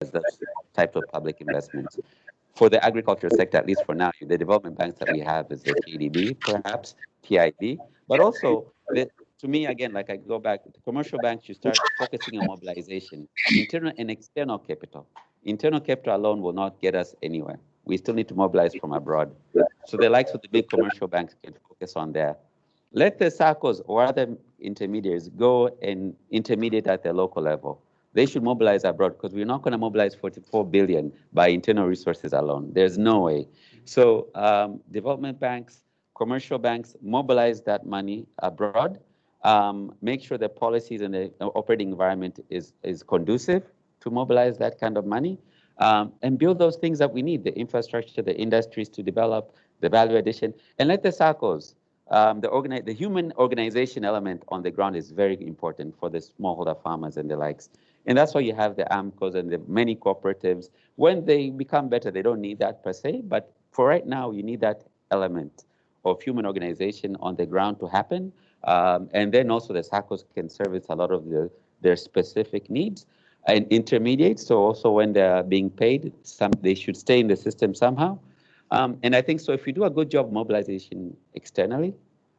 mobilize those types of public investments. For the agriculture sector, at least for now, the development banks that we have is the KDB, perhaps, TID, but also, to me, again, like I go back, the commercial banks should start focusing on mobilization, internal and external capital. Internal capital alone will not get us anywhere. We still need to mobilize from abroad. So the likes of the big commercial banks can focus on there. Let the SACCOs or other intermediaries go and intermediate at the local level. They should mobilize abroad because we're not going to mobilize 44 billion by internal resources alone. There's no way. So development banks, commercial banks, mobilize that money abroad. Make sure the policies and the operating environment is conducive to mobilize that kind of money, and build those things that we need, the infrastructure, the industries to develop, the value addition, and let the SACCOs, the human organization element on the ground is very important for the smallholder farmers and the likes. And that's why you have the AMCOs and the many cooperatives. When they become better, they don't need that per se, but for right now, you need that element of human organization on the ground to happen. And then also the SACCOs can service a lot of their specific needs and intermediates. So also when they're being paid, they should stay in the system somehow. And I think so if you do a good job mobilization externally,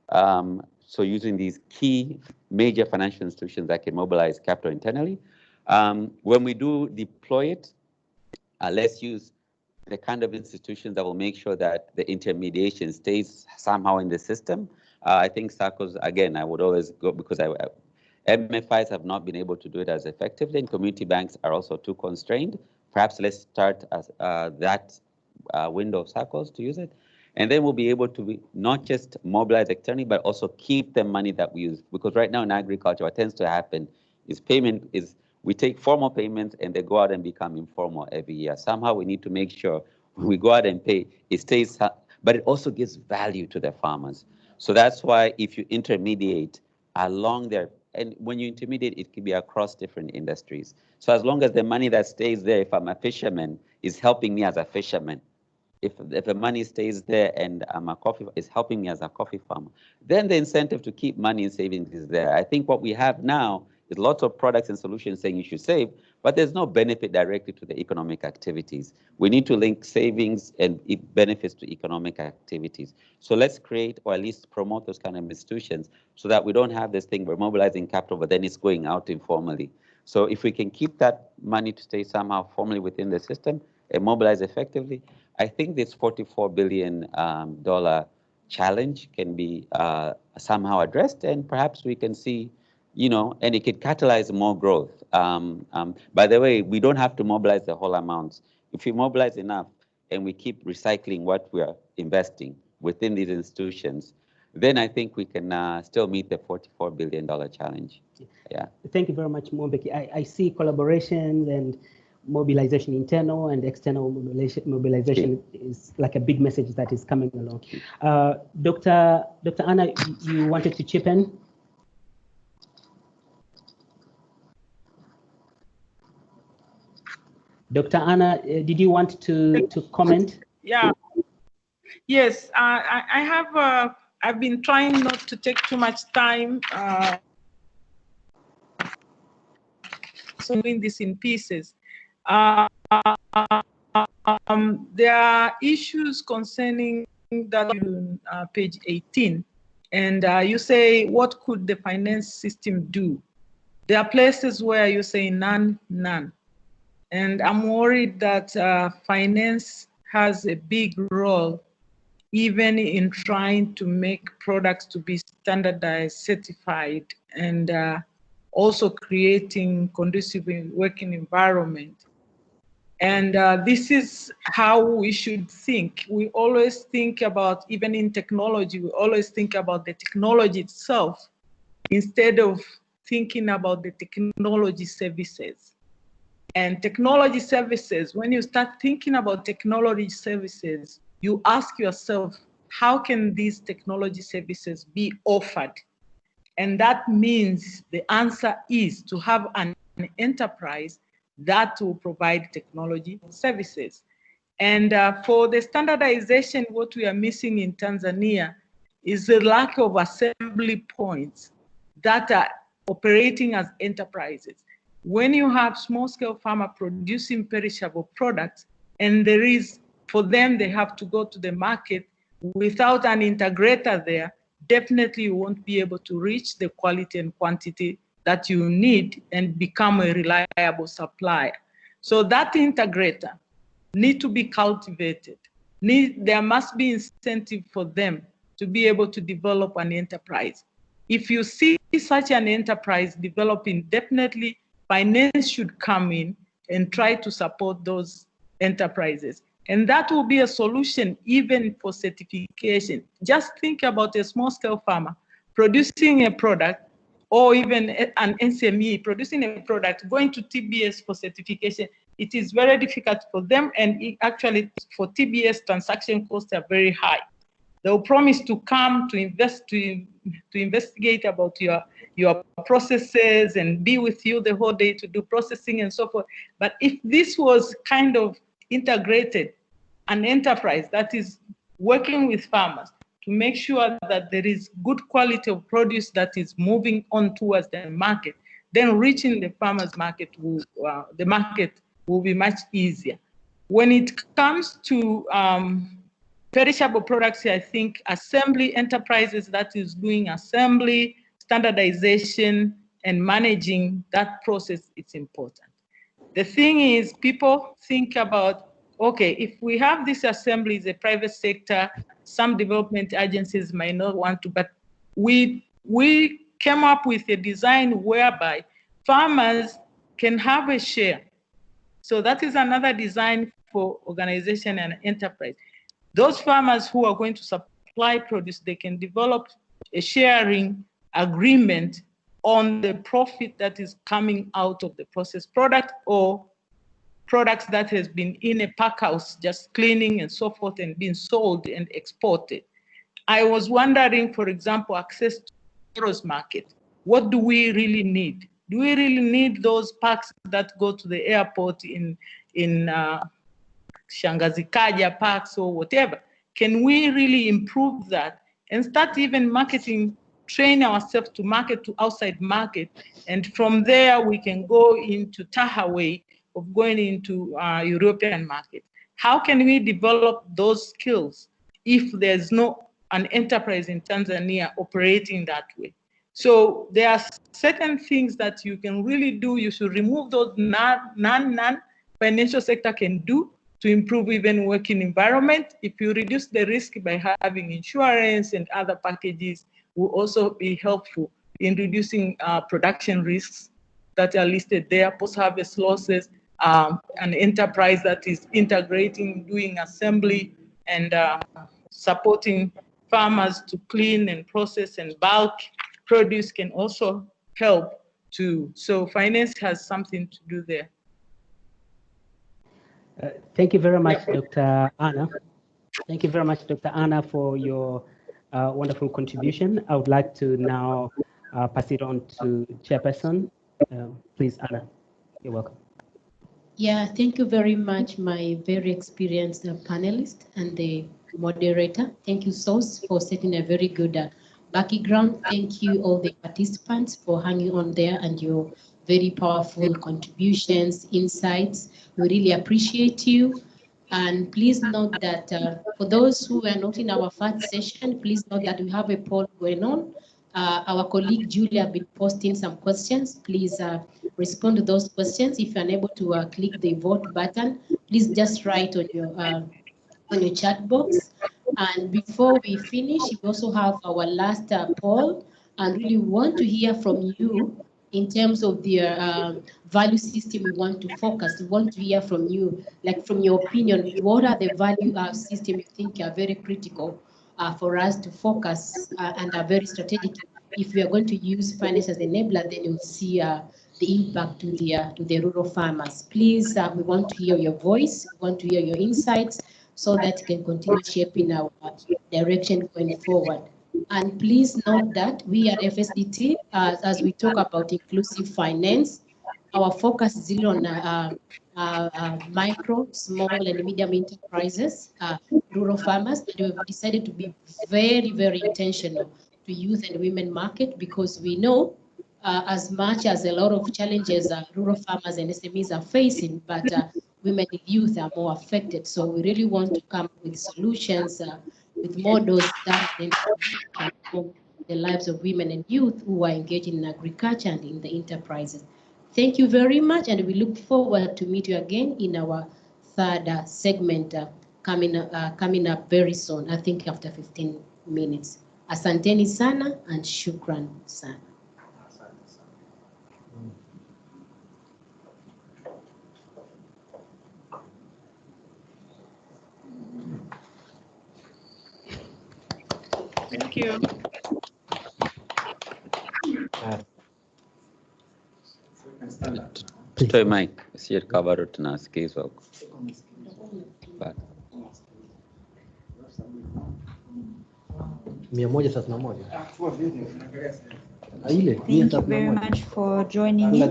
so using these key major financial institutions that can mobilize capital internally, when we do deploy it, let's use the kind of institutions that will make sure that the intermediation stays somehow in the system. I think SACCOs, again, I would always go because MFIs have not been able to do it as effectively, and community banks are also too constrained. Perhaps let's start as that window of SACCOs to use it. And then we'll be able to not just mobilize externally, but also keep the money that we use. Because right now in agriculture, what tends to happen is we take formal payments and they go out and become informal every year. Somehow we need to make sure when we go out and pay, it stays, but it also gives value to the farmers. So that's why if you intermediate along there, and when you intermediate, it can be across different industries. So as long as the money that stays there, if I'm a fisherman, is helping me as a fisherman, if the money stays there and I'm a is helping me as a coffee farmer, then the incentive to keep money in savings is there. I think what we have now is lots of products and solutions saying you should save, but there's no benefit directly to the economic activities. We need to link savings and benefits to economic activities. So let's create or at least promote those kind of institutions so that we don't have this thing we're mobilizing capital, but then it's going out informally. So if we can keep that money to stay somehow formally within the system and mobilize effectively, I think this $44 billion challenge can be somehow addressed, and perhaps we can see, and it could catalyze more growth. By the way, we don't have to mobilize the whole amounts. If we mobilize enough and we keep recycling what we are investing within these institutions, then I think we can still meet the $44 billion challenge. Yeah. Thank you very much, Mwambeki. I see collaboration and mobilization, internal and external mobilization is like a big message that is coming along. Dr. Anna, you wanted to chip in? Dr. Anna, did you want to comment? Yeah. Yes, I have. I've been trying not to take too much time. So doing this in pieces. There are issues concerning that on page 18, and you say, what could the finance system do? There are places where you say none. And I'm worried that finance has a big role even in trying to make products to be standardized, certified, and also creating conducive working environment. And this is how we should think. We always think about, even in technology, we always think about the technology itself instead of thinking about the technology services. And technology services, when you start thinking about technology services, you ask yourself, how can these technology services be offered? And that means the answer is to have an enterprise that will provide technology services. And for the standardization, what we are missing in Tanzania is the lack of assembly points that are operating as enterprises. when you have small-scale farmer producing perishable products, and there is, for them, they have to go to the market without an integrator there, definitely you won't be able to reach the quality and quantity that you need and become a reliable supplier. So that integrator need to be cultivated. There must be incentive for them to be able to develop an enterprise. If you see such an enterprise developing, definitely finance should come in and try to support those enterprises. And that will be a solution even for certification. Just think about a small-scale farmer producing a product, or even an SME producing a product, going to TBS for certification. It is very difficult for them, and actually for TBS, transaction costs are very high. They'll promise to come to invest, to investigate about your processes and be with you the whole day to do processing and so forth. But if this was kind of integrated, an enterprise that is working with farmers to make sure that there is good quality of produce that is moving on towards the market, then reaching the farmers market the market will be much easier. When it comes to perishable products, I think assembly enterprises that is doing assembly, standardization, and managing that process, it's important. The thing is, people think about, okay, if we have this assembly, the private sector, some development agencies might not want to, but we came up with a design whereby farmers can have a share. So that is another design for organization and enterprise. Those farmers who are going to supply produce, they can develop a sharing agreement on the profit that is coming out of the processed product, or products that has been in a pack house, just cleaning and so forth, and being sold and exported. I was wondering, for example, access to the market. What do we really need? Do we really need those packs that go to the airport in Shangazi Kaja packs or whatever? Can we really improve that and start even marketing, train ourselves to market to outside market, and from there we can go into Taha way of going into European market? How can we develop those skills if there's no an enterprise in Tanzania operating that way? So there are certain things that you can really do. You should remove those non-financial sector can do to improve even working environment. If you reduce the risk by having insurance and other packages, will also be helpful in reducing production risks that are listed there, post-harvest losses, an enterprise that is integrating, doing assembly, and supporting farmers to clean and process and bulk produce can also help too. So finance has something to do there. Thank you very much, Dr. Anna. Thank you very much, Dr. Anna, for your wonderful contribution. I would like to now pass it on to Chairperson. Please, Anna, you're welcome. Yeah, thank you very much, my very experienced panelist and the moderator. Thank you, SOS, for setting a very good background. Thank you, all the participants, for hanging on there and your very powerful contributions, insights. We really appreciate you. And please note that for those who were not in our first session, please note that we have a poll going on. Our colleague Julia has been posting some questions. Please respond to those questions. If you're unable to click the vote button, please just write on your chat box. And before we finish, we also have our last poll, and really want to hear from you in terms of the value system we want to focus. We want to hear from you, like from your opinion, what are the value system you think are very critical for us to focus and are very strategic. If we are going to use finance as an enabler, then you'll see the impact to the rural farmers. Please, we want to hear your voice, we want to hear your insights, so that we can continue shaping our direction going forward. And please note that we at FSDT, as we talk about inclusive finance, our focus is really on micro, small, and medium enterprises, rural farmers. And we've decided to be very, very intentional to youth and women market, because we know as much as a lot of challenges rural farmers and SMEs are facing, but women and youth are more affected. So we really want to come with solutions, with models that then transform the lives of women and youth who are engaged in agriculture and in the enterprises. Thank you very much, and we look forward to meet you again in our third segment coming up very soon, I think after 15 minutes. Asanteni sana and shukran sana. Thank you. Tutoe mic, sije tukabado tunasikizwa huko. Thank you very much for joining in.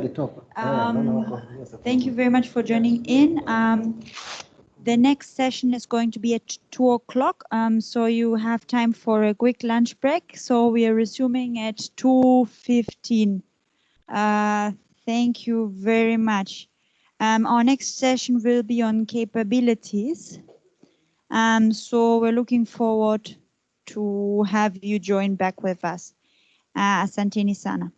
Thank you very much for joining in. The next session is going to be at 2 o'clock, so you have time for a quick lunch break. So we are resuming at 2:15. Thank you very much. Our next session will be on capabilities. So we're looking forward to have you join back with us. Asanteni sana.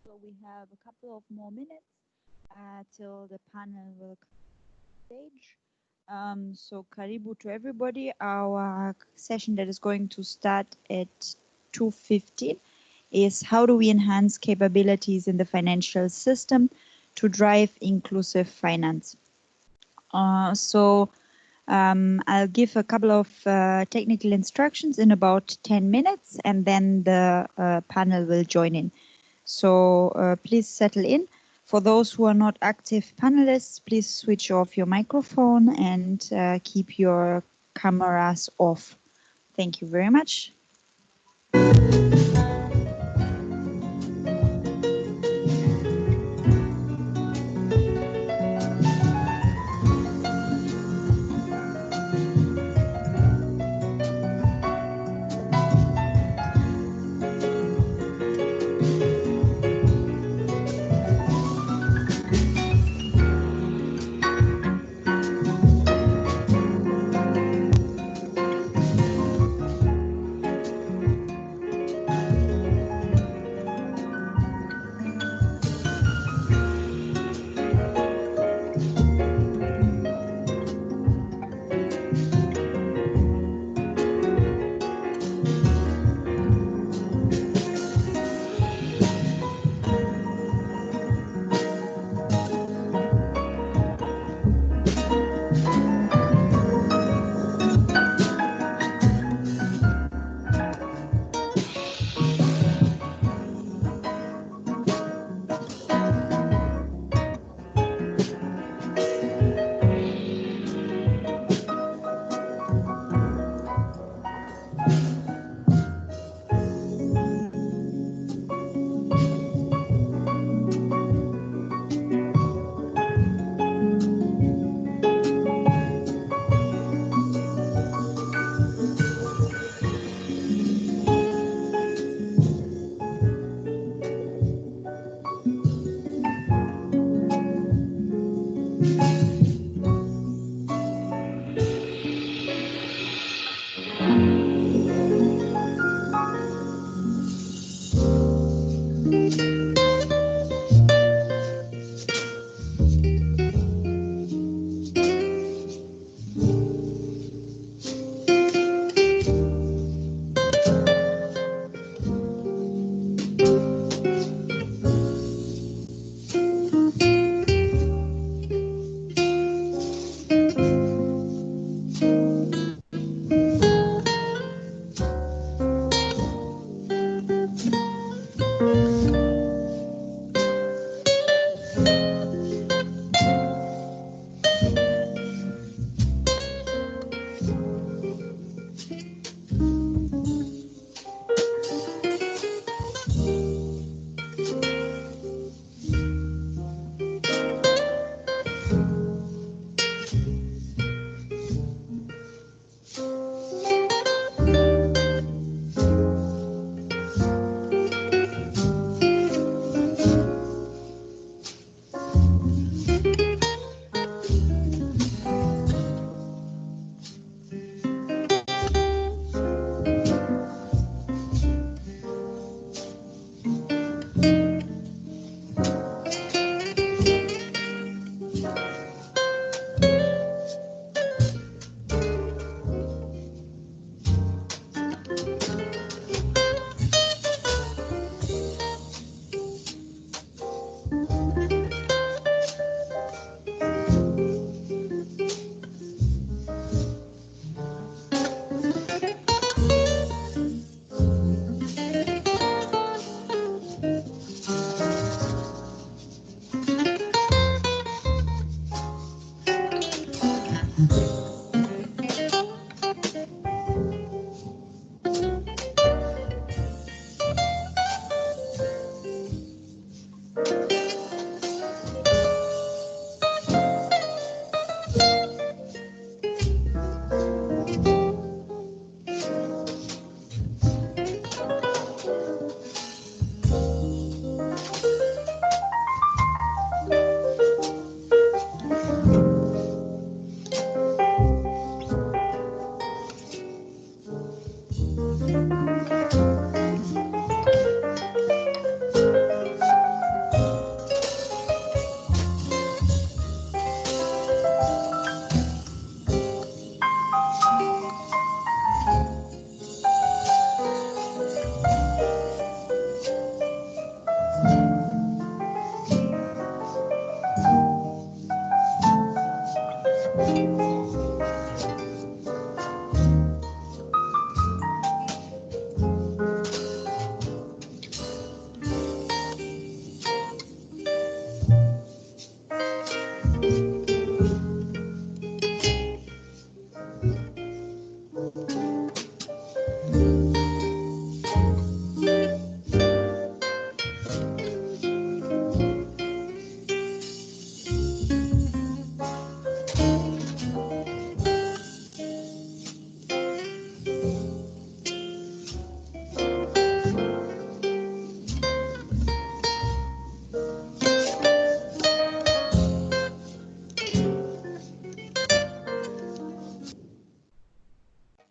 So we have a couple of more minutes till the panel will come stage. So karibu to everybody. Our session that is going to start at 2:15 is how do we enhance capabilities in the financial system to drive inclusive finance. I'll give a couple of technical instructions in about 10 minutes and then the panel will join in. So please settle in. For those who are not active panelists, please switch off your microphone and keep your cameras off. Thank you very much.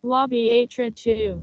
Lobby Atra 2.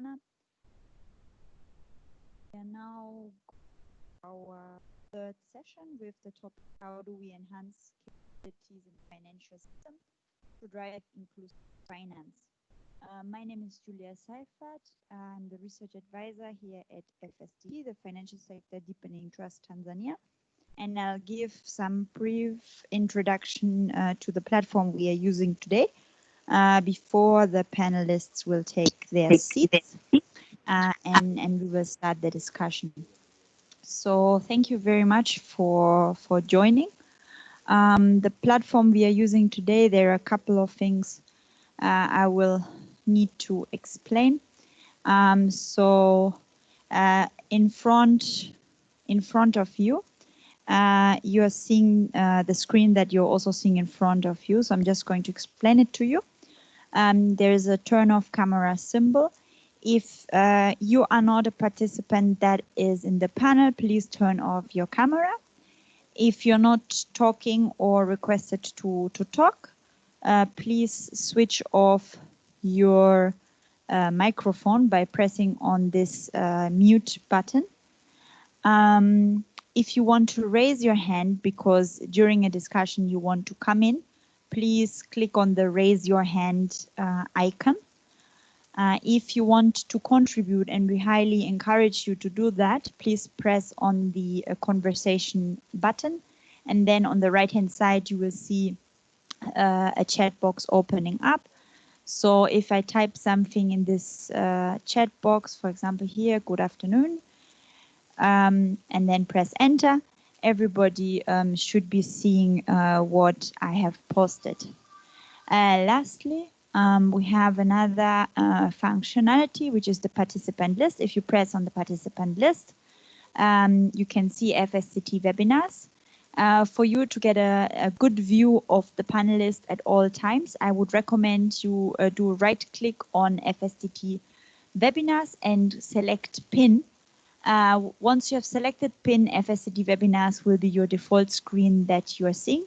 Sana. We are now our third session with the topic, how do we enhance capabilities in the financial system to drive inclusive finance. My name is Julia Seifert. I'm the research advisor here at FSD, the Financial Sector Deepening Trust Tanzania. And I'll give some brief introduction to the platform we are using today before the panelists will take their seats and we will start the discussion. So thank you very much for joining. The platform we are using today, there are a couple of things I will need to explain. In front of you, you are seeing the screen that you're also seeing in front of you. So I'm just going to explain it to you. There is a turn off camera symbol. If you are not a participant that is in the panel, please turn off your camera. If you're not talking or requested to talk, please switch off your microphone by pressing on this mute button. If you want to raise your hand because during a discussion you want to come in, please click on the raise your hand icon. If you want to contribute, and we highly encourage you to do that, please press on the conversation button. And then on the right hand side, you will see a chat box opening up. So if I type something in this chat box, for example here, good afternoon, and then press enter, everybody should be seeing what I have posted. Lastly, we have another functionality, which is the participant list. If you press on the participant list, you can see FSCT webinars. For you to get a good view of the panelists at all times, I would recommend you do right click on FSCT webinars and select pin. Once you have selected pin, FSCT webinars will be your default screen that you are seeing,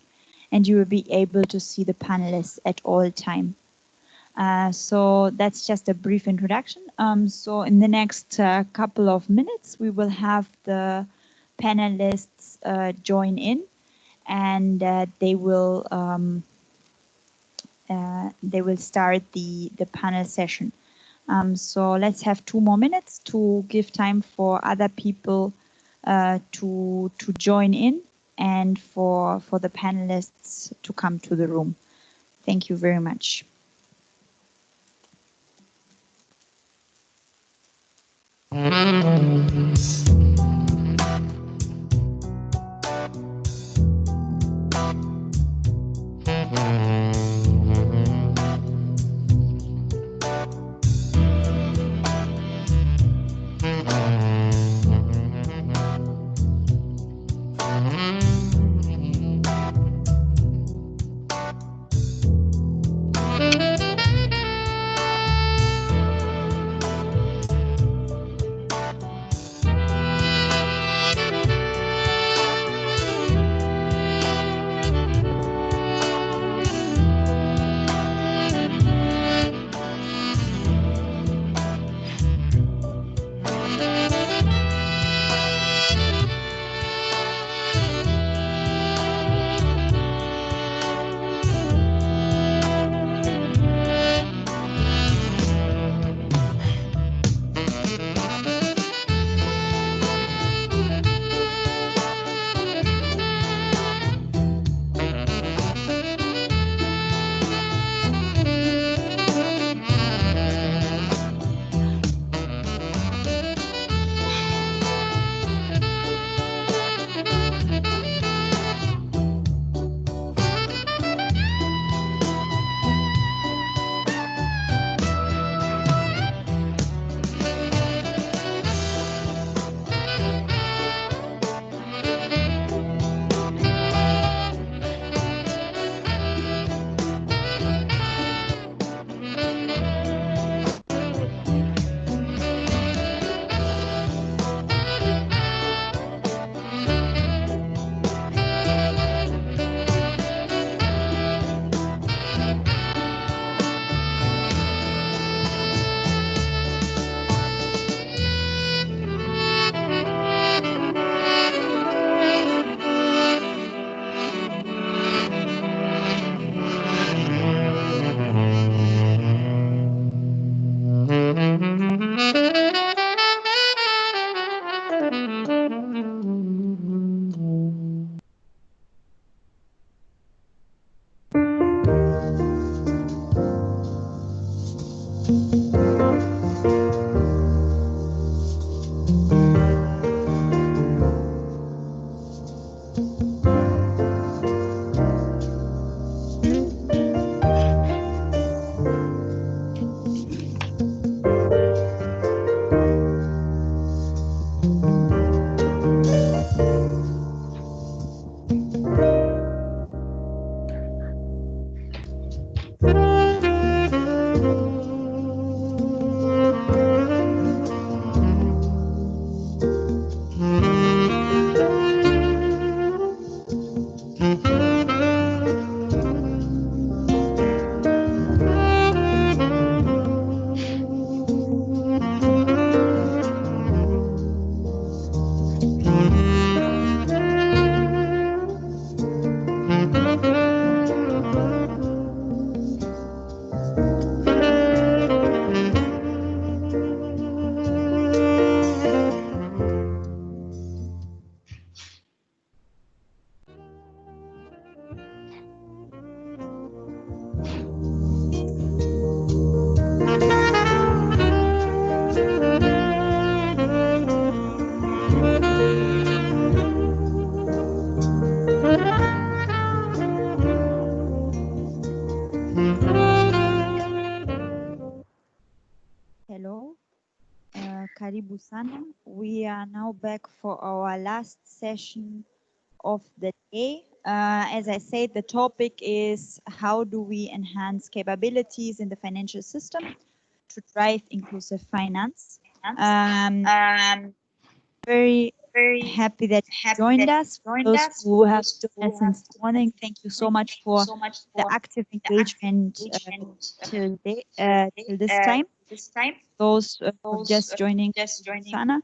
and you will be able to see the panelists at all time. So that's just a brief introduction. So in the next couple of minutes, we will have the panelists join in, and they will start the panel session. So let's have 2 more minutes to give time for other people to join in and for the panelists to come to the room. Thank you very much. Hello, karibu sana. We are now back for our last session of the day. As I said, the topic is how do we enhance capabilities in the financial system to drive inclusive finance. Very happy that you joined us. Those who have joined us since morning, thank you so much for the active engagement till this time. Those just joining Sana.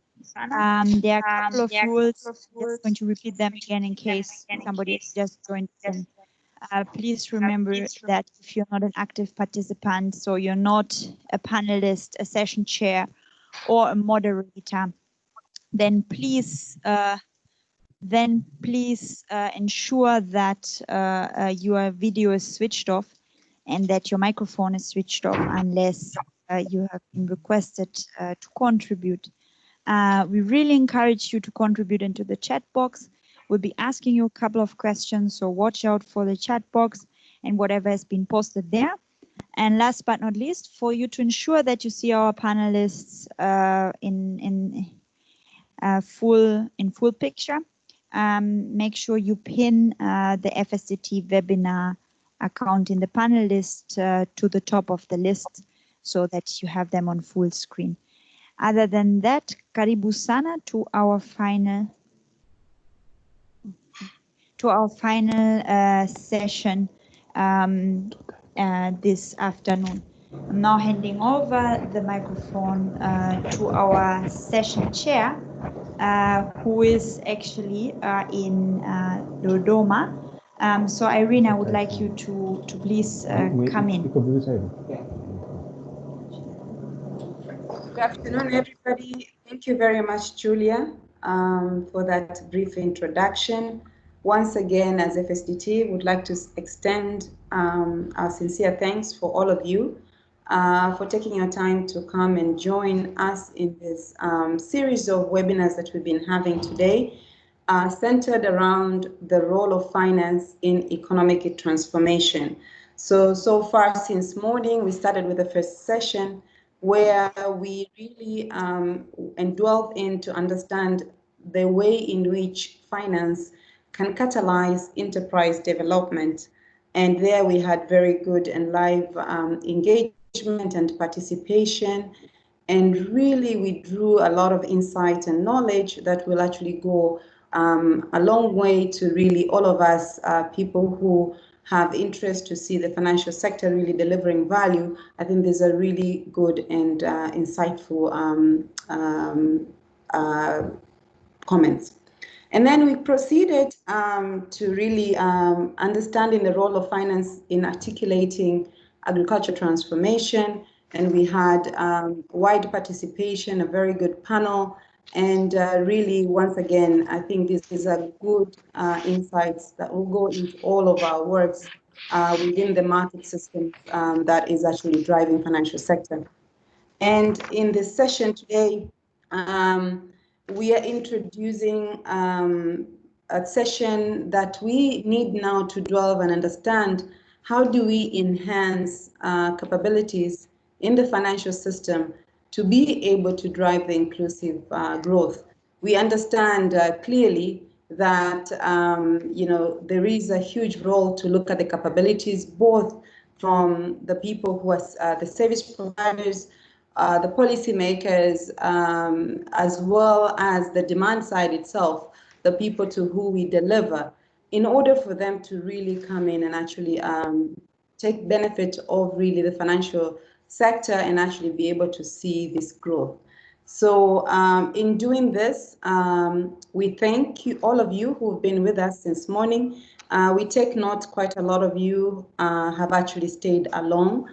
There are a couple of rules. I'm just going to repeat them again in case somebody just joined in. Please remember that if you're not an active participant, so you're not a panelist, a session chair, or a moderator, then please ensure that your video is switched off and that your microphone is switched off unless you have been requested to contribute. We really encourage you to contribute into the chat box. We'll be asking you a couple of questions, so watch out for the chat box and whatever has been posted there. And last but not least, for you to ensure that you see our panelists in full picture, make sure you pin the FSCT webinar account in the panel list to the top of the list so that you have them on full screen. Other than that, karibu sana to our final session this afternoon. I'm now handing over the microphone to our session chair, who is actually in Dodoma. So Irene, I would like you to please come in. Good afternoon, everybody. Thank you very much, Julia, for that brief introduction. Once again, as FSDT, would like to extend our sincere thanks for all of you for taking your time to come and join us in this series of webinars that we've been having today, centered around the role of finance in economic transformation. So far since morning, we started with the first session where we really delved in to understand the way in which finance can catalyze enterprise development. And there we had very good and live engagement and participation. And really we drew a lot of insight and knowledge that will actually go a long way to really all of us people who have interest to see the financial sector really delivering value. I think these are really good and insightful comments. And then we proceeded to really understanding the role of finance in articulating agriculture transformation. And we had wide participation, a very good panel, And really, once again, I think these are good insights that will go into all of our works within the market system that is actually driving financial sector. And in this session today, we are introducing a session that we need now to delve and understand how do we enhance capabilities in the financial system to be able to drive the inclusive growth. We understand clearly that there is a huge role to look at the capabilities both from the people who are the service providers, the policymakers, as well as the demand side itself, the people to who we deliver, in order for them to really come in and actually take benefit of really the financial sector and actually be able to see this growth. So in doing this, we thank you, all of you who have been with us since morning. We take note quite a lot of you have actually stayed along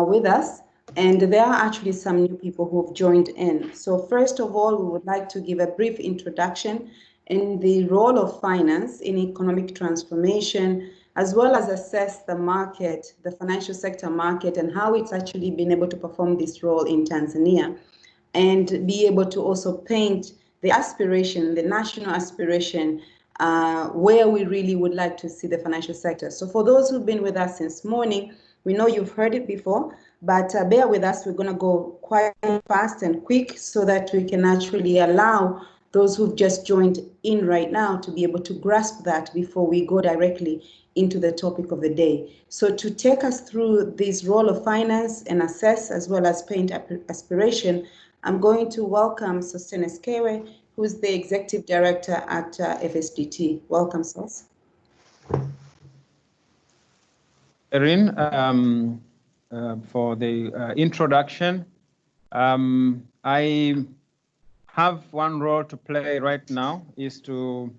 with us. And there are actually some new people who have joined in. So first of all, we would like to give a brief introduction in the role of finance in economic transformation, as well as assess the market, the financial sector market, and how it's actually been able to perform this role in Tanzania, and be able to also paint the aspiration, the national aspiration, where we really would like to see the financial sector. So for those who've been with us since morning, we know you've heard it before, but bear with us. We're going to go quite fast and quick so that we can actually allow those who've just joined in right now to be able to grasp that before we go directly into the topic of the day. So to take us through this role of finance and assess as well as paint aspiration, I'm going to welcome Sostenes Kewe, who's the Executive Director at FSDT. Welcome, Sos. Erin, for the introduction. I have one role to play right now, is to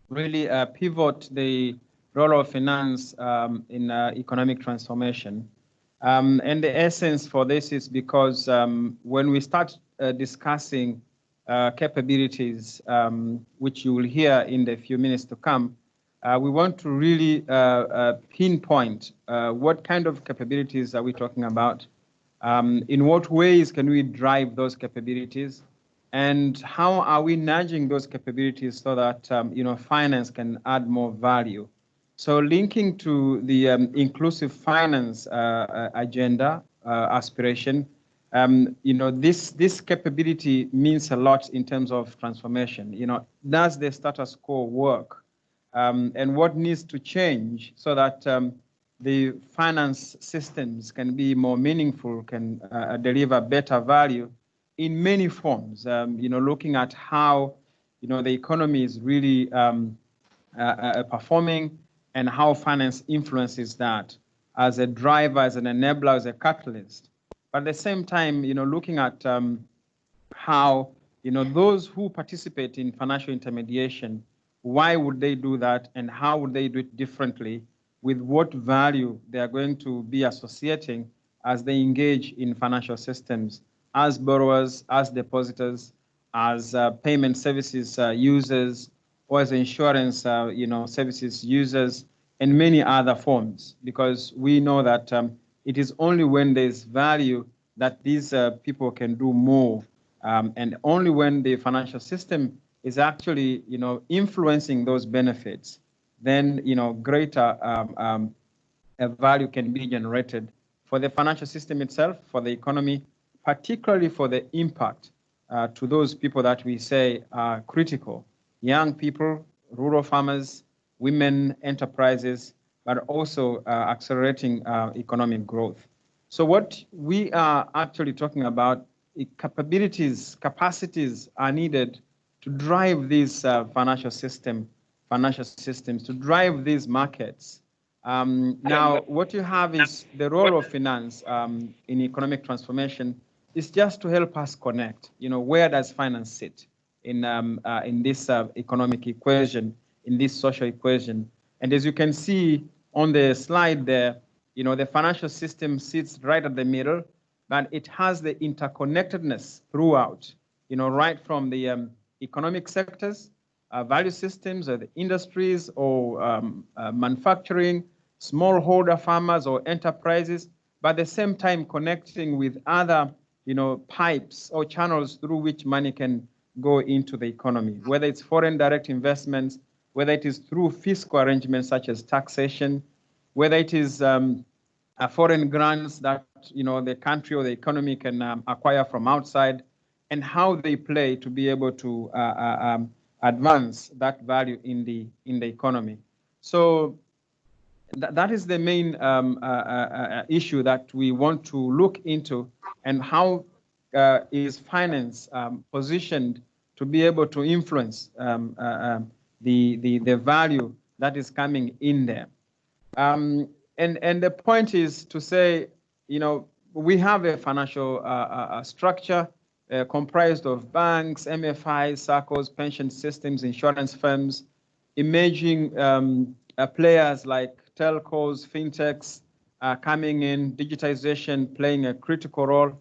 really pivot the role of finance in economic transformation. And the essence for this is because when we start discussing capabilities, which you will hear in the few minutes to come, we want to really pinpoint what kind of capabilities are we talking about, in what ways can we drive those capabilities, and how are we nudging those capabilities so that finance can add more value. So linking to the inclusive finance agenda aspiration, this capability means a lot in terms of transformation. Does the status quo work? And what needs to change so that the finance systems can be more meaningful, can deliver better value in many forms, looking at how, the economy is really performing and how finance influences that as a driver, as an enabler, as a catalyst. But at the same time, looking at how, those who participate in financial intermediation, why would they do that and how would they do it differently, with what value they are going to be associating as they engage in financial systems, as borrowers, as depositors, as payment services users, or as insurance services users, and many other forms, because we know that it is only when there's value that these people can do more, and only when the financial system is actually, influencing those benefits, then, greater value can be generated for the financial system itself, for the economy, particularly for the impact to those people that we say are critical: young people, rural farmers, women, enterprises, but also accelerating economic growth. So what we are actually talking about, capacities are needed to drive these financial systems, to drive these markets. Now, what you have is the role of finance in economic transformation is just to help us connect. Where does finance sit in this economic equation, in this social equation? And as you can see on the slide there, the financial system sits right at the middle, but it has the interconnectedness throughout. right from the economic sectors, value systems, or the industries, or manufacturing, smallholder farmers or enterprises, but at the same time connecting with other, pipes or channels through which money can go into the economy, whether it's foreign direct investments, whether it is through fiscal arrangements such as taxation, whether it is foreign grants that the country or the economy can acquire from outside, and how they play to be able to advance that value in the economy. So that is the main issue that we want to look into, and how is finance positioned to be able to influence the value that is coming in there. And the point is to say, we have a financial structure comprised of banks, MFIs, SACCOs, pension systems, insurance firms, emerging players like telcos, fintechs coming in, digitization playing a critical role.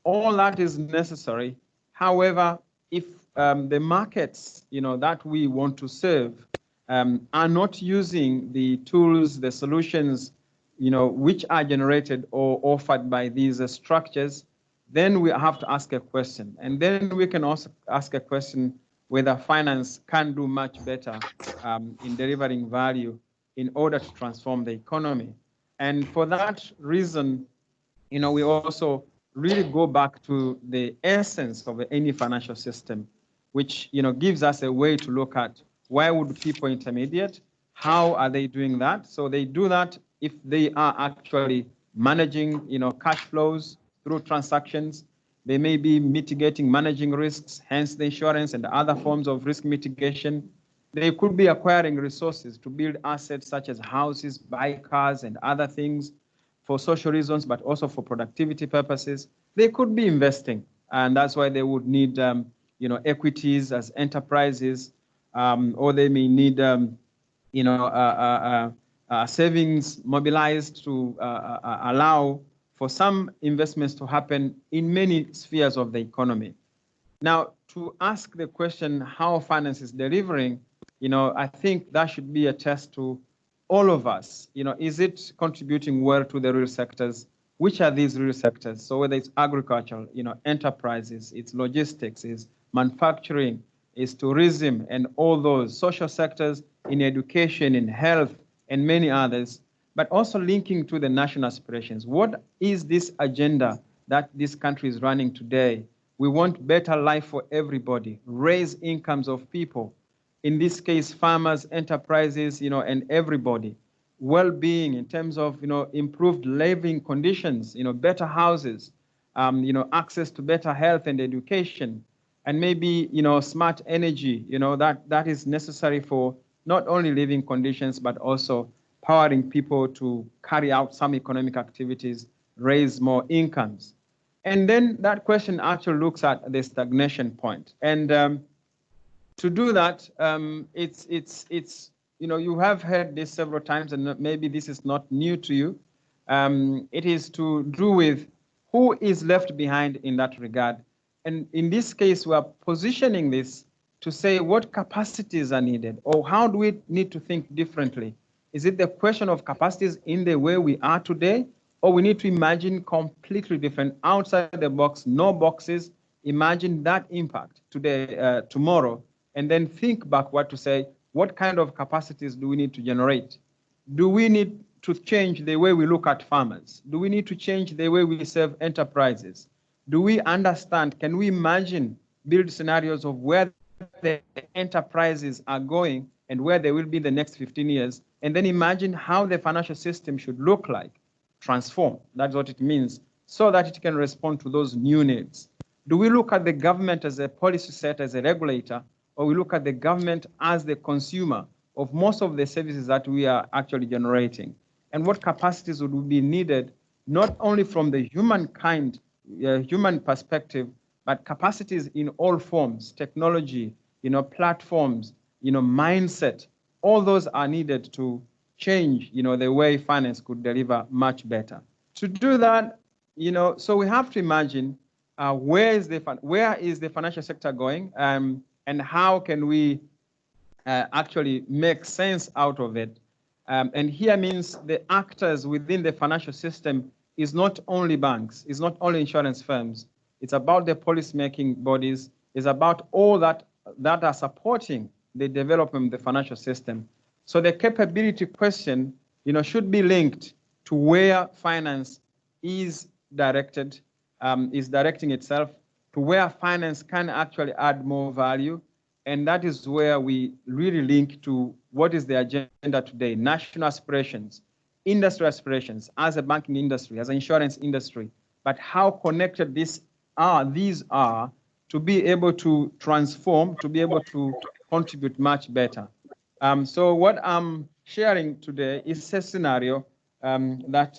All that is necessary. However, if the markets, that we want to serve are not using the tools, the solutions, which are generated or offered by these structures, then we have to ask a question. And then we can also ask a question whether finance can do much better in delivering value in order to transform the economy. And for that reason, we also really go back to the essence of any financial system, which gives us a way to look at why would people intermediate, how are they doing that? So they do that if they are actually managing cash flows through transactions. They may be mitigating, managing risks, hence the insurance and other forms of risk mitigation. They could be acquiring resources to build assets such as houses, buy cars, and other things for social reasons, but also for productivity purposes. They could be investing, and that's why they would need equities as enterprises, or they may need savings mobilized to allow for some investments to happen in many spheres of the economy. Now, to ask the question how finance is delivering, I think that should be a test to all of us. Is it contributing well to the real sectors? Which are these real sectors? So whether it's agriculture, enterprises, it's logistics, it's manufacturing, it's tourism, and all those social sectors in education, in health, and many others, but also linking to the national aspirations. What is this agenda that this country is running today? We want better life for everybody, raise incomes of people. In this case, farmers, enterprises, and everybody. Well-being in terms of, improved living conditions, better houses, access to better health and education, and maybe, smart energy, that is necessary for not only living conditions, but also powering people to carry out some economic activities, raise more incomes. And then that question actually looks at the stagnation point. And to do that, it's you have heard this several times, and maybe this is not new to you. It is to do with who is left behind in that regard. And in this case, we are positioning this to say what capacities are needed, or how do we need to think differently? Is it the question of capacities in the way we are today, or we need to imagine completely different, outside the box, no boxes, imagine that impact today, tomorrow, and then think backward to say, what kind of capacities do we need to generate? Do we need to change the way we look at farmers? Do we need to change the way we serve enterprises? Do we understand, can we imagine, build scenarios of where the enterprises are going and where they will be the next 15 years, and then imagine how the financial system should look like, transform, that's what it means, so that it can respond to those new needs. Do we look at the government as a policy set, as a regulator, or we look at the government as the consumer of most of the services that we are actually generating? And what capacities would be needed, not only from the human perspective, but capacities in all forms, technology, platforms, mindset, all those are needed to change, the way finance could deliver much better. To do that, so we have to imagine where is the financial sector going, and how can we actually make sense out of it. And here means the actors within the financial system is not only banks, it's not only insurance firms, it's about the policy-making bodies, it's about all that are supporting the development of the financial system. So the capability question, should be linked to where finance is directed, is directing itself, to where finance can actually add more value. And that is where we really link to what is the agenda today: national aspirations, industry aspirations, as a banking industry, as an insurance industry, but how connected these are to be able to transform, to be able to contribute much better. So what I'm sharing today is a scenario that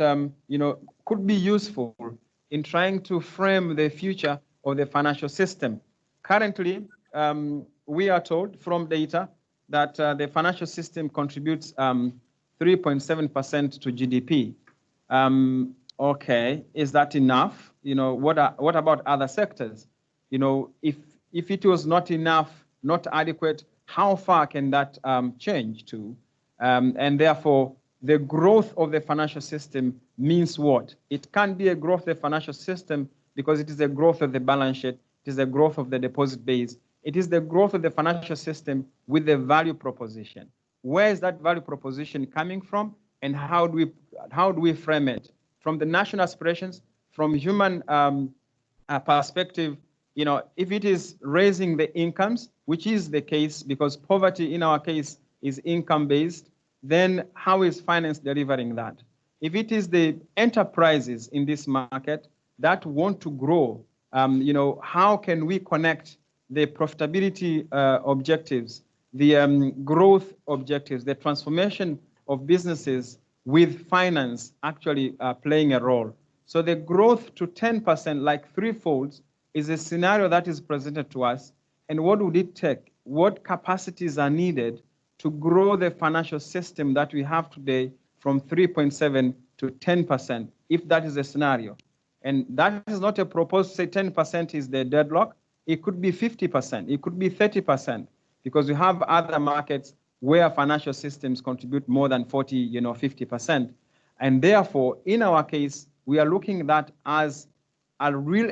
could be useful in trying to frame the future of the financial system. Currently, we are told from data that the financial system contributes 3.7% to GDP. Okay, is that enough? What about other sectors? If it was not enough, not adequate, how far can that change to? And therefore, the growth of the financial system means what? It can't be a growth of the financial system because it is the growth of the balance sheet, it is the growth of the deposit base, it is the growth of the financial system with the value proposition. Where is that value proposition coming from, and how do we frame it? From the national aspirations, from human perspective, if it is raising the incomes, which is the case because poverty in our case is income-based, then how is finance delivering that? If it is the enterprises in this market that want to grow, how can we connect the profitability objectives, the growth objectives, the transformation of businesses with finance actually playing a role? So the growth to 10%, like threefolds, is a scenario that is presented to us. And what would it take? What capacities are needed to grow the financial system that we have today from 3.7 to 10%, if that is a scenario? And that is not a proposed, say 10% is the deadlock. It could be 50%, it could be 30%, because we have other markets where financial systems contribute more than 40, 50%. And therefore, in our case, we are looking at that as a real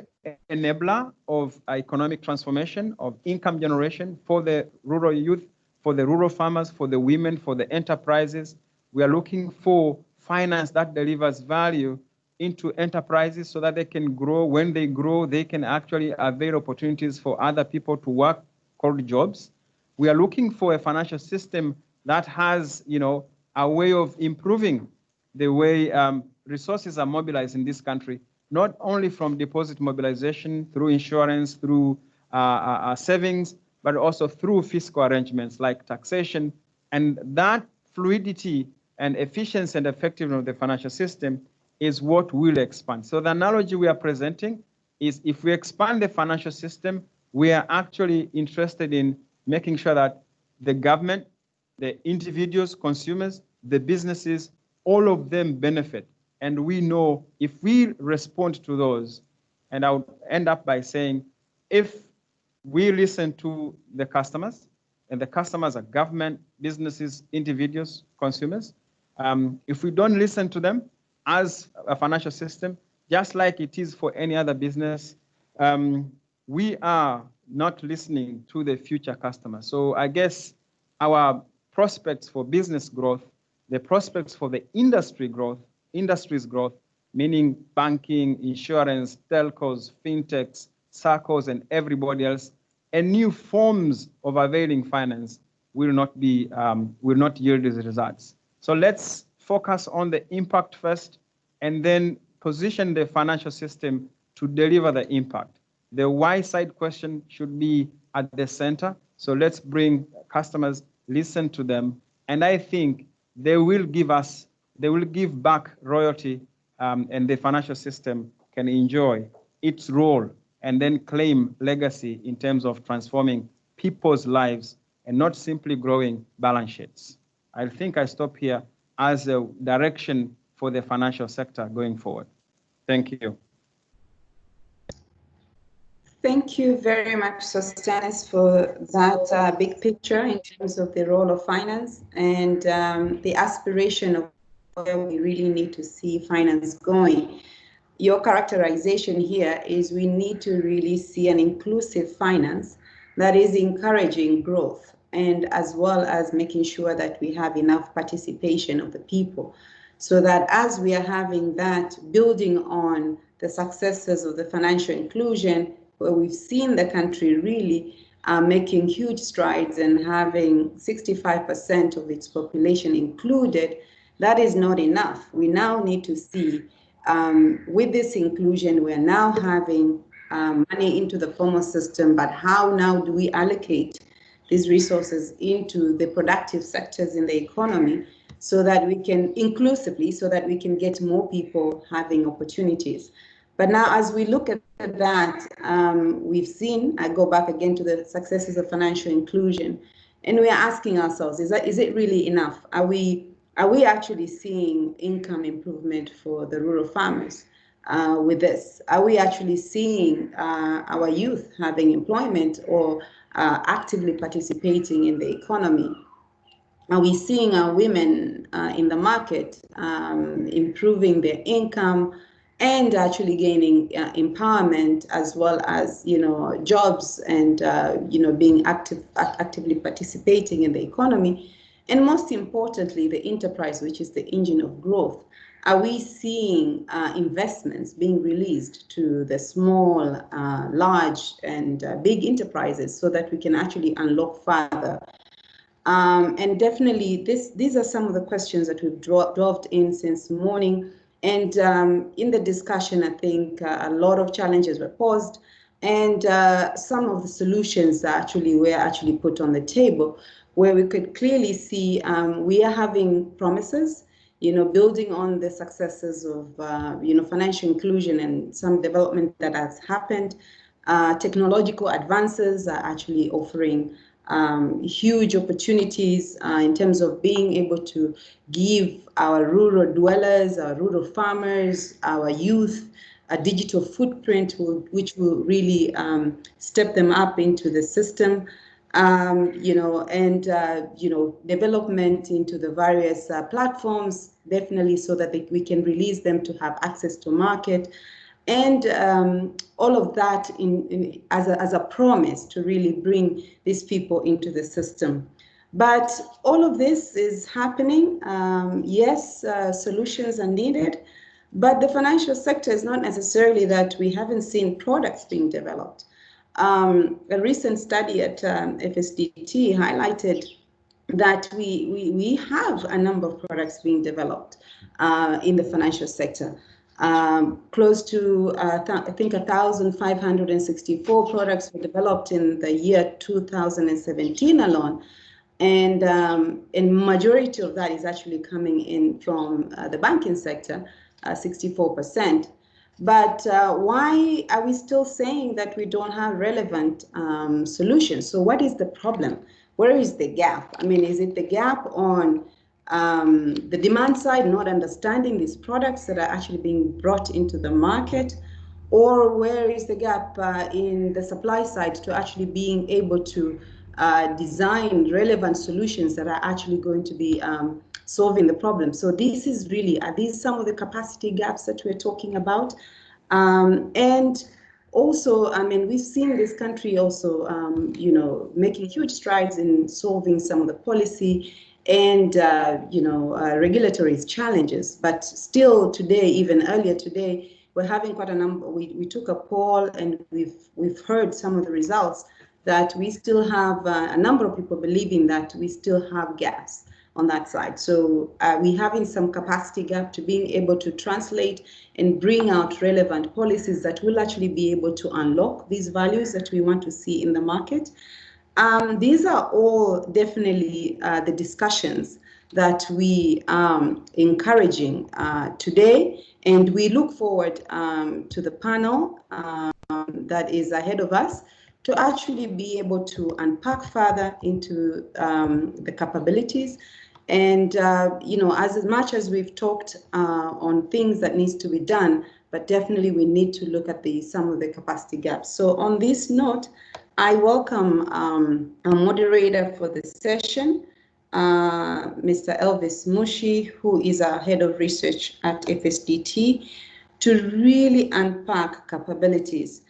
enabler of economic transformation, of income generation for the rural youth, for the rural farmers, for the women, for the enterprises. We are looking for finance that delivers value into enterprises so that they can grow. When they grow, they can actually avail opportunities for other people to work, called jobs. We are looking for a financial system that has, a way of improving the way resources are mobilized in this country, not only from deposit mobilization, through insurance, through savings, but also through fiscal arrangements like taxation. And that fluidity and efficiency and effectiveness of the financial system is what will expand. So the analogy we are presenting is, if we expand the financial system, we are actually interested in making sure that the government, the individuals, consumers, the businesses, all of them benefit. And we know if we respond to those, and I'll end up by saying, if we listen to the customers, and the customers are government, businesses, individuals, consumers, if we don't listen to them as a financial system, just like it is for any other business, we are not listening to the future customers. So I guess our prospects for business growth, the prospects for the industry's growth, meaning banking, insurance, telcos, fintechs, SACCOs, and everybody else, and new forms of availing finance will not yield these results. So let's focus on the impact first, and then position the financial system to deliver the impact. The why side question should be at the center. So let's bring customers, listen to them, and I think they will give back royalty, and the financial system can enjoy its role and then claim legacy in terms of transforming people's lives and not simply growing balance sheets. I think I stop here as a direction for the financial sector going forward. Thank you. Thank you very much, Sostenes, for that big picture in terms of the role of finance and the aspiration of where we really need to see finance going. Your characterization here is we need to really see an inclusive finance that is encouraging growth and as well as making sure that we have enough participation of the people so that as we are having that building on the successes of the financial inclusion, where we've seen the country really making huge strides and having 65% of its population included, that is not enough. We now need to see, with this inclusion, we're now having money into the formal system, but how now do we allocate these resources into the productive sectors in the economy so that we can, inclusively, so that we can get more people having opportunities. But now as we look at that, we've seen, I go back again to the successes of financial inclusion, and we're asking ourselves, is it really enough? Are we actually seeing income improvement for the rural farmers with this? Are we actually seeing our youth having employment or actively participating in the economy? Are we seeing our women in the market improving their income and actually gaining empowerment as well as, jobs and, being actively participating in the economy? And most importantly, the enterprise, which is the engine of growth. Are we seeing investments being released to the small, large, and big enterprises so that we can actually unlock further? And definitely, these are some of the questions that we've delved in since morning. And in the discussion, I think a lot of challenges were posed, and some of the solutions were actually put on the table, where we could clearly see we are having promises, building on the successes of, financial inclusion and some development that has happened. Technological advances are actually offering huge opportunities in terms of being able to give our rural dwellers, our rural farmers, our youth a digital footprint which will really step them up into the system, development into the various platforms, definitely, so that we can release them to have access to market. And all of that as a promise to really bring these people into the system. But all of this is happening. Yes, solutions are needed, but the financial sector is not necessarily that we haven't seen products being developed. A recent study at FSDT highlighted that we have a number of products being developed in the financial sector. Close to, I think, 1,564 products were developed in the year 2017 alone. And majority of that is actually coming in from the banking sector, 64%. But why are we still saying that we don't have relevant solutions? So what is the problem? Where is the gap? I mean, is it the gap on the demand side, not understanding these products that are actually being brought into the market? Or where is the gap in the supply side to actually being able to design relevant solutions that are actually going to be solving the problem? So this is really, are these some of the capacity gaps that we're talking about? And also, I mean, we've seen this country also, making huge strides in solving some of the policy and, regulatory challenges. But still today, even earlier today, we're having quite a number. We took a poll and we've heard some of the results that we still have a number of people believing that we still have gaps on that side. So we're having some capacity gap to being able to translate and bring out relevant policies that will actually be able to unlock these values that we want to see in the market. These are all definitely the discussions that we are encouraging today, and we look forward to the panel that is ahead of us to actually be able to unpack further into the capabilities. And, as much as we've talked on things that needs to be done, but definitely we need to look at some of the capacity gaps. So on this note, I welcome our moderator for the session, Mr. Elvis Mushi, who is our head of research at FSDT, to really unpack capabilities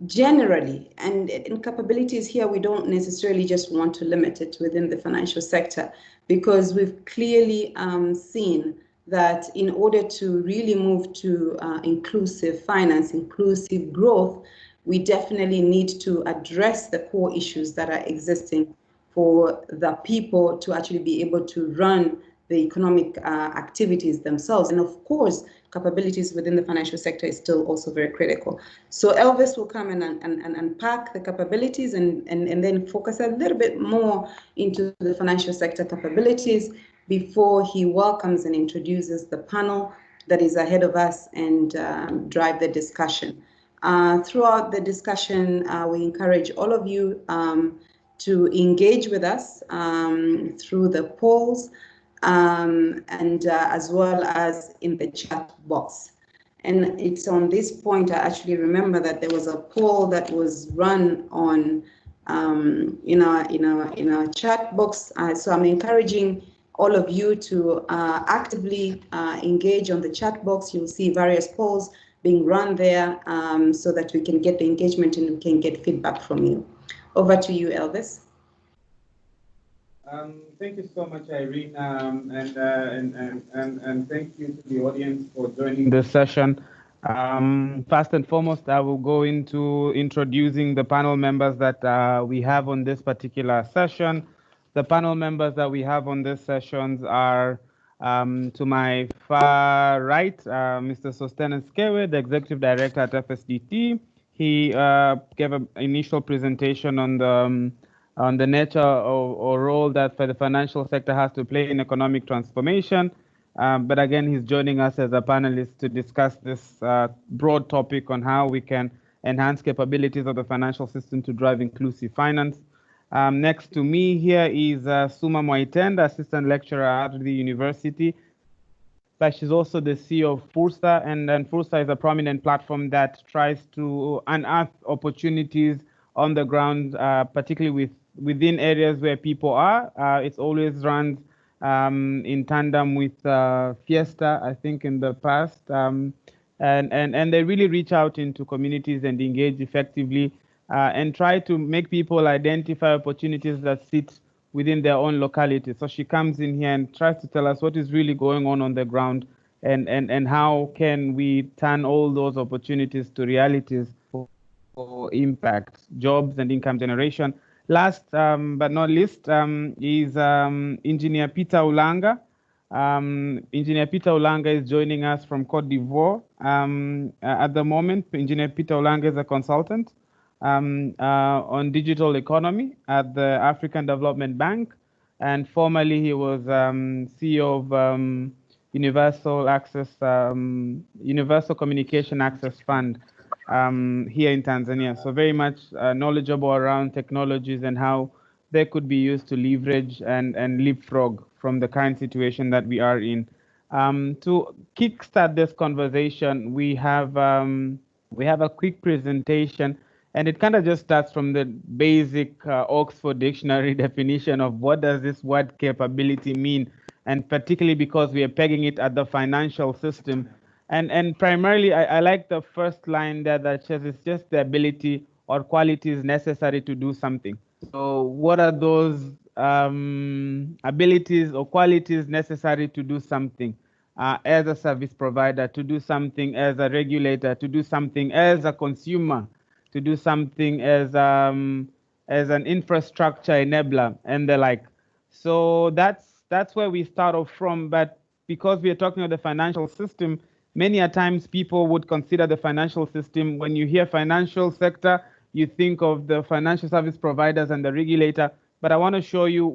generally. And in capabilities here, we don't necessarily just want to limit it within the financial sector, because we've clearly seen that in order to really move to inclusive finance, inclusive growth, we definitely need to address the core issues that are existing for the people to actually be able to run the economic activities themselves. And of course, capabilities within the financial sector is still also very critical. So Elvis will come and unpack the capabilities and then focus a little bit more into the financial sector capabilities before he welcomes and introduces the panel that is ahead of us and drive the discussion. Throughout the discussion, we encourage all of you to engage with us through the polls and as well as in the chat box. And it's on this point I actually remember that there was a poll that was run on in our chat box. So I'm encouraging all of you to actively engage on the chat box. You'll see various polls being run there so that we can get the engagement and we can get feedback from you. Over to you, Elvis. Thank you so much, Irene, and thank you to the audience for joining this session. First and foremost, I will go into introducing the panel members that we have on this particular session. The panel members that we have on this session are to my far right, Mr. Sostenes Kewe, the Executive Director at FSDT. He gave an initial presentation on the nature or role that the financial sector has to play in economic transformation. But again, he's joining us as a panelist to discuss this broad topic on how we can enhance capabilities of the financial system to drive inclusive finance. Next to me here is Suma Mwaitenda, Assistant Lecturer at the university, but she's also the CEO of Fursa, and then Fursa is a prominent platform that tries to unearth opportunities on the ground, particularly within areas where people are. It's always run in tandem with Fiesta, I think, in the past, and they really reach out into communities and engage effectively and try to make people identify opportunities that sit within their own locality. So she comes in here and tries to tell us what is really going on the ground and how can we turn all those opportunities to realities for impact, jobs and income generation. Last but not least is Engineer Peter Ulanga. Engineer Peter Ulanga is joining us from Cote d'Ivoire. At the moment, Engineer Peter Ulanga is a consultant on digital economy at the African Development Bank, and formerly he was CEO of Universal Communication Access Fund here in Tanzania. So very much knowledgeable around technologies and how they could be used to leverage and leapfrog from the current situation that we are in. To kickstart this conversation, we have a quick presentation. And it kind of just starts from the basic Oxford Dictionary definition of what does this word capability mean, and particularly because we are pegging it at the financial system. And primarily, I like the first line there that says it's just the ability or qualities necessary to do something. So what are those abilities or qualities necessary to do something as a service provider, to do something as a regulator, to do something as a consumer, to do something as an infrastructure enabler and the like. So that's where we start off from. But because we are talking about the financial system, many a times people would consider the financial system, when you hear financial sector, you think of the financial service providers and the regulator. But I want to show you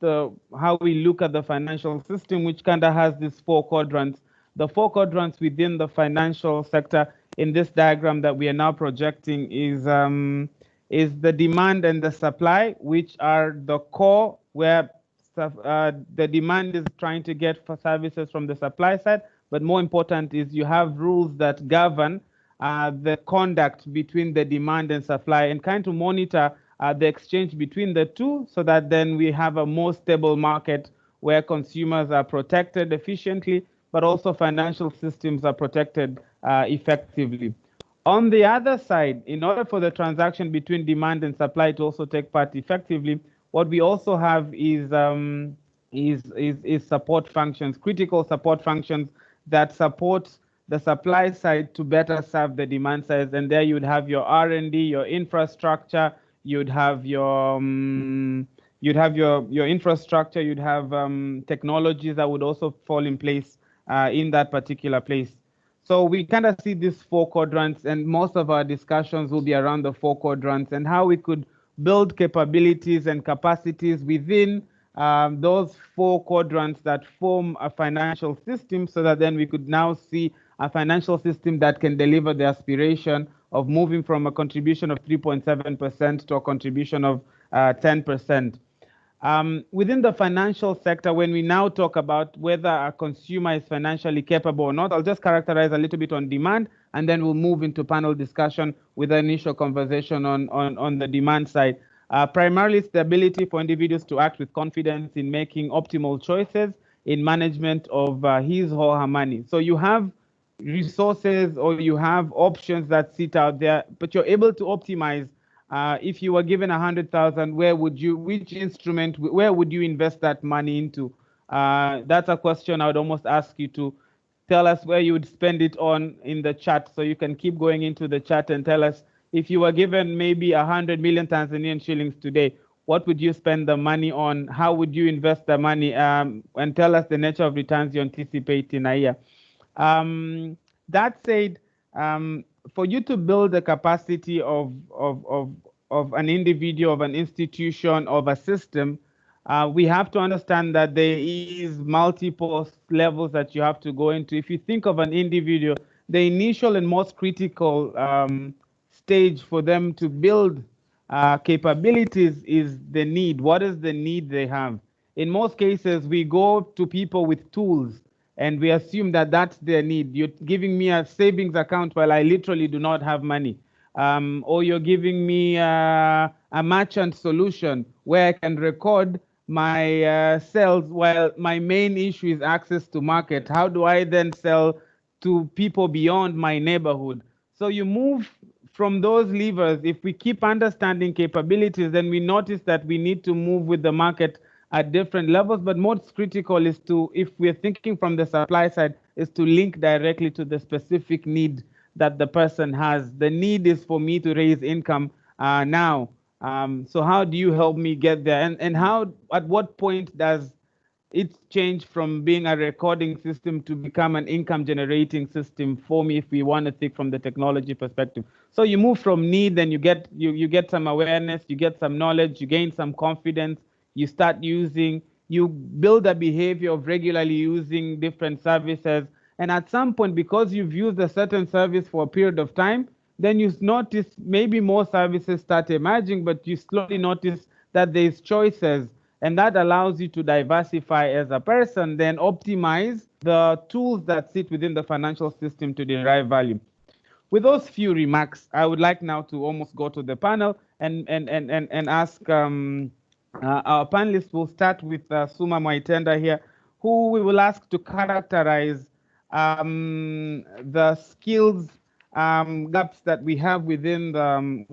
how we look at the financial system, which kind of has these four quadrants. The four quadrants within the financial sector in this diagram that we are now projecting is the demand and the supply, which are the core, where the demand is trying to get for services from the supply side, but more important is you have rules that govern the conduct between the demand and supply, and kind of monitor the exchange between the two, so that then we have a more stable market where consumers are protected efficiently, but also financial systems are protected effectively. On the other side, in order for the transaction between demand and supply to also take part effectively, what we also have is support functions, critical support functions that support the supply side to better serve the demand side. And there you'd have your R&D, your infrastructure, you'd have your infrastructure, you'd have technologies that would also fall in place in that particular place. So we kind of see these 4 quadrants, and most of our discussions will be around the 4 quadrants and how we could build capabilities and capacities within those 4 quadrants that form a financial system, so that then we could now see a financial system that can deliver the aspiration of moving from a contribution of 3.7% to a contribution of 10%. Within the financial sector, when we now talk about whether a consumer is financially capable or not, I'll just characterize a little bit on demand, and then we'll move into panel discussion with the initial conversation on the demand side. Primarily, it's the ability for individuals to act with confidence in making optimal choices in management of his or her money. So you have resources or you have options that sit out there, but you're able to optimize. If you were given 100,000, which instrument, where would you invest that money into? That's a question I would almost ask you to tell us where you would spend it on in the chat. So you can keep going into the chat and tell us, if you were given maybe 100 million Tanzanian shillings today, what would you spend the money on? How would you invest the money? And tell us the nature of returns you anticipate in a year. That said, for you to build the capacity of an individual, of an institution, of a system, we have to understand that there is multiple levels that you have to go into. If you think of an individual, the initial and most critical stage for them to build capabilities is the need. What is the need they have? In most cases, we go to people with tools and we assume that that's their need. You're giving me a savings account while I literally do not have money. Or you're giving me a merchant solution where I can record my sales while my main issue is access to market. How do I then sell to people beyond my neighborhood? So you move from those levers. If we keep understanding capabilities, then we notice that we need to move with the market at different levels, but most critical is to, if we're thinking from the supply side, is to link directly to the specific need that the person has. The need is for me to raise income now. So how do you help me get there? And how, at what point does it change from being a recording system to become an income generating system for me, if we want to think from the technology perspective? So you move from need, then you get some awareness, you get some knowledge, you gain some confidence, you start using, you build a behavior of regularly using different services. And at some point, because you've used a certain service for a period of time, then you notice maybe more services start emerging, but you slowly notice that there's choices. And that allows you to diversify as a person, then optimize the tools that sit within the financial system to derive value. With those few remarks, I would like now to almost go to the panel and ask our panelists. Will start with Suma Mwaitenda here, who we will ask to characterize the skills gaps that we have within the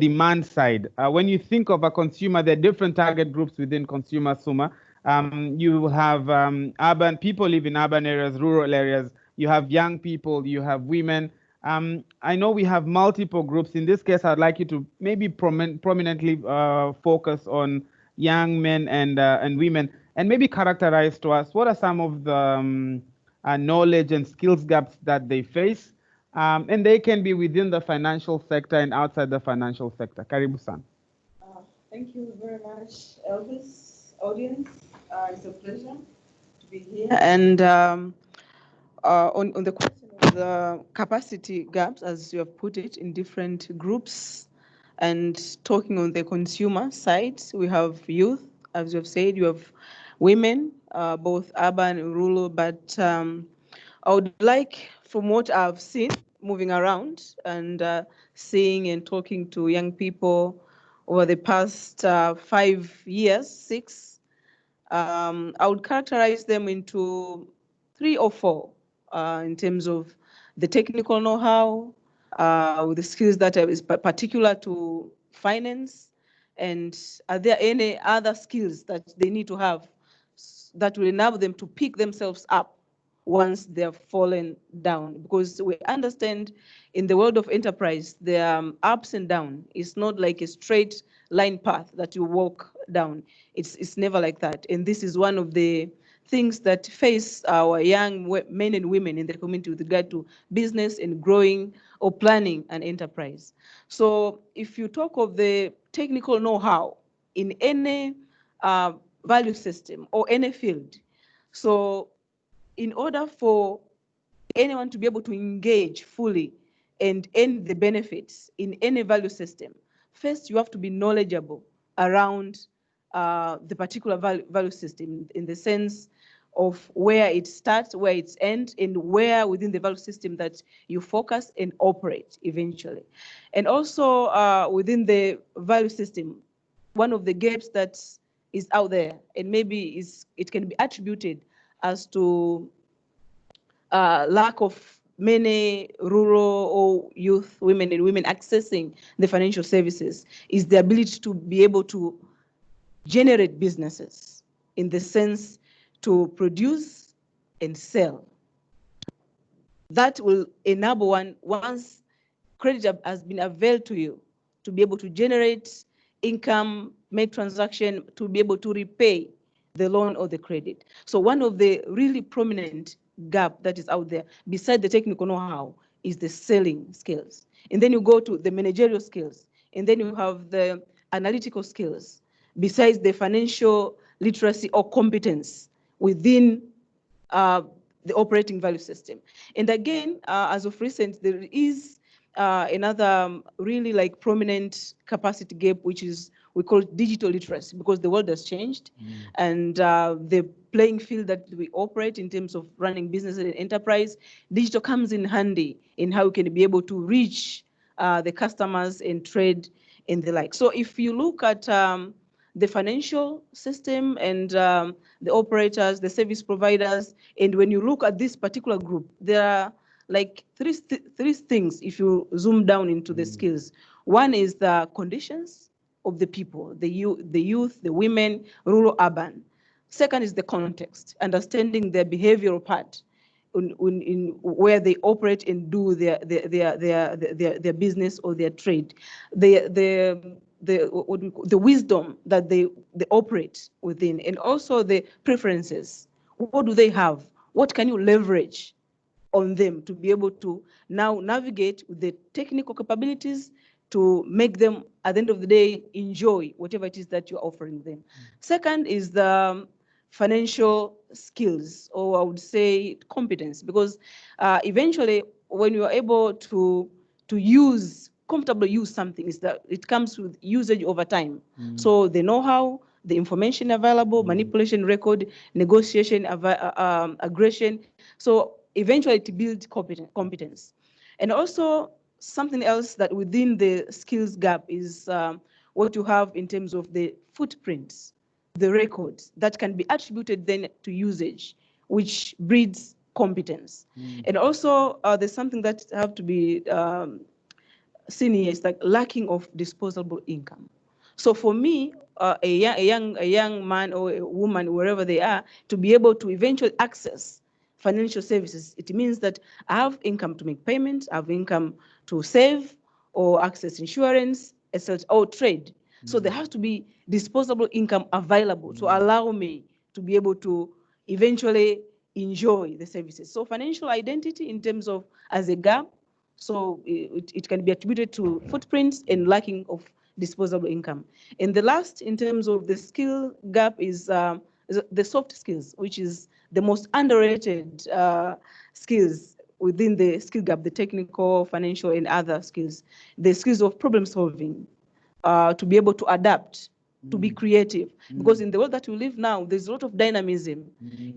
demand side. When you think of a consumer, there are different target groups within consumer, Suma. You have urban people live in urban areas, rural areas. You have young people, you have women. I know we have multiple groups. In this case, I'd like you to maybe prominently focus on young men and women, and maybe characterize to us what are some of the knowledge and skills gaps that they face. And they can be within the financial sector and outside the financial sector. Karibu-san. Thank you very much, Elvis. Audience, it's a pleasure to be here. And on the question of the capacity gaps, as you have put it, in different groups, and talking on the consumer side, we have youth, as you have said, we women, both urban and rural, but I would like, from what I've seen moving around and seeing and talking to young people over the past 5 years, 6, I would characterize them into 3 or 4 in terms of the technical know-how, with the skills that is particular to finance, and are there any other skills that they need to have that will enable them to pick themselves up once they're fallen down? Because we understand in the world of enterprise, there are ups and downs. It's not like a straight line path that you walk down. It's never like that. And this is one of the things that face our young men and women in the community with regard to business and growing or planning an enterprise. So if you talk of the technical know-how in any value system or any field, so in order for anyone to be able to engage fully and earn the benefits in any value system, first you have to be knowledgeable around the particular value system, in the sense of where it starts, where it ends, and where within the value system that you focus and operate eventually. And also within the value system, one of the gaps that is out there, and maybe it can be attributed as to lack of many rural or youth, women and women accessing the financial services, is the ability to be able to generate businesses, in the sense to produce and sell. That will enable one, once credit has been availed to you, to be able to generate income, make transaction, to be able to repay the loan or the credit. So one of the really prominent gap that is out there, beside the technical know-how, is the selling skills. And then you go to the managerial skills, and then you have the analytical skills, besides the financial literacy or competence within the operating value system. And again, as of recent, there is another really prominent capacity gap, which is, we call it digital literacy, because the world has changed, and the playing field that we operate in terms of running business and enterprise, digital comes in handy in how we can be able to reach the customers and trade and the like. So if you look at the financial system and the operators, the service providers, and when you look at this particular group, there are three things if you zoom down into the skills. One is the conditions of the people, the youth, the women, rural, urban. Second is the context, understanding their behavioral part in where they operate and do their business or their trade. The wisdom that they operate within, and also the preferences. What do they have? What can you leverage on them to be able to now navigate with the technical capabilities to make them, at the end of the day, enjoy whatever it is that you're offering them. Second is the financial skills, or I would say competence, because eventually when you are able to comfortably use something, is that it comes with usage over time. So the know-how, the information available, manipulation record, negotiation, aggression. So eventually to build competence. And also something else that within the skills gap is what you have in terms of the footprints, the records that can be attributed then to usage, which breeds competence. And also there's something that have to be seen here, is like lacking of disposable income. So for me, a young man or a woman, wherever they are, to be able to eventually access financial services, it means that I have income to make payments, I have income to save or access insurance, etc., or trade. So there has to be disposable income available to allow me to be able to eventually enjoy the services. So financial identity in terms of as a gap, so it can be attributed to footprints and lacking of disposable income. And the last in terms of the skill gap is the soft skills, which is the most underrated skills within the skill gap, the technical, financial, and other skills. The skills of problem solving, to be able to adapt to be creative. Because in the world that we live now, there's a lot of dynamism.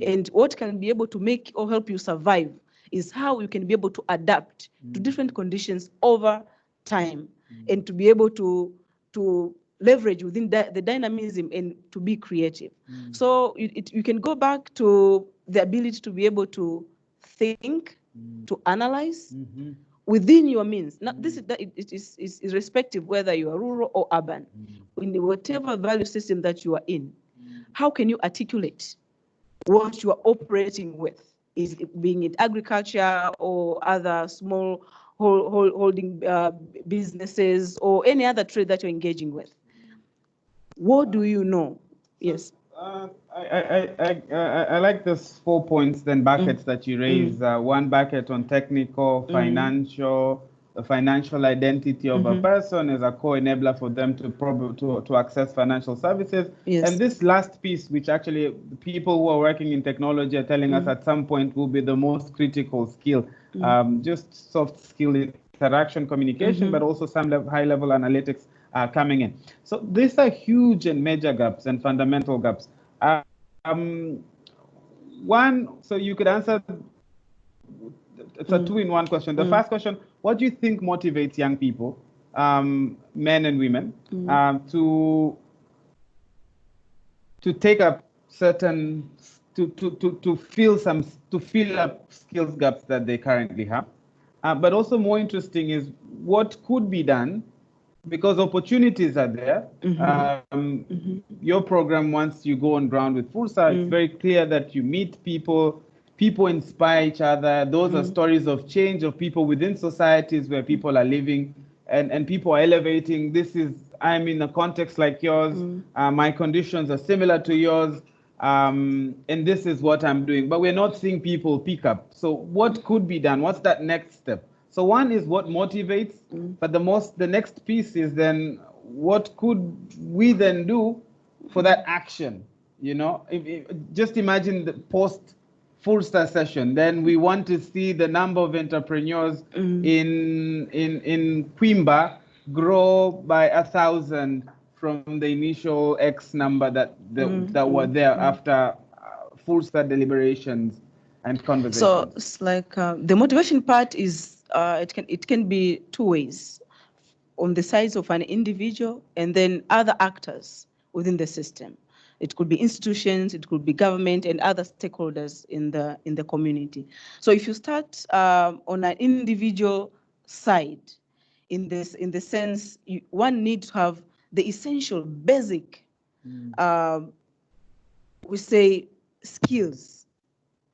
And what can be able to make or help you survive is how you can be able to adapt to different conditions over time and to be able to leverage within the dynamism and to be creative. So you can go back to the ability to be able to think, to analyze within your means. Now, it is irrespective whether you are rural or urban. In whatever value system that you are in, how can you articulate what you are operating with? Is it being it agriculture or other small holding businesses or any other trade that you're engaging with? What do you know? Yes. I like those 4 points, then buckets that you raise. One bucket on technical, financial, the financial identity of a person is a core enabler for them to access financial services. Yes. And this last piece, which actually people who are working in technology are telling us at some point will be the most critical skill, just soft skill interaction, communication, but also some high-level analytics coming in. So these are huge and major gaps and fundamental gaps. One, so you could answer, it's a two-in-one question. The first question, what do you think motivates young people, men and women, to take up certain, to fill up skills gaps that they currently have? But also more interesting is what could be done, because opportunities are there. Your program, once you go on ground with FURSA, it's very clear that you meet people, people inspire each other. Those are stories of change of people within societies where people are living and people are elevating. I'm in a context like yours. My conditions are similar to yours. And this is what I'm doing. But we're not seeing people pick up. So what could be done? What's that next step? So one is what motivates, but the next piece is then what could we then do for that action? You know, just imagine the post FURSA session. Then we want to see the number of entrepreneurs in Kwimba grow by 1,000 from the initial X number that were there after FURSA deliberations and conversations. So it's like the motivation part is it can be two ways, on the sides of an individual and then other actors within the system. It could be institutions, it could be government and other stakeholders in the community. So if you start on an individual side, in the sense one needs to have the essential basic, we say skills.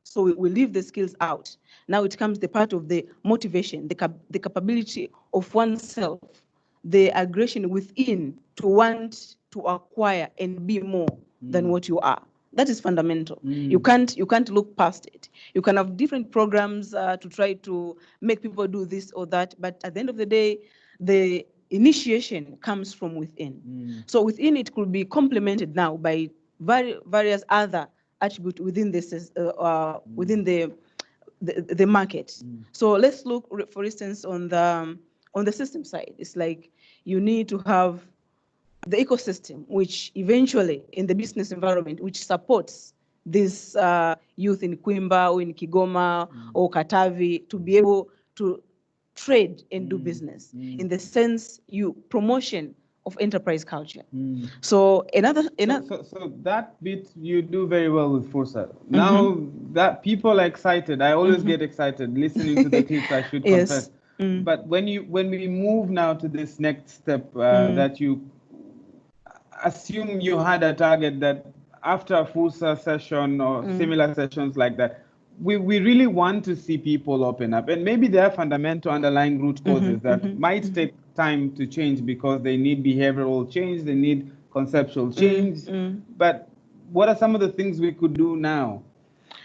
So we leave the skills out. Now it comes the part of the motivation, the capability of oneself, the aggression within to want to acquire and be more than what you are. That is fundamental. You can't look past it. You can have different programs to try to make people do this or that, but at the end of the day, the initiation comes from within. So within it could be complemented now by various other attributes within this within the market. So let's look, for instance, on the system side. It's like you need to have the ecosystem, which eventually in the business environment, which supports this youth in Kwimba or in Kigoma or Katavi to be able to trade and do business in the sense promotion of enterprise culture. So so that bit you do very well with FURSA. Now that people are excited, I always get excited listening to the clips, I should confess. But when we move now to this next step, that you assume you had a target that after a FURSA session or similar sessions like that, we really want to see people open up, and maybe there are fundamental underlying root causes that might take time to change because they need behavioral change, they need conceptual change. But what are some of the things we could do now?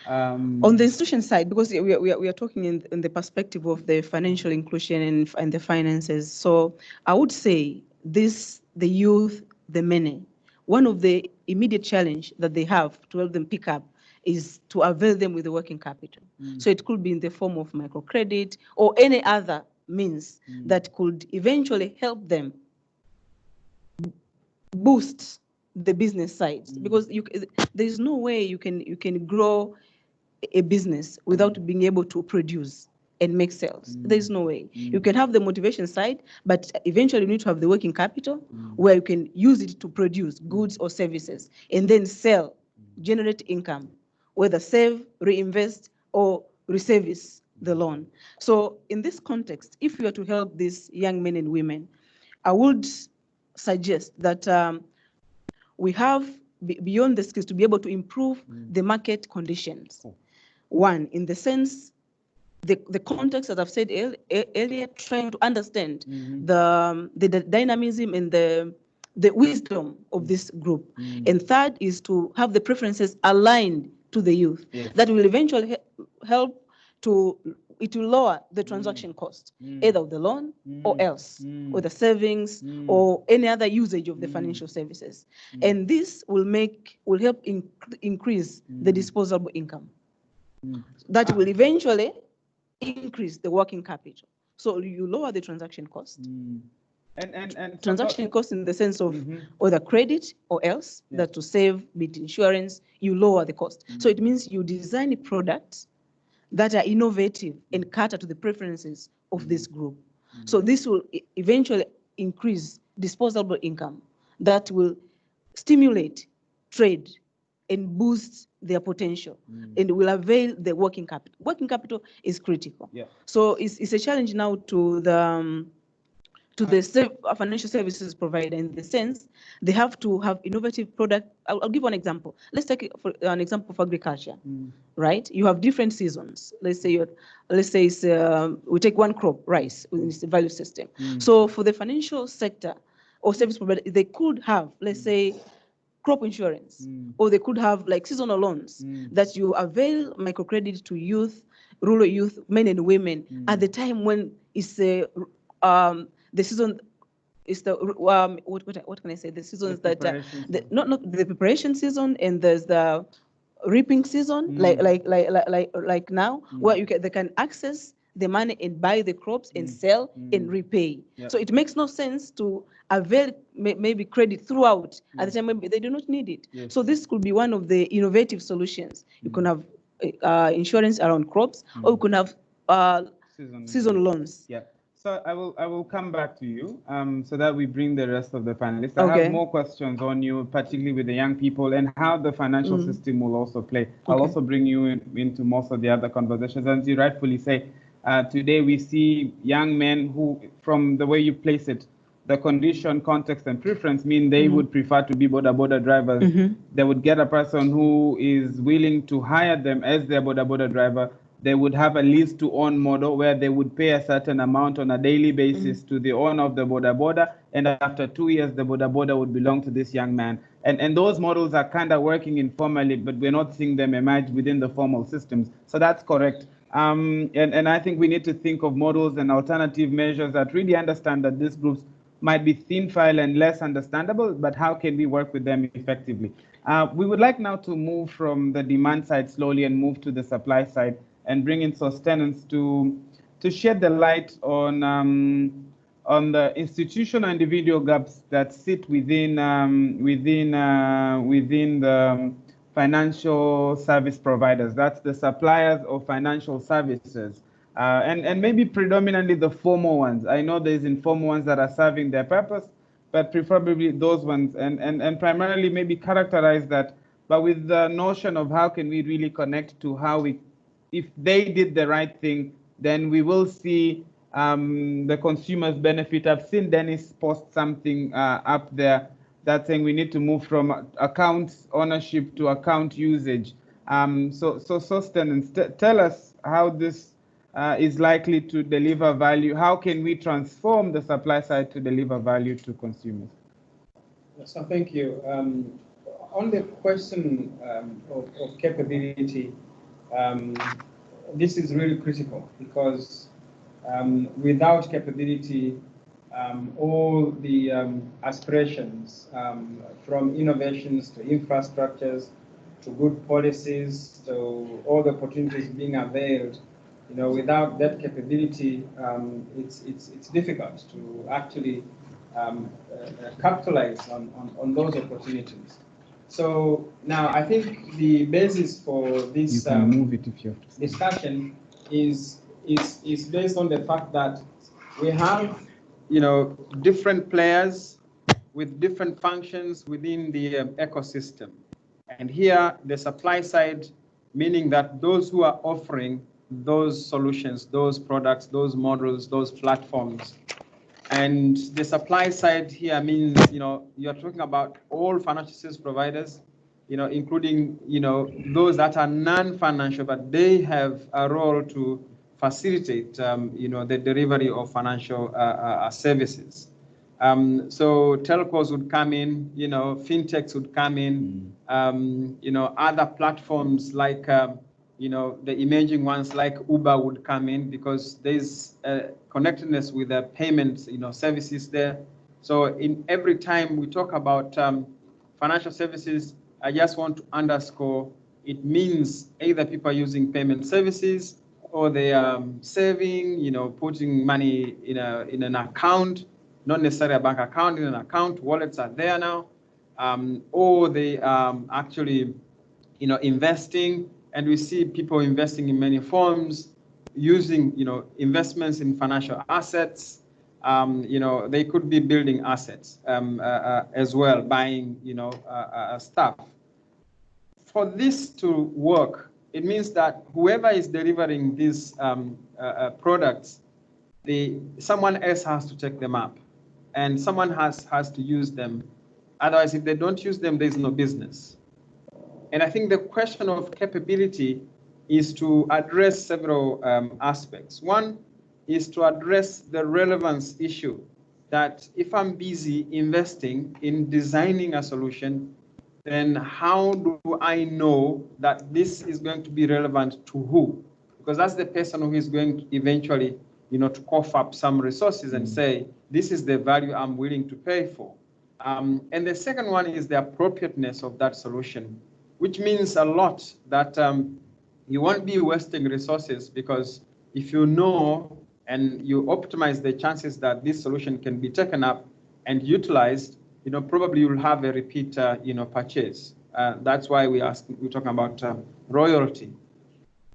On the institution side, because we are talking in the perspective of the financial inclusion and the finances. So I would say the youth, the many, one of the immediate challenge that they have to help them pick up is to avail them with the working capital. So it could be in the form of microcredit or any other means that could eventually help them boost the business side, because there is no way you can grow a business without being able to produce and make sales. There is no way. You can have the motivation side, but eventually you need to have the working capital where you can use it to produce goods or services and then sell, generate income, whether save, reinvest, or reservice the loan. So in this context, if you are to help these young men and women, I would suggest that we have, beyond the skills, to be able to improve the market conditions. One, in the sense, the context, as I've said earlier, trying to understand the dynamism and the wisdom of this group. And third is to have the preferences aligned to the youth. Yes. That will eventually help it will lower the transaction cost, either of the loan or else, or the savings or any other usage of the financial services. And this will help increase the disposable income. That will eventually increase the working capital. So you lower the transaction cost. And transaction cost in the sense of either credit or else, that to save, be it insurance, you lower the cost. So it means you design products that are innovative and cater to the preferences of this group. So this will eventually increase disposable income that will stimulate trade and boost their potential and will avail the working capital. Working capital is critical. Yeah. So it's a challenge now to the financial services provider, in the sense they have to have innovative product. I'll give one example. Let's take an example of agriculture, right? You have different seasons. Let's say we take one crop, rice, in its value system. So for the financial sector or service provider, they could have, let's say, crop insurance, or they could have like seasonal loans that you avail microcredit to youth, rural youth, men and women at the time when it's the season is the what can I say? The seasons that not the preparation season, and there's the reaping season, like now, where they can access the money and buy the crops and sell and repay. Yep. So it makes no sense to avail maybe credit throughout at the time maybe they do not need it. Yes. So this could be one of the innovative solutions. You can have insurance around crops, or you can have season loans. Yeah. So I will come back to you so that we bring the rest of the panelists. I have more questions on you, particularly with the young people and how the financial system will also play. I'll also bring you into most of the other conversations. As you rightfully say, today we see young men who, from the way you place it, the condition, context, and preference mean they would prefer to be boda drivers. They would get a person who is willing to hire them as their boda driver. They would have a lease-to-own model where they would pay a certain amount on a daily basis to the owner of the boda, and after 2 years, the boda would belong to this young man. And those models are kind of working informally, but we're not seeing them emerge within the formal systems. So that's correct. And I think we need to think of models and alternative measures that really understand that these groups might be thin file and less understandable, but how can we work with them effectively? We would like now to move from the demand side slowly and move to the supply side, and bring in sustenance to shed the light on the institutional individual gaps that sit within the financial service providers. That's the suppliers of financial services, and maybe predominantly the formal ones. I know there's informal ones that are serving their purpose, but preferably those ones, and primarily maybe characterize that, but with the notion of how can we really connect to how we, if they did the right thing, then we will see the consumers benefit. I've seen Dennis post something up there that's saying we need to move from account ownership to account usage. So sustenance, tell us how this is likely to deliver value. How can we transform the supply side to deliver value to consumers? So thank you. On the question of capability, this is really critical, because without capability, all the aspirations, from innovations to infrastructures to good policies to all the opportunities being availed, without that capability, it's difficult to actually capitalize on those opportunities. So now I think the basis for this discussion is based on the fact that we have, different players with different functions within the ecosystem. And here, the supply side, meaning that those who are offering those solutions, those products, those models, those platforms. And the supply side here means, you're talking about all financial service providers, including, those that are non-financial, but they have a role to facilitate, the delivery of financial services. So telcos would come in, fintechs would come in, other platforms like, the emerging ones like Uber would come in because there's connectedness with the payments, services there. So in every time we talk about financial services, I just want to underscore it means either people are using payment services or they are saving, putting money in an account, not necessarily a bank account, in an account. Wallets are there now, or they actually, investing. And we see people investing in many forms, using, investments in financial assets. They could be building assets as well, buying, stuff. For this to work, it means that whoever is delivering these products, someone else has to take them up, and someone has to use them. Otherwise, if they don't use them, there's no business. And I think the question of capability is to address several aspects. One is to address the relevance issue, that if I'm busy investing in designing a solution, then how do I know that this is going to be relevant to who? Because that's the person who is going to eventually, to cough up some resources and say, this is the value I'm willing to pay for. And the second one is the appropriateness of that solution, which means a lot that you won't be wasting resources, because if you know and you optimize the chances that this solution can be taken up and utilized, probably you'll have a repeat, purchase. That's why we're talking about royalty.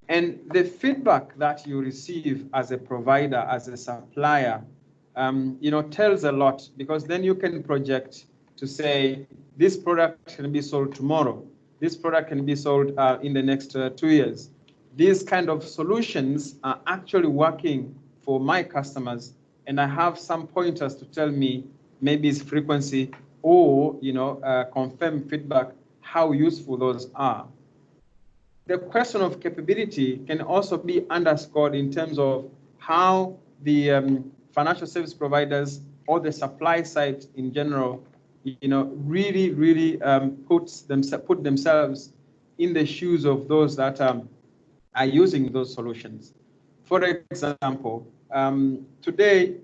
And the feedback that you receive as a provider, as a supplier, tells a lot, because then you can project to say, this product can be sold tomorrow. This product can be sold in the next 2 years. These kind of solutions are actually working for my customers, and I have some pointers to tell me maybe it's frequency or confirm feedback how useful those are. The question of capability can also be underscored in terms of how the financial service providers or the supply side in general, really put themselves in the shoes of those that are using those solutions. For example, today,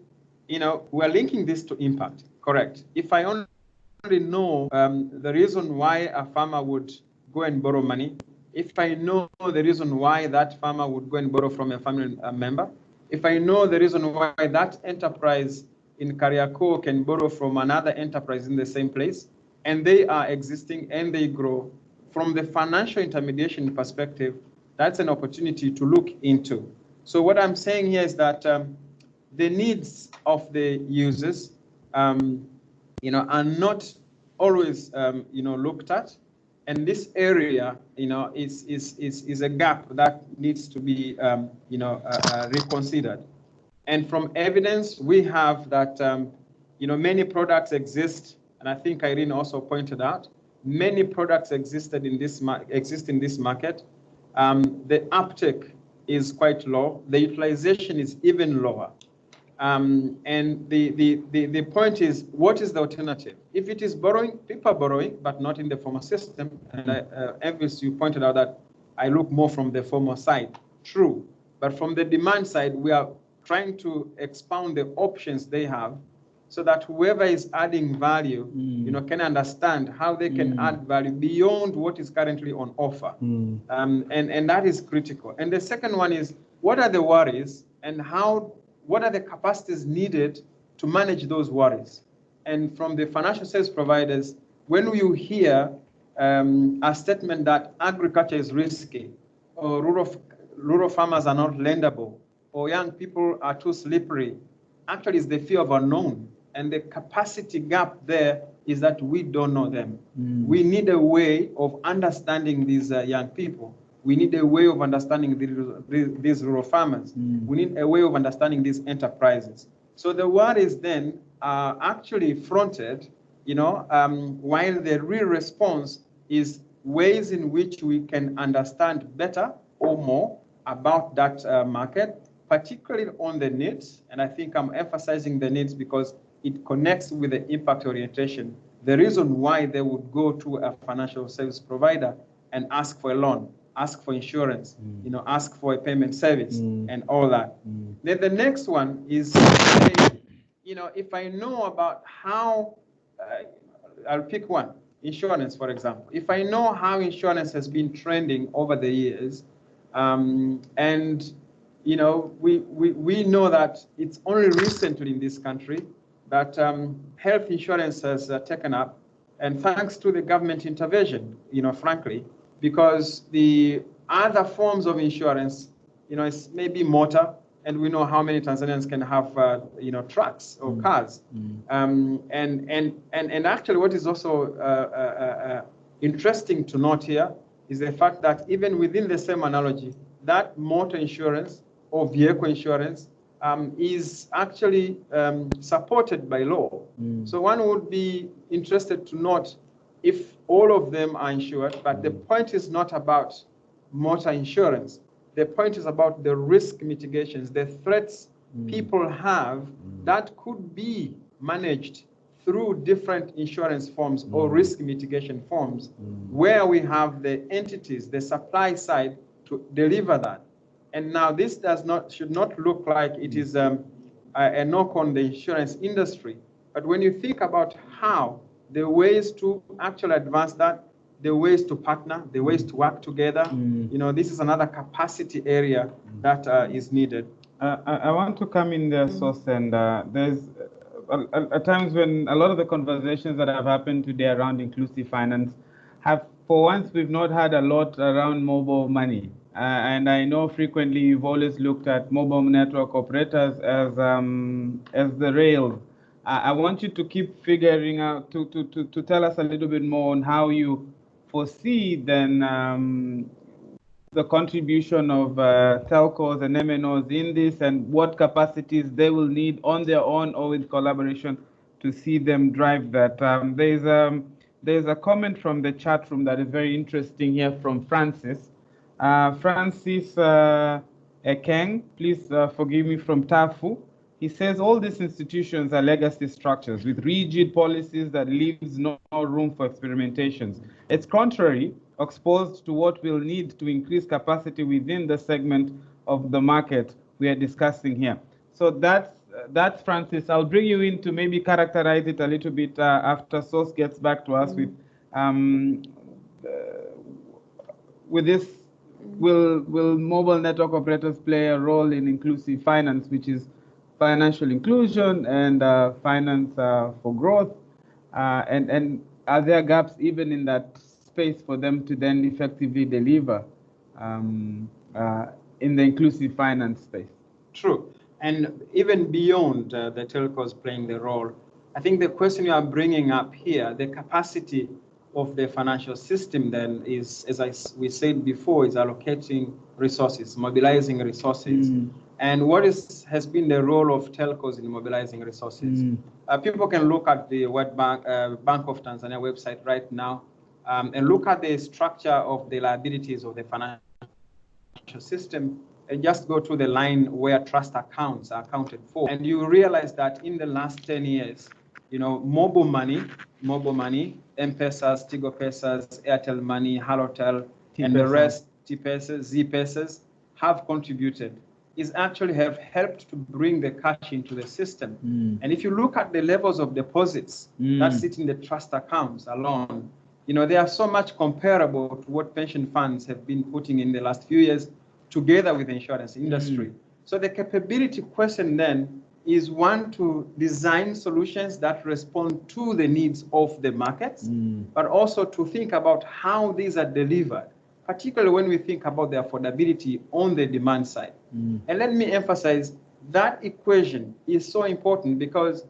we're linking this to impact, correct? If I only know the reason why a farmer would go and borrow money, if I know the reason why that farmer would go and borrow from a family member, if I know the reason why that enterprise in Kariako can borrow from another enterprise in the same place, and they are existing and they grow, from the financial intermediation perspective, that's an opportunity to look into. So what I'm saying here is that the needs of the users, are not always, looked at. And this area, is a gap that needs to be, reconsidered. And from evidence, we have that, many products exist, and I think Irene also pointed out, many products exist in this market. The uptake is quite low. The utilization is even lower. And the point is, what is the alternative? If it is borrowing, people are borrowing, but not in the formal system. And Elvis, you pointed out that I look more from the formal side. True. But from the demand side, we are trying to expound the options they have so that whoever is adding value, can understand how they can add value beyond what is currently on offer. And that is critical. And the second one is, what are the worries and what are the capacities needed to manage those worries? and from the financial service providers, when you hear a statement that agriculture is risky, or rural farmers are not lendable, or young people are too slippery, actually it's the fear of unknown. And the capacity gap there is that we don't know them. We need a way of understanding these young people. We need a way of understanding these rural farmers. We need a way of understanding these enterprises. So the worries then are actually fronted, while the real response is ways in which we can understand better or more about that market, particularly on the needs. And I think I'm emphasizing the needs because it connects with the impact orientation, the reason why they would go to a financial service provider and ask for a loan, ask for insurance, ask for a payment service and all that. Then the next one is, if I know about how, I'll pick one, insurance, for example. If I know how insurance has been trending over the years, and we know that it's only recently in this country that health insurance has taken up, and thanks to the government intervention, frankly, because the other forms of insurance, it's maybe motor, and we know how many Tanzanians can have, trucks or cars. And actually what is also interesting to note here is the fact that even within the same analogy, that motor insurance or vehicle insurance is actually supported by law. So one would be interested to note if all of them are insured, but the point is not about motor insurance. The point is about the risk mitigations, the threats people have that could be managed through different insurance forms or risk mitigation forms, where we have the entities, the supply side to deliver that. And now this should not look like it is a knock on the insurance industry. But when you think about how the ways to actually advance that, the ways to partner, the ways to work together, this is another capacity area that is needed. I want to come in there, Sos, and there's at times when a lot of the conversations that have happened today around inclusive finance have, for once, we've not had a lot around mobile money. And I know frequently you've always looked at mobile network operators as the rails. I want you to keep figuring out, to tell us a little bit more on how you foresee then the contribution of telcos and MNOs in this, and what capacities they will need on their own or with collaboration to see them drive that. There's a comment from the chat room that is very interesting here from Francis. Francis Ekeng, please forgive me, from TAFU. He says all these institutions are legacy structures with rigid policies that leaves no room for experimentations. It's contrary, exposed to what we'll need to increase capacity within the segment of the market we are discussing here. So that's Francis. I'll bring you in to maybe characterize it a little bit after Sos gets back to us with this. Will mobile network operators play a role in inclusive finance, which is financial inclusion and finance for growth? And are there gaps even in that space for them to then effectively deliver in the inclusive finance space? True. And even beyond the telcos playing the role, I think the question you are bringing up here, the capacity of the financial system then is, as we said before, is allocating resources, mobilizing resources. And what has been the role of telcos in mobilizing resources? People can look at the World Bank of Tanzania website right now and look at the structure of the liabilities of the financial system, and just go to the line where trust accounts are accounted for. And you realize that in the last 10 years, mobile money, M-Pesas, Tigo Pesas, Airtel Money, Halotel, and the rest, T-Pesas, Z-Pesas, have contributed, is actually have helped to bring the cash into the system. And if you look at the levels of deposits that sit in the trust accounts alone, they are so much comparable to what pension funds have been putting in the last few years together with the insurance industry. So the capability question then is one to design solutions that respond to the needs of the markets, but also to think about how these are delivered, particularly when we think about the affordability on the demand side. And let me emphasize that equation is so important because,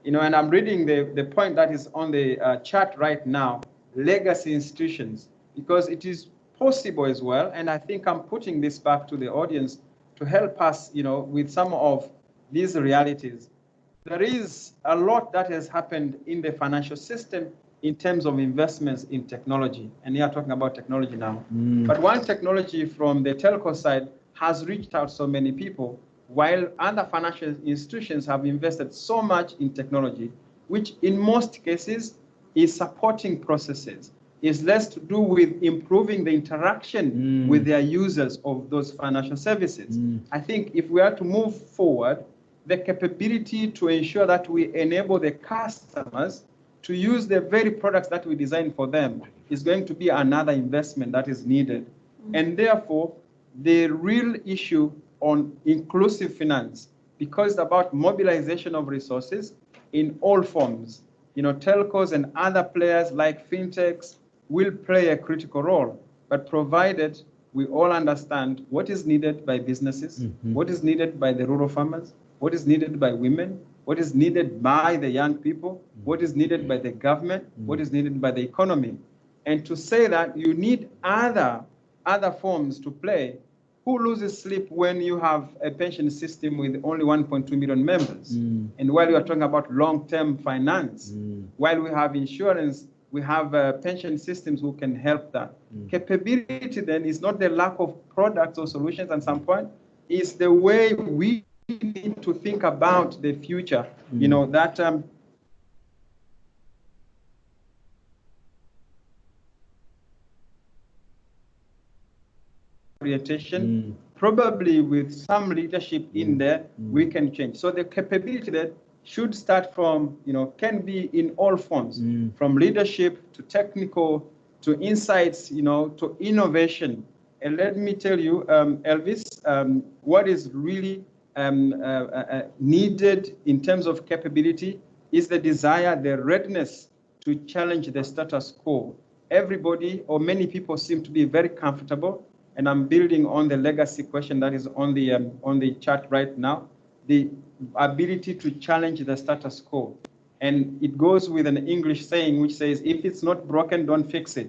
you know, and I'm reading the point that is on the chart right now, legacy institutions, because it is possible as well. And I think I'm putting this back to the audience to help us, you know, with some of these realities. There is a lot that has happened in the financial system in terms of investments in technology. And we are talking about technology now. But one technology from the telco side has reached out so many people, while other financial institutions have invested so much in technology, which in most cases is supporting processes, is less to do with improving the interaction with their users of those financial services. I think if we are to move forward, the capability to ensure that we enable the customers to use the very products that we design for them is going to be another investment that is needed. And therefore, the real issue on inclusive finance, because it's about mobilization of resources in all forms. You know, telcos and other players like fintechs will play a critical role, but provided we all understand what is needed by businesses, what is needed by the rural farmers, what is needed by women, what is needed by the young people, what is needed by the government, what is needed by the economy. And to say that you need other forms to play, who loses sleep when you have a pension system with only 1.2 million members? And while you are talking about long-term finance, while we have insurance, we have pension systems who can help that. Capability then is not the lack of products or solutions at some point, it's the way we need to think about the future, you know, that orientation, probably with some leadership in there, we can change. So the capability that should start from, you know, can be in all forms, from leadership to technical, to insights, you know, to innovation. And let me tell you, Elvis, what is really needed in terms of capability is the desire, the readiness to challenge the status quo. Everybody or many people seem to be very comfortable, and I'm building on the legacy question that is on the chart right now, the ability to challenge the status quo. And it goes with an English saying which says, if it's not broken, don't fix it.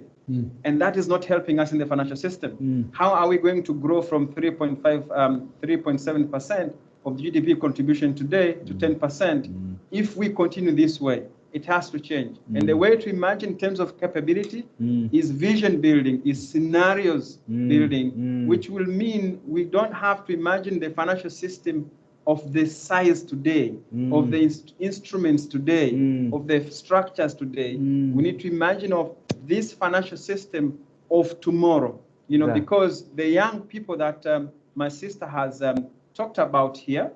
And that is not helping us in the financial system. How are we going to grow from 3.7% of GDP contribution today to 10% if we continue this way? It has to change. And the way to imagine in terms of capability is vision building, is scenarios building, which will mean we don't have to imagine the financial system of the size today, of the instruments today, of the structures today. We need to imagine of this financial system of tomorrow, you know, because the young people that my sister has talked about here,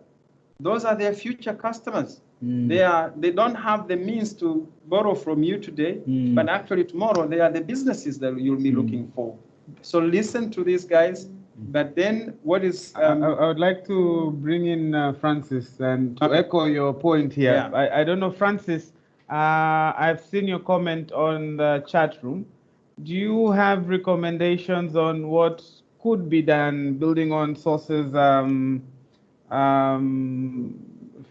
those are their future customers. They don't have the means to borrow from you today, but actually tomorrow they are the businesses that you'll be looking for. So listen to these guys. But then what is... I would like to bring in Francis and to echo your point here. Yeah. I don't know, Francis, I've seen your comment on the chat room. Do you have recommendations on what could be done, building on sources,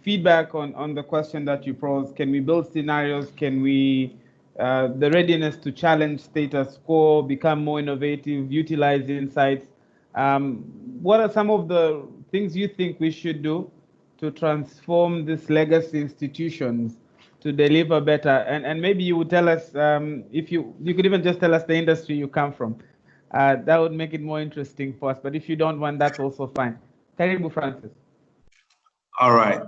feedback on the question that you posed? Can we build scenarios? Can we, the readiness to challenge status quo, become more innovative, utilize insights? What are some of the things you think we should do to transform these legacy institutions to deliver better? And maybe you would tell us, if you could even just tell us the industry you come from. That would make it more interesting for us. But if you don't want, that's also fine. Karibu, Francis. All right.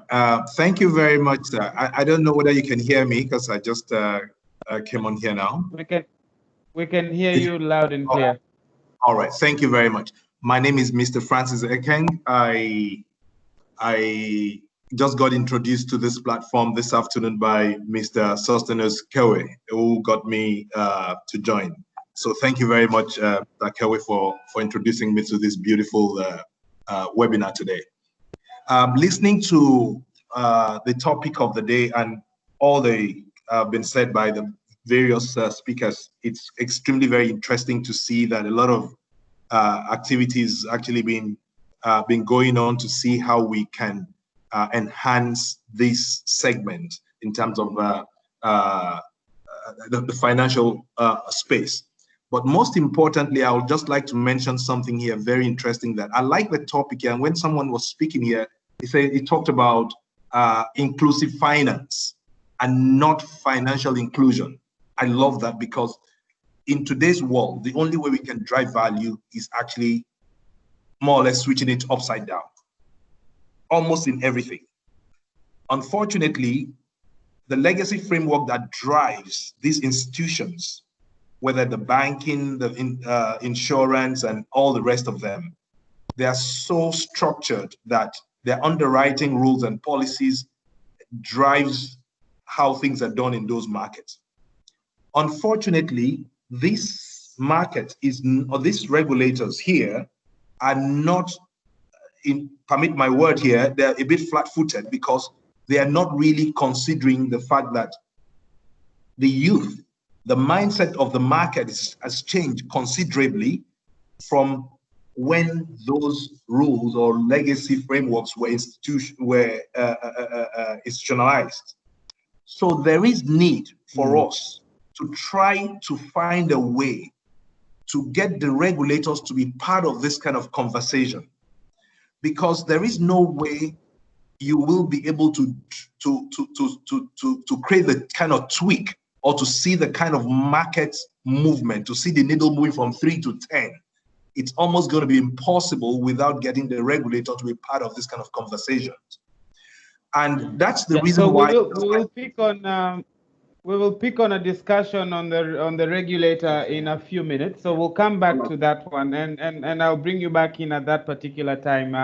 Thank you very much, sir. I don't know whether you can hear me because I just came on here now. We can hear you loud and clear. All right. Thank you very much. My name is Mr. Francis Ekeng. I just got introduced to this platform this afternoon by Mr. Sosthenes Kewe, who got me to join. So thank you very much, Kewe, for introducing me to this beautiful webinar today. Listening to the topic of the day and all the been said by the various speakers. It's extremely very interesting to see that a lot of activities actually been going on to see how we can enhance this segment in terms of the financial space. But most importantly, I would just like to mention something here very interesting that I like the topic here. And when someone was speaking here, he talked about inclusive finance and not financial inclusion. I love that, because in today's world, the only way we can drive value is actually more or less switching it upside down, almost in everything. Unfortunately, the legacy framework that drives these institutions, whether the banking, the insurance, and all the rest of them, they are so structured that their underwriting rules and policies drives how things are done in those markets. Unfortunately, this market or these regulators here are not, permit my word here, they're a bit flat-footed, because they are not really considering the fact that the youth, the mindset of the market has changed considerably from when those rules or legacy frameworks were institutionalized. So there is need for us to try to find a way to get the regulators to be part of this kind of conversation, because there is no way you will be able to create the kind of tweak or to see the kind of market movement, to see the needle moving from 3 to 10. It's almost going to be impossible without getting the regulator to be part of this kind of conversation. And that's the reason why we will pick on a discussion on the regulator in a few minutes. So we'll come back to that one, and I'll bring you back in at that particular time,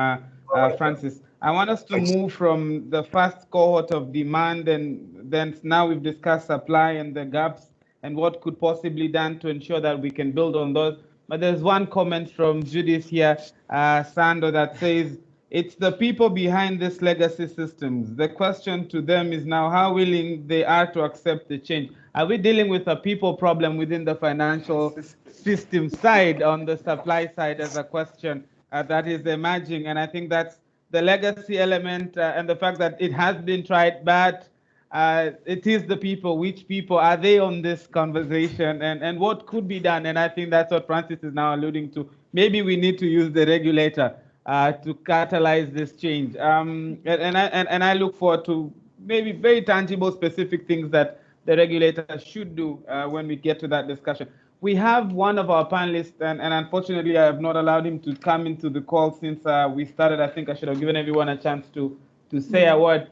Francis. I want us to move from the first cohort of demand, and then now we've discussed supply and the gaps and what could possibly be done to ensure that we can build on those. But there's one comment from Judith here, Sando, that says, it's the people behind these legacy systems. The question to them is now how willing they are to accept the change. Are we dealing with a people problem within the financial system side, on the supply side, as a question that is emerging? And I think that's the legacy element and the fact that it has been tried, but it is the people. Which people are they on this conversation, and what could be done? And I think that's what Francis is now alluding to. Maybe we need to use the regulator to catalyze this change. And I look forward to maybe very tangible, specific things that the regulator should do when we get to that discussion. We have one of our panelists, and unfortunately, I have not allowed him to come into the call since we started. I think I should have given everyone a chance to say a word.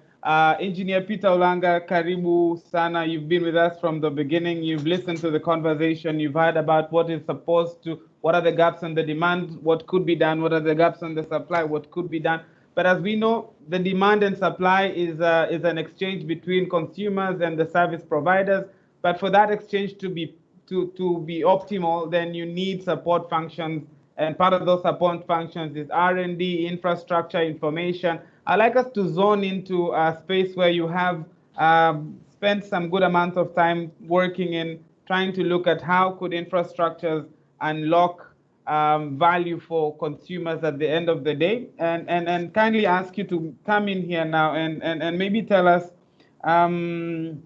Engineer Peter Olanga, karibu sana. You've been with us from the beginning. You've listened to the conversation. You've heard about what is supposed to, what are the gaps in the demand, what could be done, what are the gaps in the supply, what could be done. But as we know, the demand and supply is an exchange between consumers and the service providers. But for that exchange to be optimal, then you need support functions, and part of those support functions is R&D, infrastructure, information. I'd like us to zone into a space where you have spent some good amount of time working in trying to look at how could infrastructures unlock value for consumers at the end of the day, and kindly ask you to come in here now and maybe tell us and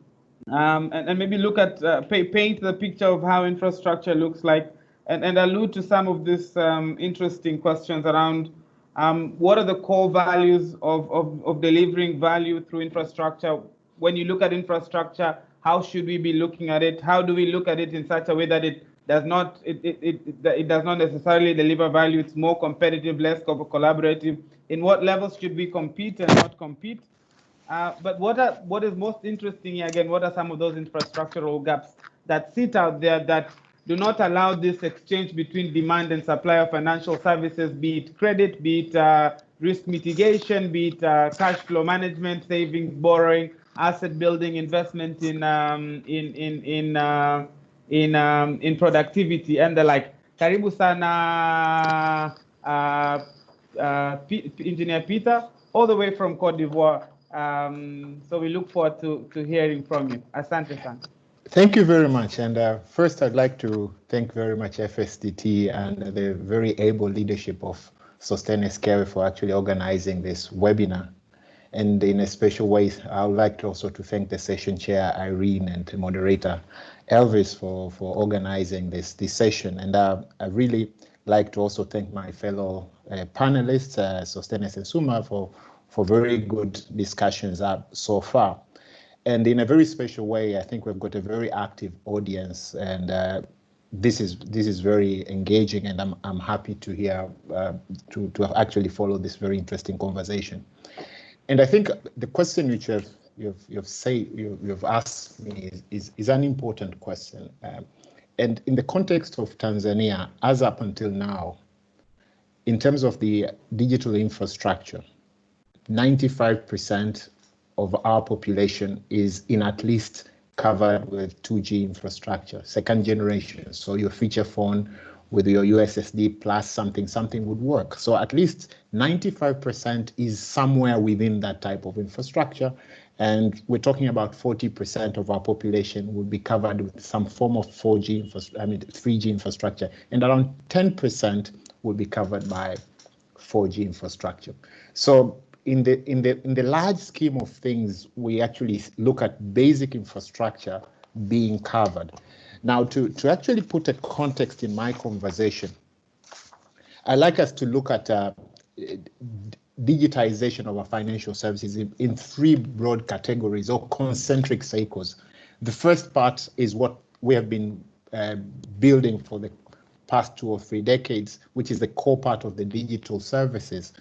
maybe look at paint the picture of how infrastructure looks like, and allude to some of these interesting questions around what are the core values of delivering value through infrastructure. When you look at infrastructure, how should we be looking at it? How do we look at it in such a way that it does not necessarily deliver value? It's more competitive, less collaborative. In what levels should we compete and not compete? But what is most interesting here, again, what are some of those infrastructural gaps that sit out there that do not allow this exchange between demand and supply of financial services, be it credit, be it risk mitigation, be it cash flow management, savings, borrowing, asset building, investment in productivity and the like. Karibu sana, Engineer Peter, all the way from Cote d'Ivoire. So we look forward to hearing from you. Asante-san. Thank you very much. And first, I'd like to thank very much FSDT and the very able leadership of Sosthenes Kewe for actually organizing this webinar. And in a special way, I would like to also to thank the session chair, Irene, and the moderator, Elvis, for organizing this session. And I really like to also thank my fellow panelists, Sosthenes and Suma, for very good discussions so far. And in a very special way, I think we've got a very active audience, and this is very engaging, and I'm happy to hear to actually follow this very interesting conversation. And I think the question which you've asked me is an important question, and in the context of Tanzania, as up until now, in terms of the digital infrastructure, 95% of our population is in at least covered with 2G infrastructure, second generation. So your feature phone with your USSD plus something would work. So at least 95% is somewhere within that type of infrastructure. And we're talking about 40% of our population would be covered with some form of 3G infrastructure, and around 10% would be covered by 4G infrastructure. So in the large scheme of things, we actually look at basic infrastructure being covered. Now, to actually put a context in my conversation, I'd like us to look at digitization of our financial services in three broad categories or concentric cycles. The first part is what we have been building for the past 2 or 3 decades, which is the core part of the digital services.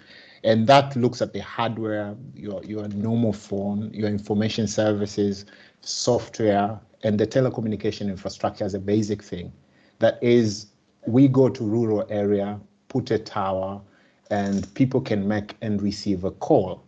And that looks at the hardware, your normal phone, your information services, software, and the telecommunication infrastructure as a basic thing. That is, we go to rural area, put a tower, and people can make and receive a call.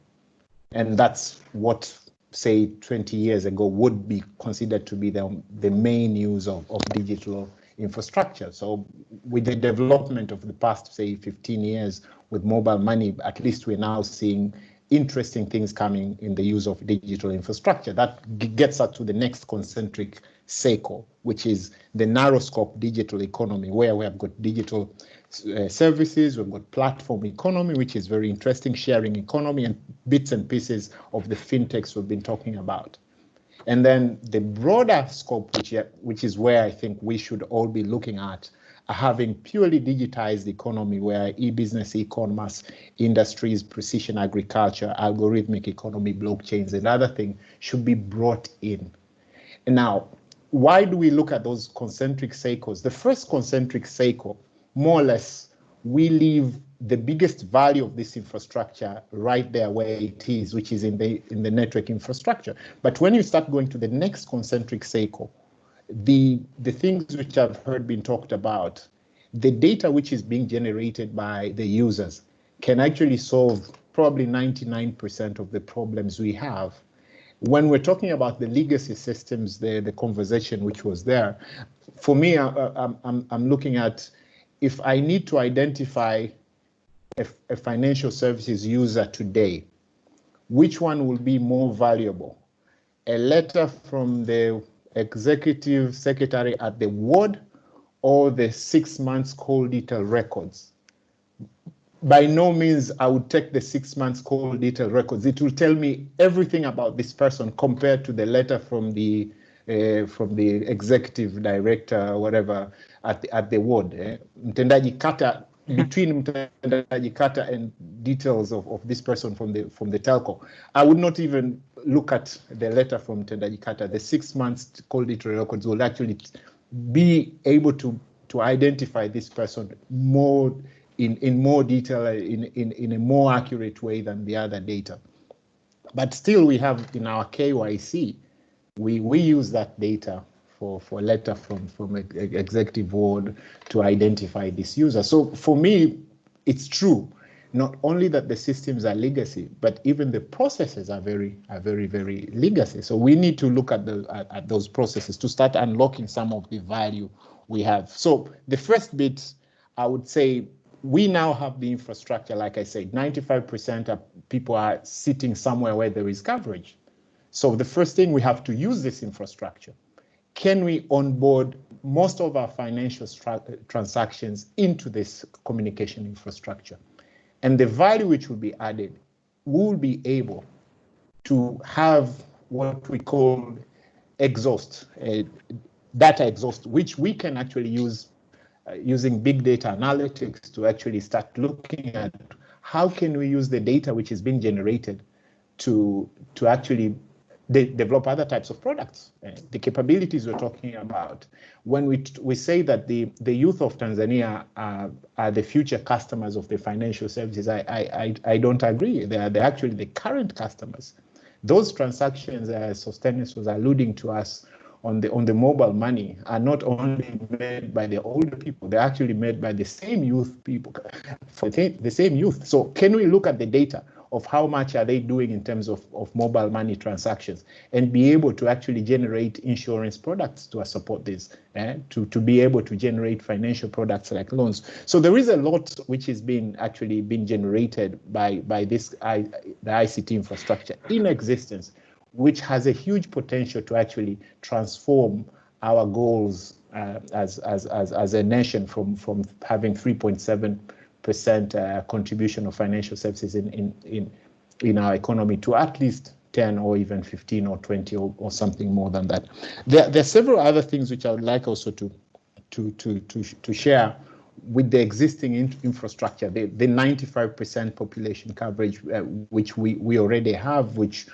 And that's what, say, 20 years ago would be considered to be the main use of digital infrastructure. So with the development of the past, say, 15 years with mobile money, at least we're now seeing interesting things coming in the use of digital infrastructure. That gets us to the next concentric cycle, which is the narrow scope digital economy, where we have got digital services, we've got platform economy, which is very interesting, sharing economy, and bits and pieces of the fintechs we've been talking about. And then the broader scope, which is where I think we should all be looking at, having purely digitized economy where e-business, e-commerce, industries, precision agriculture, algorithmic economy, blockchains, and other things should be brought in. And now, why do we look at those concentric cycles? The first concentric cycle, more or less, we leave the biggest value of this infrastructure right there where it is, which is in the network infrastructure. But when you start going to the next concentric cycle, the things which I've heard being talked about, the data which is being generated by the users can actually solve probably 99% of the problems we have. When we're talking about the legacy systems, the conversation which was there, for me, I'm looking at, if I need to identify a financial services user today, which one will be more valuable? A letter from the executive secretary at the ward or the 6 months call detail records? By no means I would take the 6 months call detail records. It will tell me everything about this person compared to the letter from the executive director or whatever at the ward. Mtendaji kata, between mtendaji kata and details of this person from the telco, I would not even look at the letter from mtendaji kata. The 6 months call detail records will actually be able to identify this person more in more detail, in a more accurate way than the other data. But still, we have in our KYC, we use that data for a letter from executive board to identify this user. So for me, it's true, not only that the systems are legacy, but even the processes are very, very legacy. So we need to look at those processes to start unlocking some of the value we have. So the first bit, I would say, we now have the infrastructure. Like I said, 95% of people are sitting somewhere where there is coverage. So the first thing, we have to use this infrastructure. Can we onboard most of our financial transactions into this communication infrastructure? And the value which will be added, we will be able to have what we call exhaust, data exhaust, which we can actually use using big data analytics to actually start looking at how can we use the data which is being generated to actually develop other types of products. The capabilities we're talking about, when we say that the youth of Tanzania are the future customers of the financial services, I don't agree. They're actually the current customers. Those transactions, as Sostenes was alluding to us on the mobile money, are not only made by the older people, they're actually made by the same youth people, for the same youth. So can we look at the data of how much are they doing in terms of mobile money transactions, and be able to actually generate insurance products to support this, to be able to generate financial products like loans. So there is a lot which is being generated by this the ICT infrastructure in existence, which has a huge potential to actually transform our goals as a nation from having 3.7% contribution of financial services in our economy to at least 10 or even 15 or 20 or something more than that. There are several other things which I would like also to share with the existing infrastructure, the 95% population coverage, which we already have, which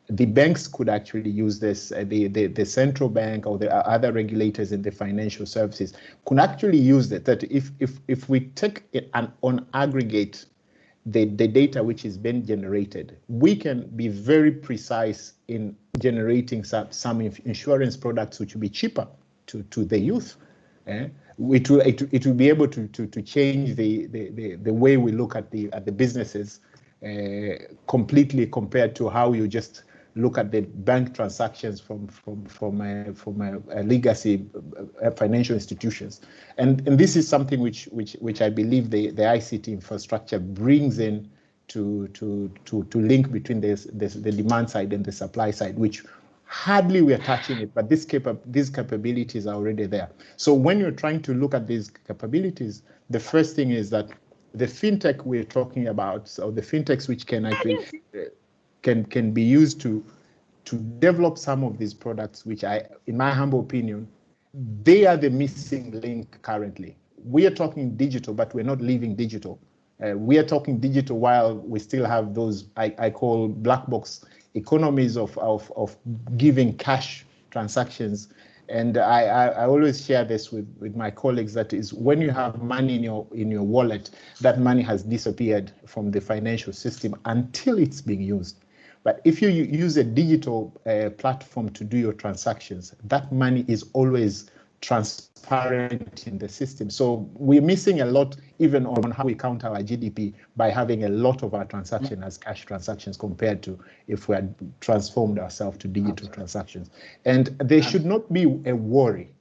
the banks could actually use this, the central bank or the other regulators in the financial services could actually use that if we take it and on aggregate the data which is being generated, we can be very precise in generating some insurance products which will be cheaper to the youth. It will be able to change the way we look at the businesses completely, compared to how you just look at the bank transactions from a legacy financial institutions, and this is something which I believe the ICT infrastructure brings in to link between the demand side and the supply side, which hardly we are touching it, but these capabilities are already there. So when you're trying to look at these capabilities, the first thing is that the fintech we're talking about, so the fintechs which can actually can be used to develop some of these products, which in my humble opinion, they are the missing link currently. We are talking digital, but we're not living digital. We are talking digital while we still have those I call black box economies of giving cash transactions. And I always share this with my colleagues, that is, when you have money in your wallet, that money has disappeared from the financial system until it's being used. But if you use a digital platform to do your transactions, that money is always transparent in the system. So we're missing a lot even on how we count our GDP by having a lot of our transactions as cash transactions compared to if we had transformed ourselves to digital transactions. And there should not be a worry.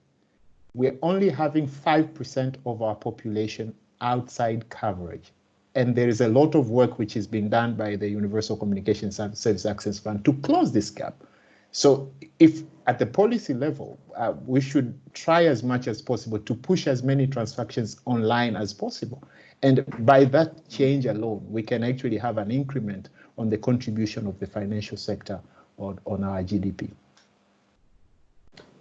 We're only having 5% of our population outside coverage. And there is a lot of work which is being done by the Universal Communication Service Access Fund to close this gap. So if at the policy level, we should try as much as possible to push as many transactions online as possible. And by that change alone, we can actually have an increment on the contribution of the financial sector on our GDP.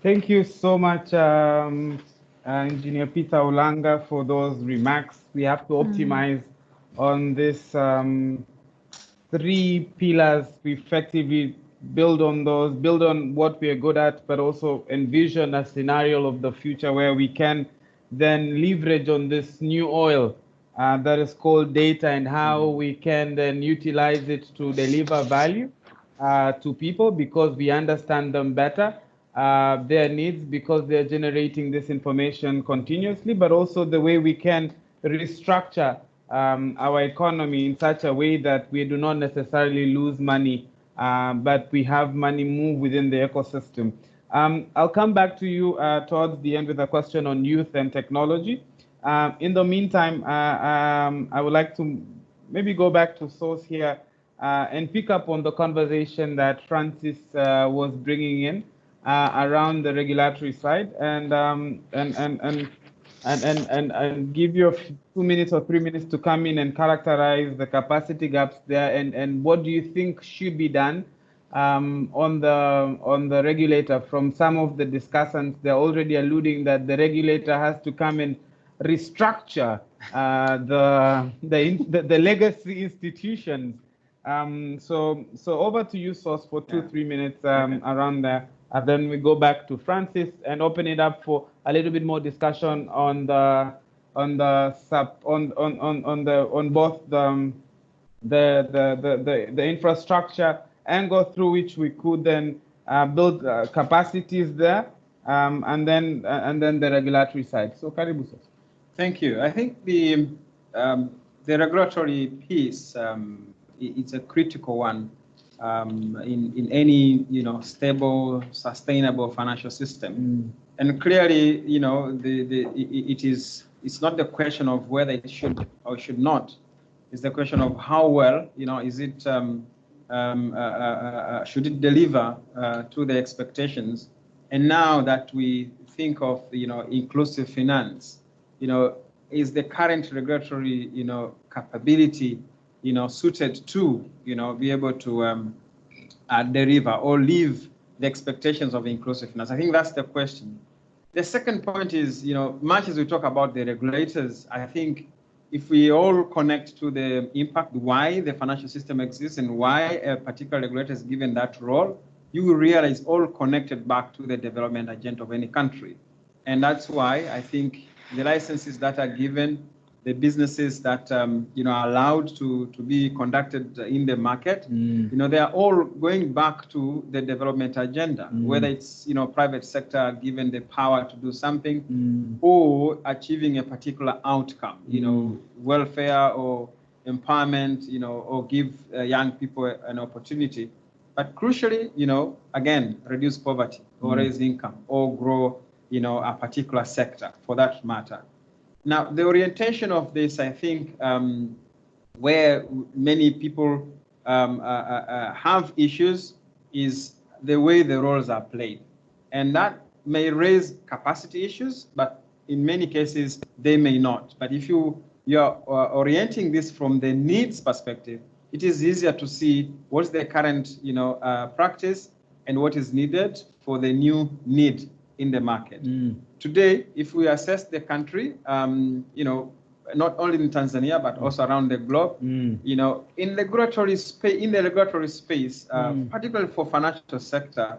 Thank you so much, Engineer Peter Ulanga, for those remarks. We have to optimize on this 3 pillars. We effectively build on what we are good at, but also envision a scenario of the future where we can then leverage on this new oil that is called data, and how we can then utilize it to deliver value to people, because we understand them better, their needs, because they're generating this information continuously, but also the way we can restructure our economy in such a way that we do not necessarily lose money, but we have money move within the ecosystem. I'll come back to you towards the end with a question on youth and technology. In the meantime, I would like to maybe go back to source here and pick up on the conversation that Francis was bringing in around the regulatory side, and give you 2 minutes or 3 minutes to come in and characterize the capacity gaps there, and what do you think should be done on the regulator. From some of the discussants, they're already alluding that the regulator has to come and restructure the legacy institutions. So over to you, Source, for 2-3 minutes around there, and then we go back to Francis and open it up for a little bit more discussion on both the infrastructure angle through which we could then build capacities there, and then the regulatory side. So, Karibu, Source. Thank you. I think the regulatory piece, it's a critical one in any stable, sustainable financial system. And clearly, it's not the question of whether it should or should not. It's the question of how well, is it should it deliver to the expectations. And now that we think of inclusive finance, is the current regulatory capability suited to be able to deliver or live the expectations of inclusive finance? I think that's the question. The second point is, much as we talk about the regulators, I think if we all connect to the impact, why the financial system exists and why a particular regulator is given that role, you will realize all connected back to the development agenda of any country. And that's why I think the licenses that are given, the businesses that are allowed to be conducted in the market, they are all going back to the development agenda, whether it's private sector given the power to do something or achieving a particular outcome, welfare or empowerment, or give young people an opportunity. But crucially, again, reduce poverty or raise income or grow, a particular sector for that matter. Now, the orientation of this, I think, where many people have issues is the way the roles are played. And that may raise capacity issues, but in many cases, they may not. But if you're orienting this from the needs perspective, it is easier to see what's the current practice and what is needed for the new need in the market. Today, if we assess the country, not only in Tanzania but also around the globe, in the regulatory space, particularly for financial sector,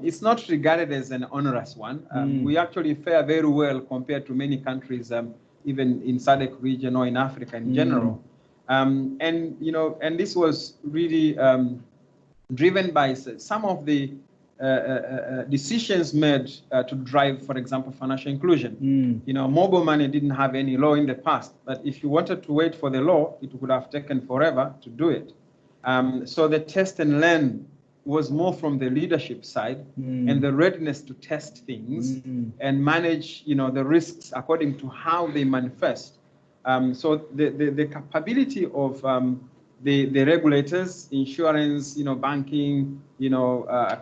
it's not regarded as an onerous one. We actually fare very well compared to many countries, even in SADC region or in Africa in general. And this was really driven by some of the decisions made to drive, for example, financial inclusion. Mobile money didn't have any law in the past, but if you wanted to wait for the law, it would have taken forever to do it. So the test and learn was more from the leadership side and the readiness to test things and manage, the risks according to how they manifest. So the capability of the regulators, insurance, banking,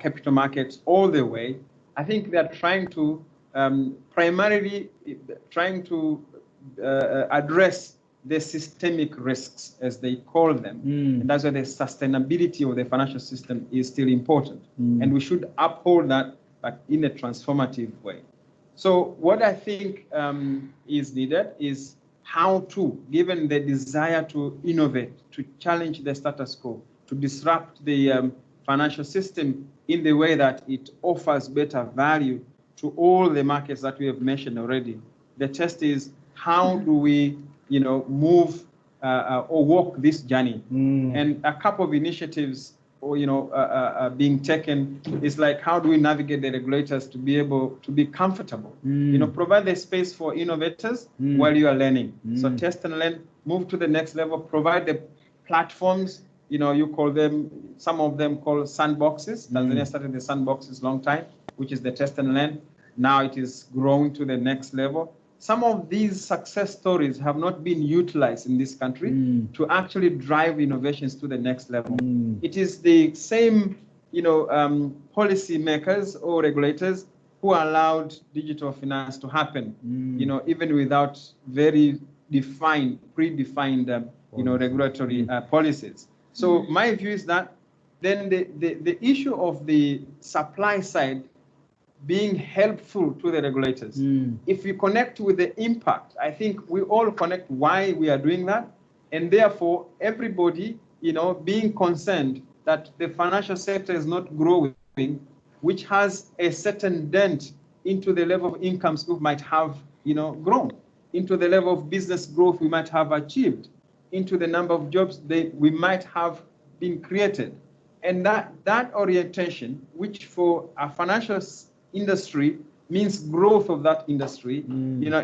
capital markets, all the way, I think they're trying to primarily address the systemic risks, as they call them. And that's why the sustainability of the financial system is still important. And we should uphold that, but in a transformative way. So what I think is needed is how to, given the desire to innovate, to challenge the status quo, to disrupt the financial system in the way that it offers better value to all the markets that we have mentioned already. The test is how do we, move or walk this journey? And a couple of initiatives, being taken is like, how do we navigate the regulators to be able to be comfortable? Provide the space for innovators while you are learning. So test and learn, move to the next level, provide the platforms, you call them, some of them called sandboxes. Tanzania started the sandboxes long time, which is the test and learn. Now it is growing to the next level. some of these success stories have not been utilized in this country to actually drive innovations to the next level. It is the same, policy makers or regulators who allowed digital finance to happen, even without very predefined, regulatory policies. So my view is that then the issue of the supply side being helpful to the regulators. If we connect with the impact, I think we all connect why we are doing that, and therefore everybody, being concerned that the financial sector is not growing, which has a certain dent into the level of incomes we might have, grown, into the level of business growth we might have achieved, into the number of jobs we might have been created. And that orientation, which for a financial industry means growth of that industry,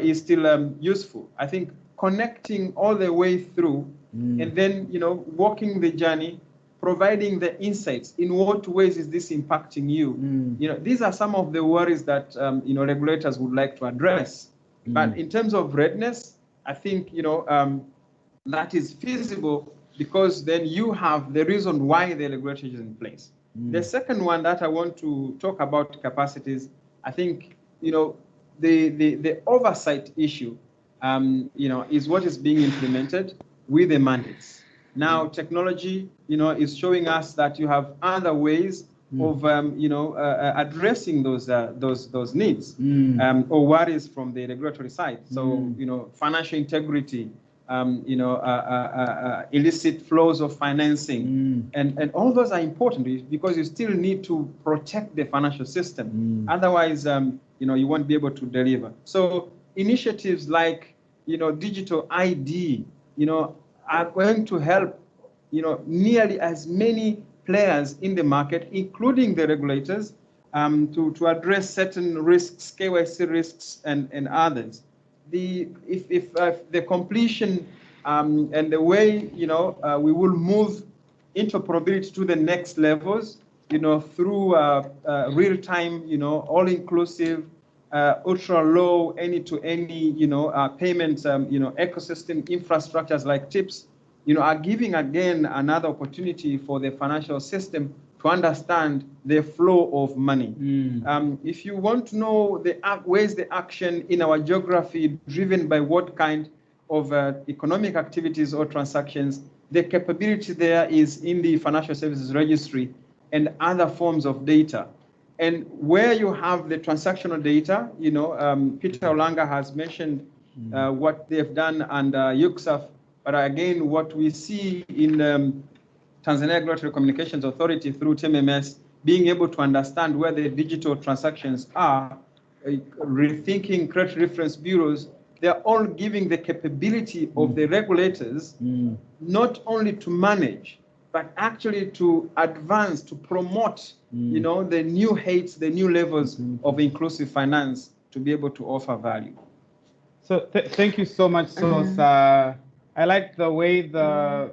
is still useful. I think connecting all the way through and then, walking the journey, providing the insights, in what ways is this impacting you? These are some of the worries that, regulators would like to address. But in terms of readiness, I think, that is feasible because then you have the reason why the regulation is in place. The second one that I want to talk about capacities, I think, the oversight issue, is what is being implemented with the mandates. Now, technology, is showing us that you have other ways of, addressing those needs or worries from the regulatory side. So, financial integrity, illicit flows of financing, and all those are important because you still need to protect the financial system. Otherwise, you won't be able to deliver. So initiatives like, digital ID, are going to help, nearly as many players in the market, including the regulators, to address certain risks, KYC risks, and others. If the completion and the way we will move interoperability to the next levels, through real-time, all-inclusive, ultra-low, any-to-any, payments, ecosystem infrastructures like TIPS, are giving again another opportunity for the financial system to understand the flow of money. If you want to know where's the action in our geography driven by what kind of economic activities or transactions, the capability there is in the Financial Services Registry and other forms of data. And where you have the transactional data, Peter Olanga has mentioned what they've done under UCSAF, but again, what we see in Tanzania Regulatory Communications Authority through TMMS, being able to understand where the digital transactions are, rethinking credit reference bureaus, they're all giving the capability of the regulators not only to manage, but actually to advance, to promote, the new heights, the new levels of inclusive finance to be able to offer value. So thank you so much, Sos. I like the way the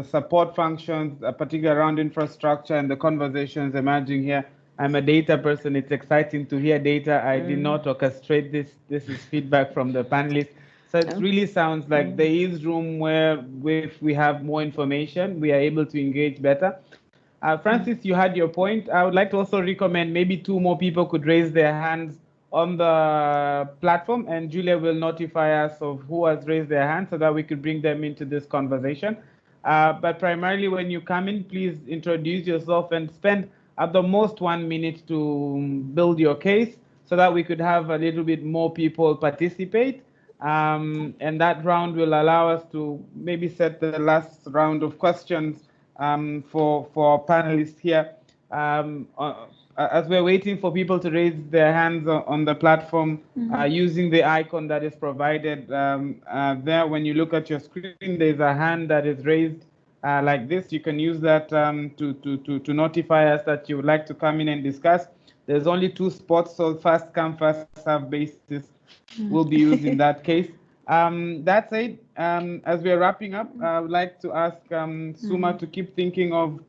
support functions, particularly around infrastructure and the conversations emerging here. I'm a data person. It's exciting to hear data. I did not orchestrate this. This is feedback from the panelists. So it really sounds like there is room where if we have more information, we are able to engage better. Francis, you had your point. I would like to also recommend maybe 2 more people could raise their hands on the platform, and Julia will notify us of who has raised their hand so that we could bring them into this conversation. But primarily when you come in, please introduce yourself and spend at the most 1 minute to build your case so that we could have a little bit more people participate. And that round will allow us to maybe set the last round of questions for our panelists here. As we're waiting for people to raise their hands on the platform, using the icon that is provided there, when you look at your screen, there's a hand that is raised like this. You can use that to notify us that you would like to come in and discuss. There's only 2 spots, so first come, first serve basis will be used in that case. That said, as we're wrapping up, I would like to ask Suma to keep thinking of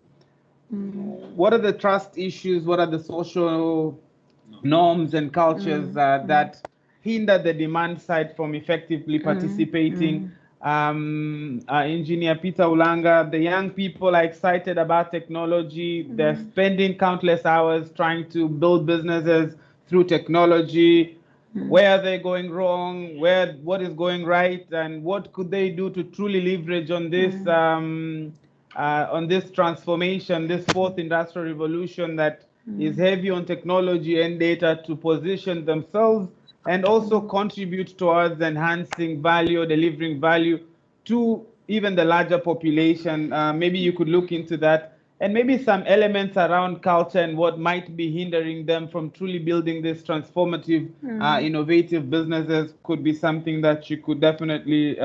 what are the trust issues, what are the social norms and cultures that hinder the demand side from effectively participating. Engineer Peter Ulanga, the young people are excited about technology. They're spending countless hours trying to build businesses through technology. Where are they going wrong? What is going right? And what could they do to truly leverage on this transformation, this fourth industrial revolution that is heavy on technology and data to position themselves and also contribute towards enhancing value, delivering value to even the larger population. Maybe you could look into that, and maybe some elements around culture and what might be hindering them from truly building this transformative, innovative businesses could be something that you could definitely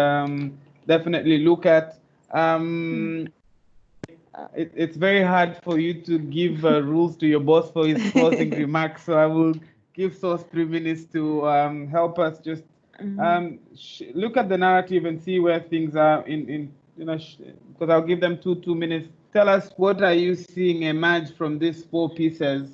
look at. It's very hard for you to give rules to your boss for his closing remarks, so I will give Source 3 minutes to help us just look at the narrative and see where things are because I'll give them two minutes. Tell us, what are you seeing emerge from these 4 pieces,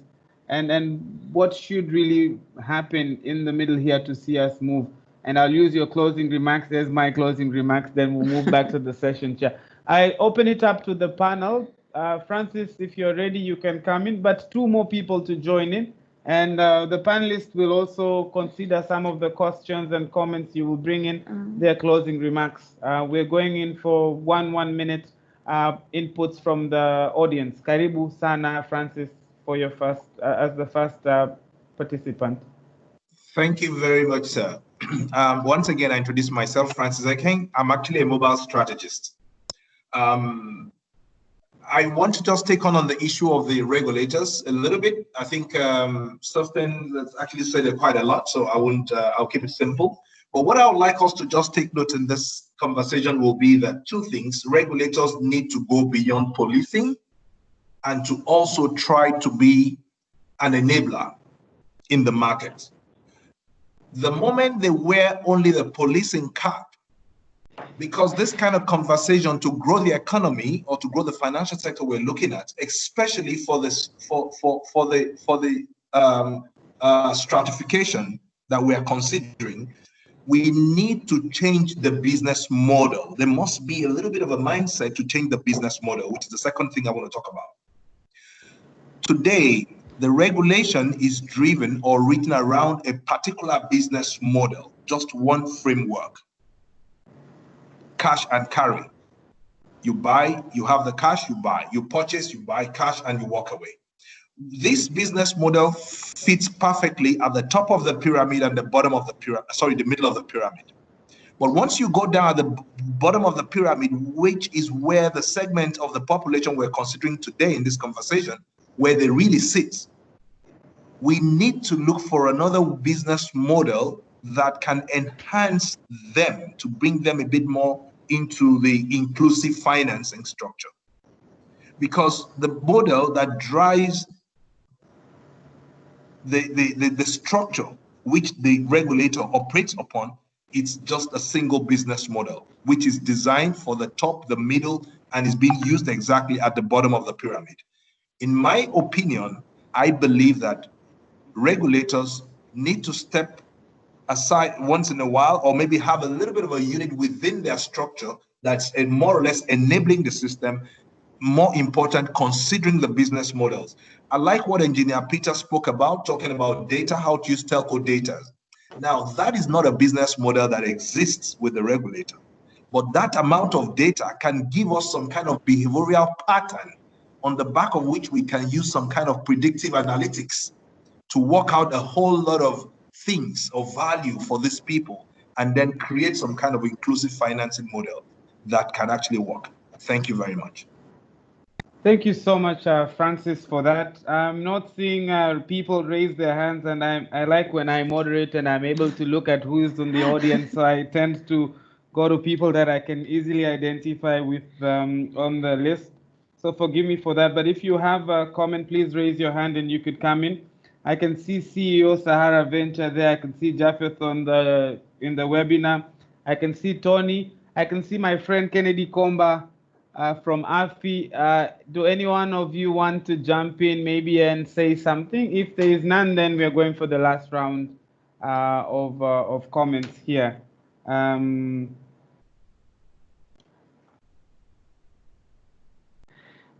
and what should really happen in the middle here to see us move? And I'll use your closing remarks. There's my closing remarks. Then we'll move back to the session chair. I open it up to the panel. Francis, if you're ready, you can come in, but 2 more people to join in. And the panelists will also consider some of the questions and comments you will bring in their closing remarks. We're going in for one minute inputs from the audience. Karibu sana, Francis, for your first, as the first participant. Thank you very much, sir. Once again, I introduce myself, Francis Ekeng. I'm actually a mobile strategist. I want to just take on the issue of the regulators a little bit. I think Sostin has actually said it quite a lot, so I won't. I'll keep it simple. But what I would like us to just take note in this conversation will be that 2 things: regulators need to go beyond policing, and to also try to be an enabler in the market. The moment they wear only the policing cap, because this kind of conversation to grow the economy or to grow the financial sector we're looking at, especially for this for the stratification that we are considering, we need to change the business model. There must be a little bit of a mindset to change the business model, which is the second thing I want to talk about. Today, the regulation is driven or written around a particular business model, just one framework. Cash and carry. You buy, you have the cash, you buy. You purchase, you buy cash, and you walk away. This business model fits perfectly at the top of the pyramid and the bottom of the pyramid, the middle of the pyramid. But once you go down at the bottom of the pyramid, which is where the segment of the population we're considering today in this conversation, where they really sit, we need to look for another business model that can enhance them, to bring them a bit more into the inclusive financing structure. Because the model that drives the structure which the regulator operates upon, it's just a single business model, which is designed for the top, the middle, and is being used exactly at the bottom of the pyramid. In my opinion, I believe that regulators need to step aside once in a while, or maybe have a little bit of a unit within their structure that's more or less enabling the system. More important, considering the business models. I like what Engineer Peter spoke about, talking about data, how to use telco data. Now, that is not a business model that exists with the regulator, but that amount of data can give us some kind of behavioral pattern on the back of which we can use some kind of predictive analytics to work out a whole lot of things of value for these people, and then create some kind of inclusive financing model that can actually work. Thank you very much. Thank you so much, Francis, for that. I'm not seeing people raise their hands, and I like when I moderate and I'm able to look at who is in the audience, so I tend to go to people that I can easily identify with on the list. So forgive me for that, but if you have a comment, please raise your hand and you could come in. I can see CEO Sahara Venture there. I can see Japheth in the webinar. I can see Tony. I can see my friend Kennedy Komba from AFI. Do any one of you want to jump in maybe and say something? If there is none, then we are going for the last round of comments here.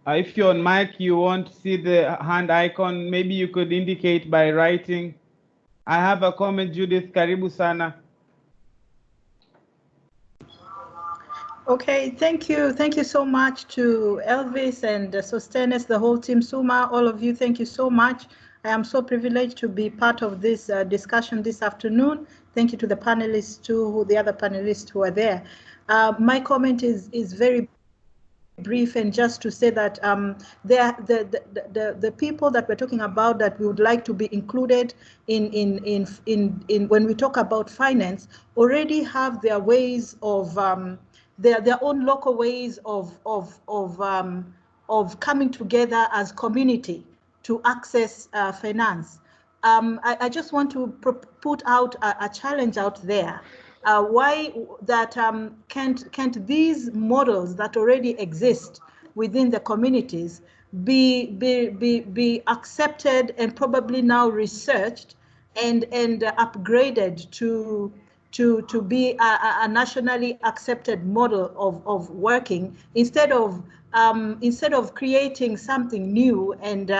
If you're on mic, you won't see the hand icon. Maybe you could indicate by writing. I have a comment, Judith. Karibu sana. Okay, thank you. Thank you so much to Elvis and Sostenes, the whole team, Suma, all of you, thank you so much. I am so privileged to be part of this discussion this afternoon. Thank you to the panelists too, the other panelists who are there. My comment is very brief, and just to say that the people that we're talking about that we would like to be included in when we talk about finance already have their ways of their own local ways of coming together as community to access finance. I just want to put out a challenge out there. Why that can't these models that already exist within the communities be accepted and probably now researched and upgraded to be a nationally accepted model of working instead of creating something new and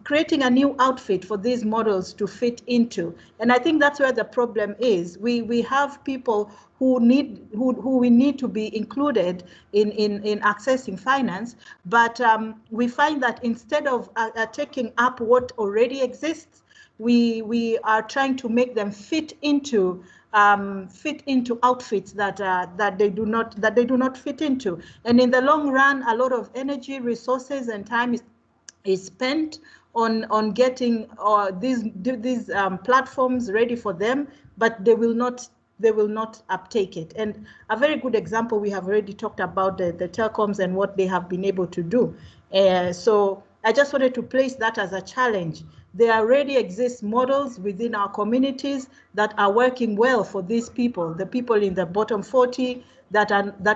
creating a new outfit for these models to fit into. And I think that's where the problem is. We have people who we need to be included in accessing finance, but we find that instead of taking up what already exists, we are trying to make them fit into outfits that they do not fit into. And in the long run, a lot of energy, resources, and time is spent on getting these platforms ready for them, but they will not uptake it. And a very good example, we have already talked about the telecoms and what they have been able to do. So I just wanted to place that as a challenge. There already exist models within our communities that are working well for these people, the people in the bottom 40 that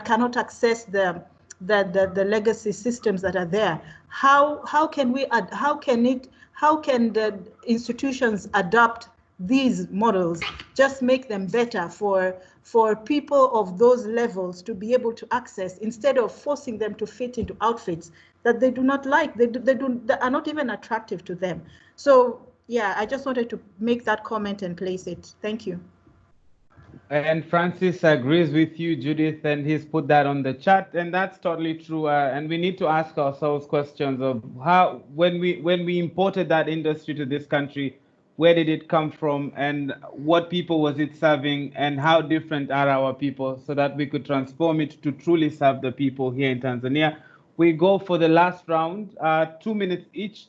cannot access the legacy systems that are there. How can the institutions adopt these models, just make them better for people of those levels to be able to access, instead of forcing them to fit into outfits that they do not like, that are not even attractive to them. So yeah, I just wanted to make that comment and place it. Thank you. And Francis agrees with you, Judith, and he's put that on the chat, and that's totally true. And we need to ask ourselves questions of how, when we imported that industry to this country, where did it come from, and what people was it serving, and how different are our people, so that we could transform it to truly serve the people here in Tanzania. We go for the last round, 2 minutes each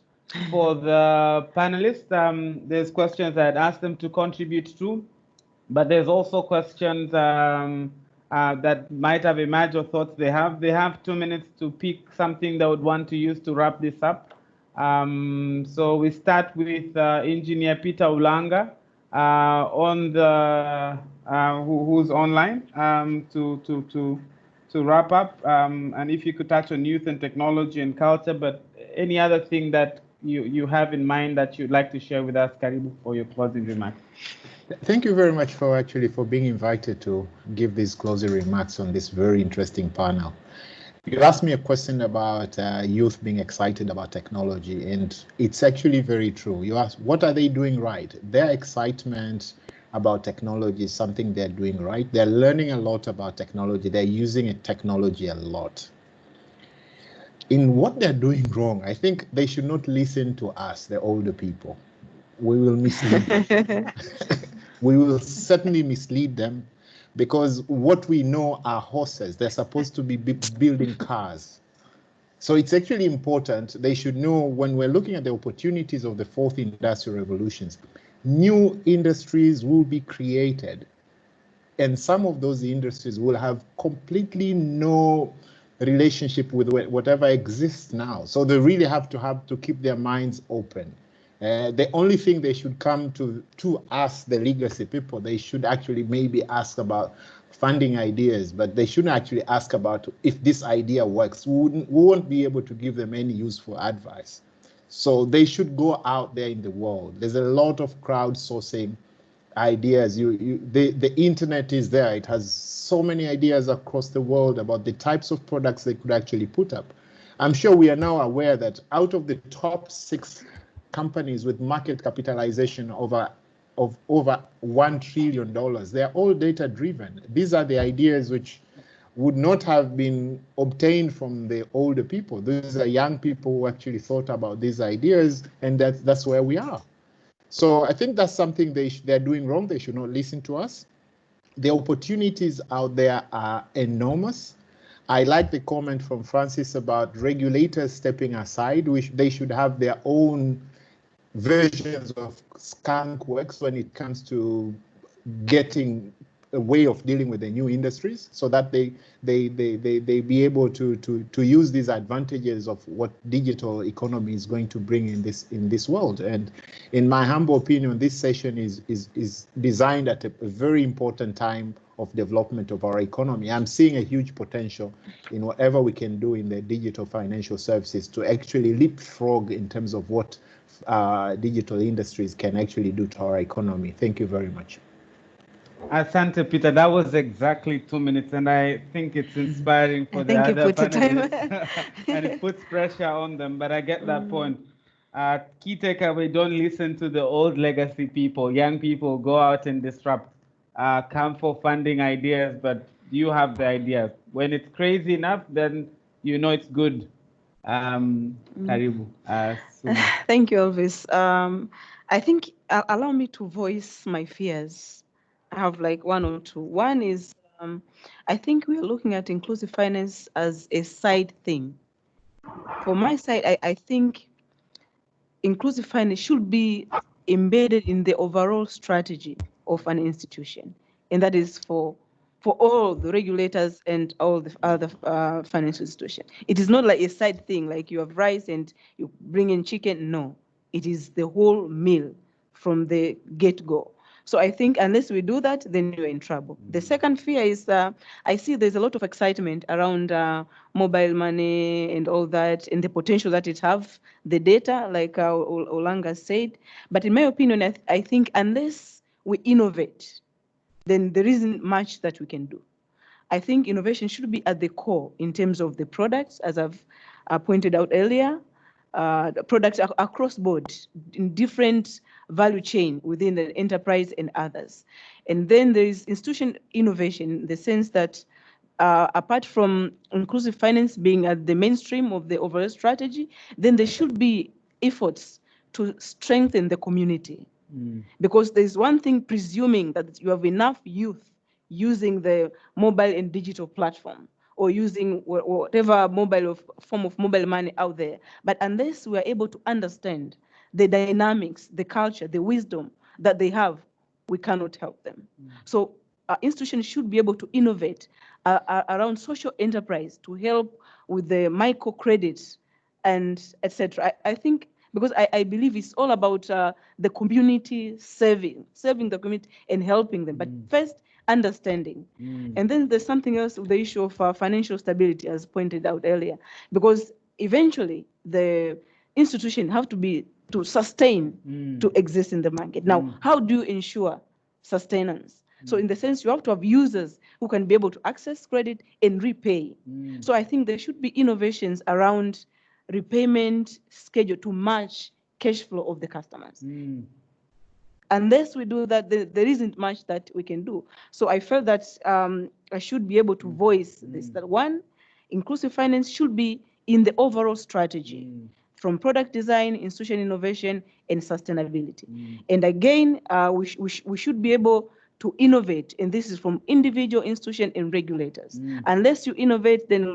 for the panelists. There's questions I'd asked them to contribute to, but there's also questions that might have emerged or thoughts they have. They have 2 minutes to pick something they would want to use to wrap this up. So we start with Engineer Peter Ulanga on the who's online to wrap up. And if you could touch on youth and technology and culture, but any other thing that you have in mind that you'd like to share with us, Karibu, for your closing remarks. Thank you very much for being invited to give these closing remarks on this very interesting panel. You asked me a question about youth being excited about technology, and it's actually very true. You asked, what are they doing right? Their excitement about technology is something they're doing right. They're learning a lot about technology. They're using technology a lot. In what they're doing wrong, I think they should not listen to us, the older people. We will mislead them. We will certainly mislead them, because what we know are horses. They're supposed to be building cars. So it's actually important. They should know, when we're looking at the opportunities of the fourth industrial revolutions, new industries will be created. And some of those industries will have completely no relationship with whatever exists now. So they really have to keep their minds open. The only thing they should come to us, the legacy people, they should actually maybe ask about funding ideas, but they shouldn't actually ask about if this idea works. We won't be able to give them any useful advice. So they should go out there in the world. There's a lot of crowdsourcing ideas. The internet is there. It has so many ideas across the world about the types of products they could actually put up. I'm sure we are now aware that out of the top 6 companies with market capitalization of over $1 trillion, they are all data driven. These are the ideas which would not have been obtained from the older people. These are young people who actually thought about these ideas, and that's where we are. So I think that's something they're doing wrong. They should not listen to us. The opportunities out there are enormous. I like the comment from Francis about regulators stepping aside. They should have their own versions of skunk works when it comes to getting a way of dealing with the new industries, so that they be able to use these advantages of what digital economy is going to bring in this world. And in my humble opinion, this session is designed at a very important time of development of our economy. I'm seeing a huge potential in whatever we can do in the digital financial services to actually leapfrog in terms of what digital industries can actually do to our economy. Thank you very much. Asante, Peter. That was exactly 2 minutes, and I think it's inspiring for the other panelists, and it puts pressure on them, but I get that point. Key takeaway, don't listen to the old legacy people. Young people, go out and disrupt. Come for funding ideas, but you have the ideas. When it's crazy enough, then you know it's good. Karibu. Thank you, Elvis. I think, allow me to voice my fears. I have like 1 or 2. One is, I think we are looking at inclusive finance as a side thing. For my side, I think inclusive finance should be embedded in the overall strategy of an institution. And that is for all the regulators and all the other financial institutions. It is not like a side thing, like you have rice and you bring in chicken. No, it is the whole meal from the get-go. So I think unless we do that, then you're in trouble. The second fear is I see there's a lot of excitement around mobile money and all that, and the potential that it have, the data, like Olanga said. But in my opinion, I think unless we innovate, then there isn't much that we can do. I think innovation should be at the core in terms of the products, as I've pointed out earlier, the products across board in different value chain within the enterprise and others. And then there is institution innovation in the sense that apart from inclusive finance being at the mainstream of the overall strategy, then there should be efforts to strengthen the community. Because there's one thing presuming that you have enough youth using the mobile and digital platform or using whatever form of mobile money out there. But unless we are able to understand the dynamics, the culture, the wisdom that they have, we cannot help them. So institutions should be able to innovate around social enterprise to help with the microcredits and etc. I think because I believe it's all about the community serving the community and helping them. But first, understanding. And then there's something else with the issue of financial stability, as pointed out earlier, because eventually the institution have to sustain to exist in the market. Now, how do you ensure sustenance? So in the sense, you have to have users who can be able to access credit and repay. So I think there should be innovations around repayment schedule to match cash flow of the customers. Unless we do that, there isn't much that we can do. So I felt that I should be able to voice this, that one, inclusive finance should be in the overall strategy from product design, institution innovation, and sustainability. And again, we should be able to innovate, and this is from individual, institution, and regulators. Unless you innovate, then it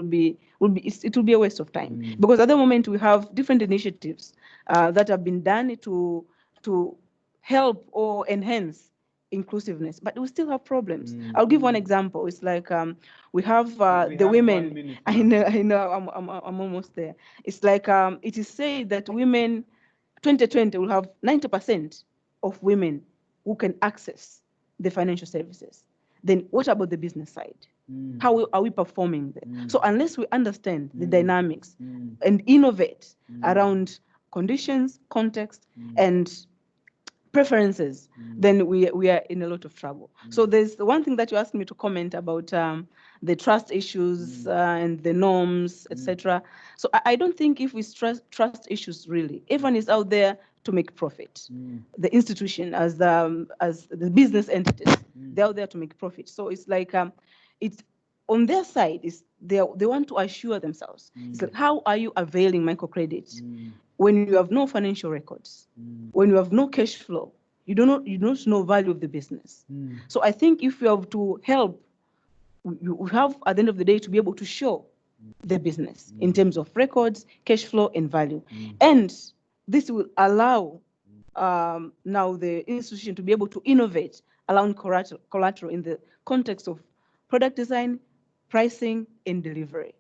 will be a waste of time. Because at the moment we have different initiatives that have been done to help or enhance inclusiveness, but we still have problems. I'll give one example. It's like we have the women. I know, I'm almost there. It's like it is said that women, 2020 will have 90% of women who can access the financial services. Then what about the business side? How are we performing there? So unless we understand the dynamics and innovate around conditions, context, and preferences, then we are in a lot of trouble. So there's the one thing that you asked me to comment about the trust issues and the norms, etc. So I don't think if we stress trust issues really, everyone is out there to make profit. The institution as the business entities, they're out there to make profit. So it's like it's on their side is they want to assure themselves. It's like, how are you availing microcredit when you have no financial records, when you have no cash flow, you don't know value of the business. So I think if you have to help, you have at the end of the day to be able to show the business in terms of records, cash flow, and value, and this will allow now the institution to be able to innovate, allowing collateral in the context of product design, pricing, and delivery,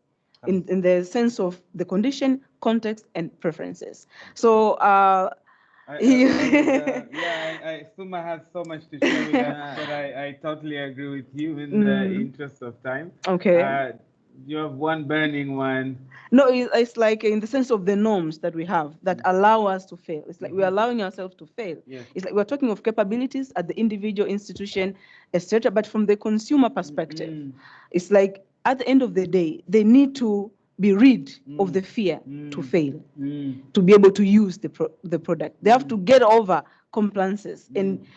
in the sense of the condition, context, and preferences. So Suma has so much to share with us, but I totally agree with you in the interest of time. Okay. You have one burning one. No, it's like in the sense of the norms that we have that allow us to fail. It's like we're allowing ourselves to fail. Yes. It's like we're talking of capabilities at the individual institution, etc. But from the consumer perspective, it's like at the end of the day, they need to be rid of the fear to fail, to be able to use the product. They have to get over compliances and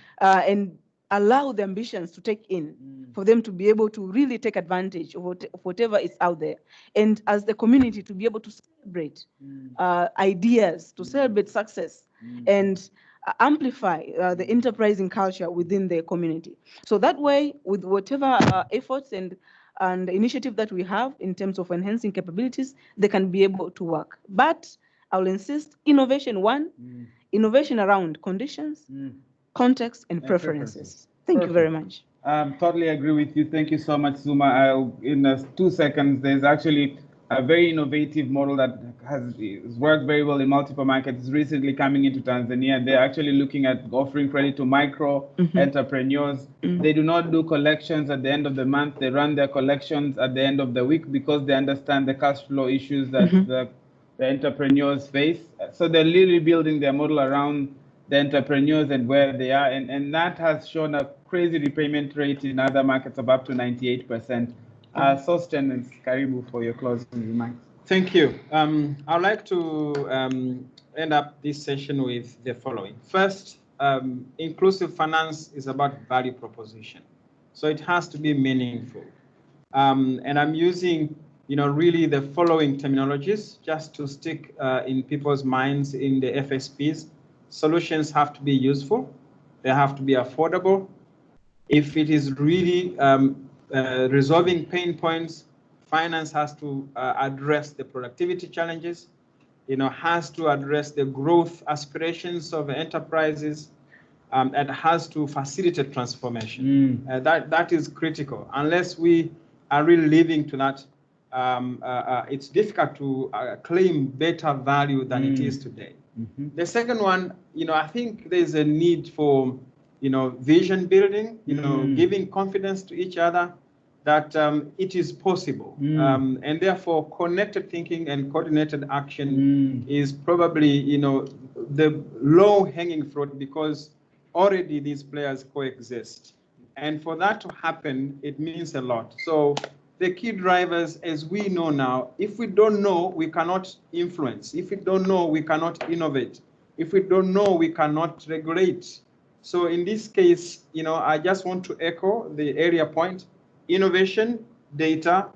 allow the ambitions to take in for them to be able to really take advantage of whatever is out there. And as the community to be able to celebrate ideas, to celebrate success, and amplify the enterprising culture within the community. So that way, with whatever efforts and initiative that we have in terms of enhancing capabilities, they can be able to work. But I will insist, innovation innovation around conditions, context, and preferences. Thank you very much. Totally agree with you. Thank you so much, Suma. In 2 seconds, there's actually a very innovative model that has worked very well in multiple markets. It's recently coming into Tanzania. They're actually looking at offering credit to micro entrepreneurs. They do not do collections at the end of the month. They run their collections at the end of the week because they understand the cash flow issues that the entrepreneurs face. So they're literally building their model around the entrepreneurs and where they are. And that has shown a crazy repayment rate in other markets of up to 98%. Sostens, karibu for your closing remarks. Thank you. I'd like to end up this session with the following. First, inclusive finance is about value proposition. So it has to be meaningful. And I'm using, really the following terminologies just to stick in people's minds in the FSPs. Solutions have to be useful. They have to be affordable. If it is really resolving pain points, finance has to address the productivity challenges, has to address the growth aspirations of enterprises, and has to facilitate transformation. That is critical. Unless we are really living to that, it's difficult to claim better value than it is today. The second one, I think there's a need for, vision building, giving confidence to each other that it is possible. And therefore, connected thinking and coordinated action is probably, the low-hanging fruit because already these players coexist. And for that to happen, it means a lot. So the key drivers, as we know now, if we don't know, we cannot influence. If we don't know, we cannot innovate. If we don't know, we cannot regulate. So in this case, I just want to echo the area point, innovation, data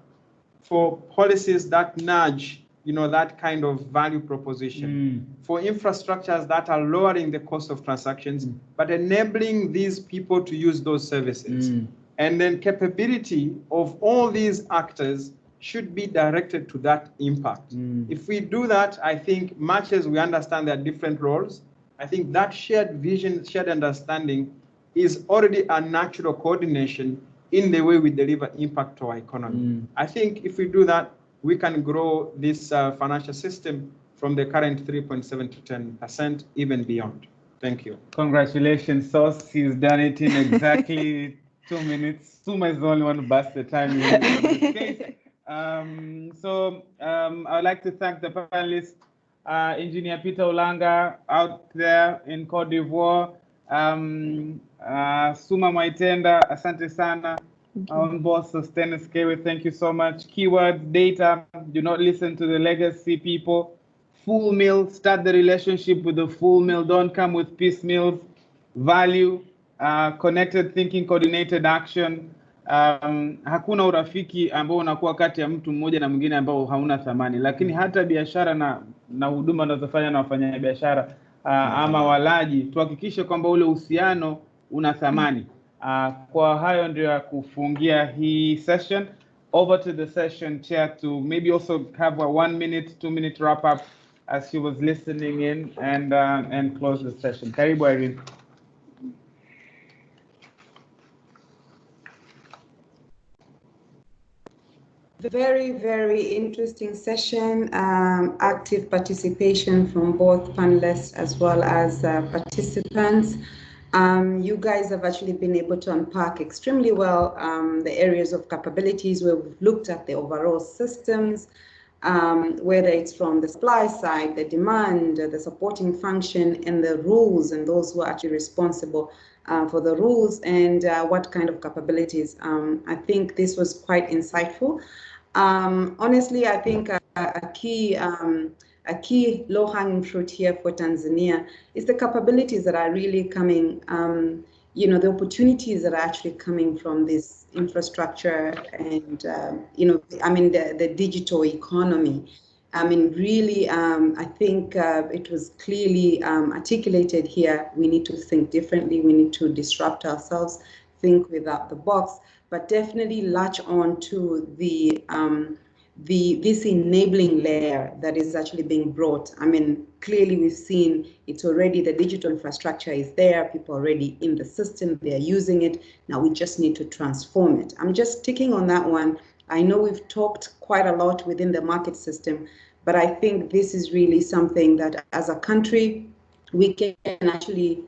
for policies that nudge, that kind of value proposition, for infrastructures that are lowering the cost of transactions, but enabling these people to use those services. And then capability of all these actors should be directed to that impact. If we do that, I think much as we understand their different roles, I think that shared vision, shared understanding is already a natural coordination in the way we deliver impact to our economy. I think if we do that, we can grow this financial system from the current 3.7 to 10%, even beyond. Thank you. Congratulations, Sos. He's done it in exactly 2 minutes. Suma is the only one who bust the time. I'd like to thank the panelists, Engineer Peter Olanga out there in Cote d'Ivoire, Suma Mwaitenda, asante sana. On boss, Sosthenes Kewe, thank you so much. Keywords, data, do not listen to the legacy people. Full meal, start the relationship with the full meal. Don't come with piecemeals. Value, connected thinking, coordinated action. Hakuna urafiki ambao unakuwa kati ya mtu mmoja na mwingine ambao hauna thamani, lakini hata biashara na huduma unazofanya na wafanya biashara ama walaji, tuhakikishe kwamba ule uhusiano una thamani. Kwa hayo ndio ya kufungia hii session. Over to the session chair to maybe also have a 1 minute, 2 minute wrap up as she was listening in and close the session. Karibu Irene. Very, very interesting session, active participation from both panelists as well as participants. You guys have actually been able to unpack extremely well the areas of capabilities where we've looked at the overall systems, whether it's from the supply side, the demand, the supporting function, and the rules, and those who are actually responsible for the rules, and what kind of capabilities. I think this was quite insightful. Honestly, I think a key low-hanging fruit here for Tanzania is the capabilities that are really coming, the opportunities that are actually coming from this infrastructure and, the digital economy. Really, I think it was clearly articulated here. We need to think differently. We need to disrupt ourselves, think without the box, but definitely latch on to this enabling layer that is actually being brought. Clearly we've seen it's already, the digital infrastructure is there, people are already in the system, they're using it. Now we just need to transform it. I'm just sticking on that one. I know we've talked quite a lot within the market system, but I think this is really something that as a country, we can actually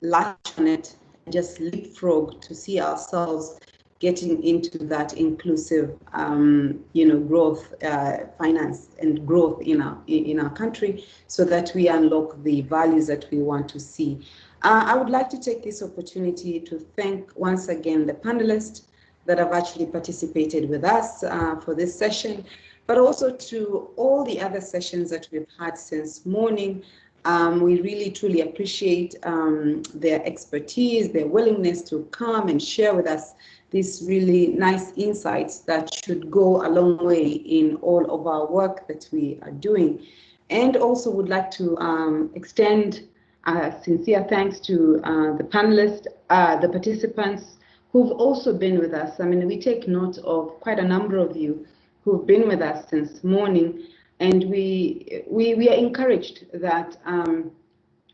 latch on it, and just leapfrog to see ourselves getting into that inclusive, growth, finance and growth in our country, so that we unlock the values that we want to see. I would like to take this opportunity to thank once again the panelists that have actually participated with us for this session, but also to all the other sessions that we've had since morning. We really truly appreciate their expertise, their willingness to come and share with us these really nice insights that should go a long way in all of our work that we are doing. And also would like to extend sincere thanks to the panelists, the participants who've also been with us. We take note of quite a number of you who've been with us since morning, and we are encouraged that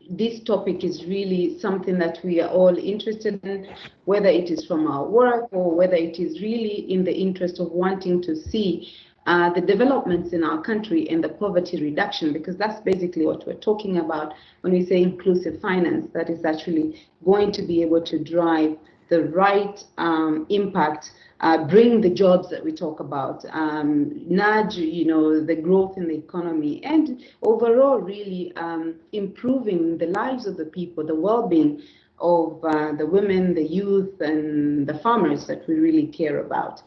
this topic is really something that we are all interested in, whether it is from our work or whether it is really in the interest of wanting to see the developments in our country and the poverty reduction, because that's basically what we're talking about when we say inclusive finance, that is actually going to be able to drive the right impact, bring the jobs that we talk about, nudge, the growth in the economy, and overall really improving the lives of the people, the well-being of the women, the youth, and the farmers that we really care about.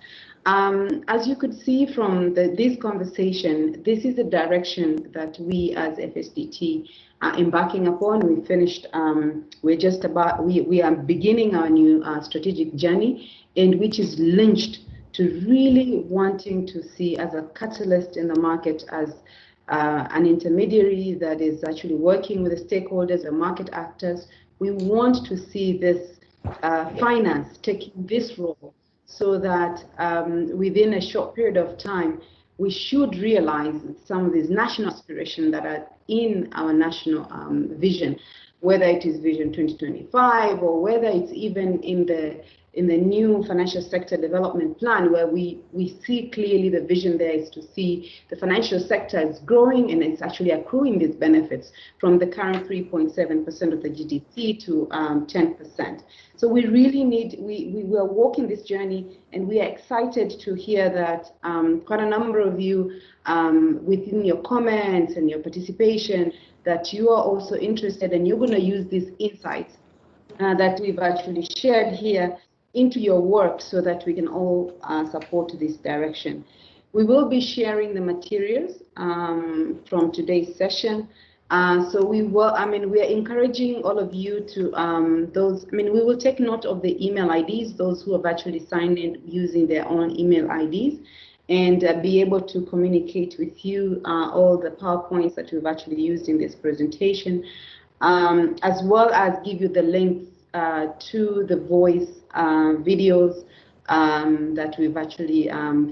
As you could see from this conversation, this is the direction that we as FSDT are embarking upon. We finished, we are beginning our new strategic journey, and which is linked to really wanting to see as a catalyst in the market, as an intermediary that is actually working with the stakeholders and market actors. We want to see this finance taking this role, so that within a short period of time, we should realize some of these national aspirations that are in our national vision, whether it is Vision 2025 or whether it's even in the new financial sector development plan, where we see clearly the vision there is to see the financial sector is growing and it's actually accruing these benefits from the current 3.7% of the GDP to 10%. So we really need, we are walking this journey, and we are excited to hear that quite a number of you within your comments and your participation, that you are also interested and you're going to use these insights that we've actually shared here into your work so that we can all support this direction. We will be sharing the materials from today's session. So we are encouraging all of you to we will take note of the email IDs, those who have actually signed in using their own email IDs, and be able to communicate with you all the PowerPoints that we've actually used in this presentation, as well as give you the links to the voice videos that we've actually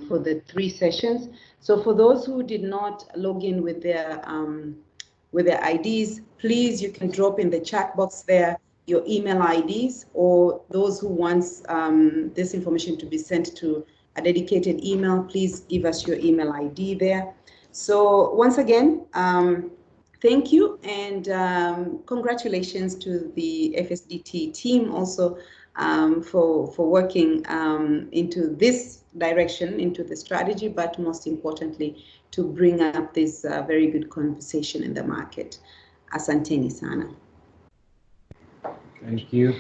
for the 3 sessions. So for those who did not log in with their IDs, please, you can drop in the chat box there your email IDs, or those who want this information to be sent to a dedicated email, please give us your email ID there. So once again, thank you, and congratulations to the FSDT team also for working into this direction, into the strategy, but most importantly, to bring up this very good conversation in the market. Asanteni sana. Thank you.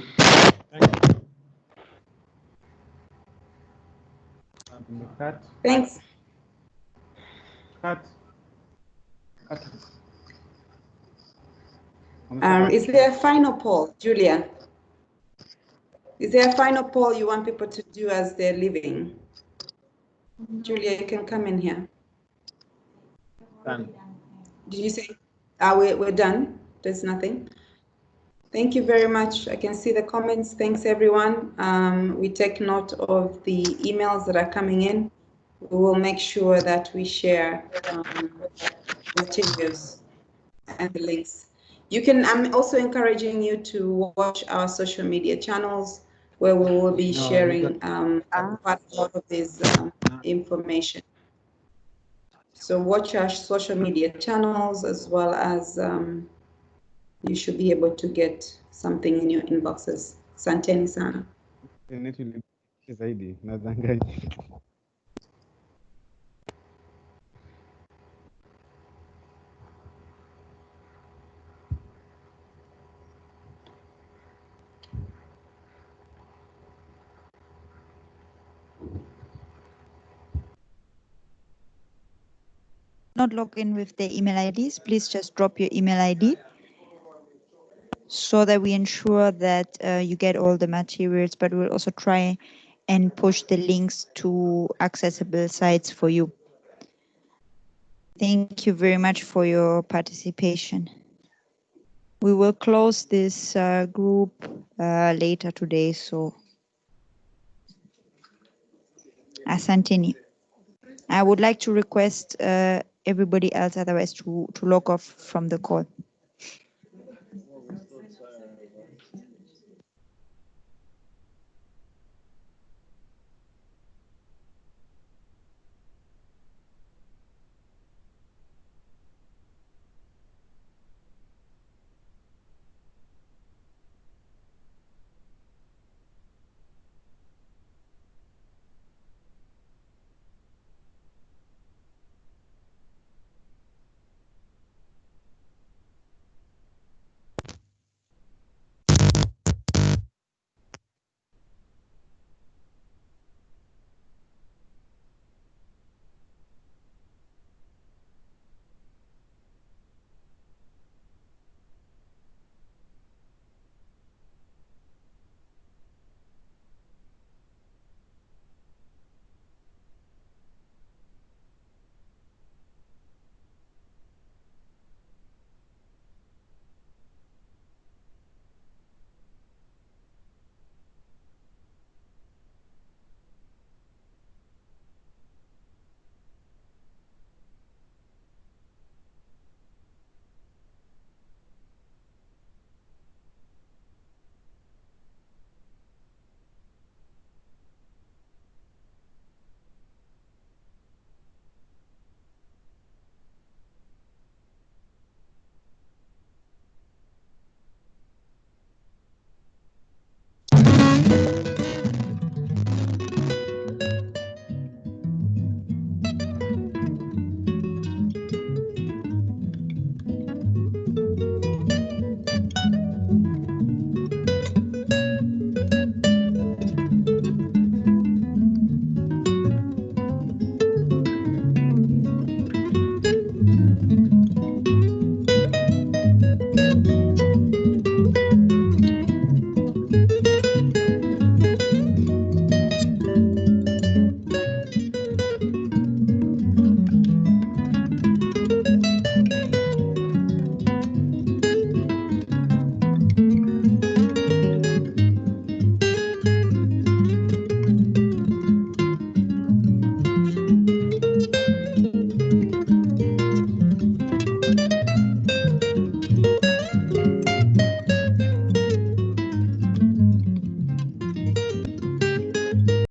Cut. Thanks. Cut. Is there a final poll, Julia? Is there a final poll you want people to do as they're leaving? Julia, you can come in here. Done. Did you say we're done? There's nothing. Thank you very much. I can see the comments. Thanks, everyone. We take note of the emails that are coming in. We will make sure that we share materials and the links. I'm also encouraging you to watch our social media channels, where we will be sharing quite a lot of this information. So watch our social media channels, as well as you should be able to get something in your inboxes. Asanteni sana. Not log in with the email IDs, please just drop your email ID so that we ensure that you get all the materials, but we'll also try and push the links to accessible sites for you. Thank you very much for your participation. We will close this group later today, so Asanteni. I would like to request everybody else otherwise to log off from the call.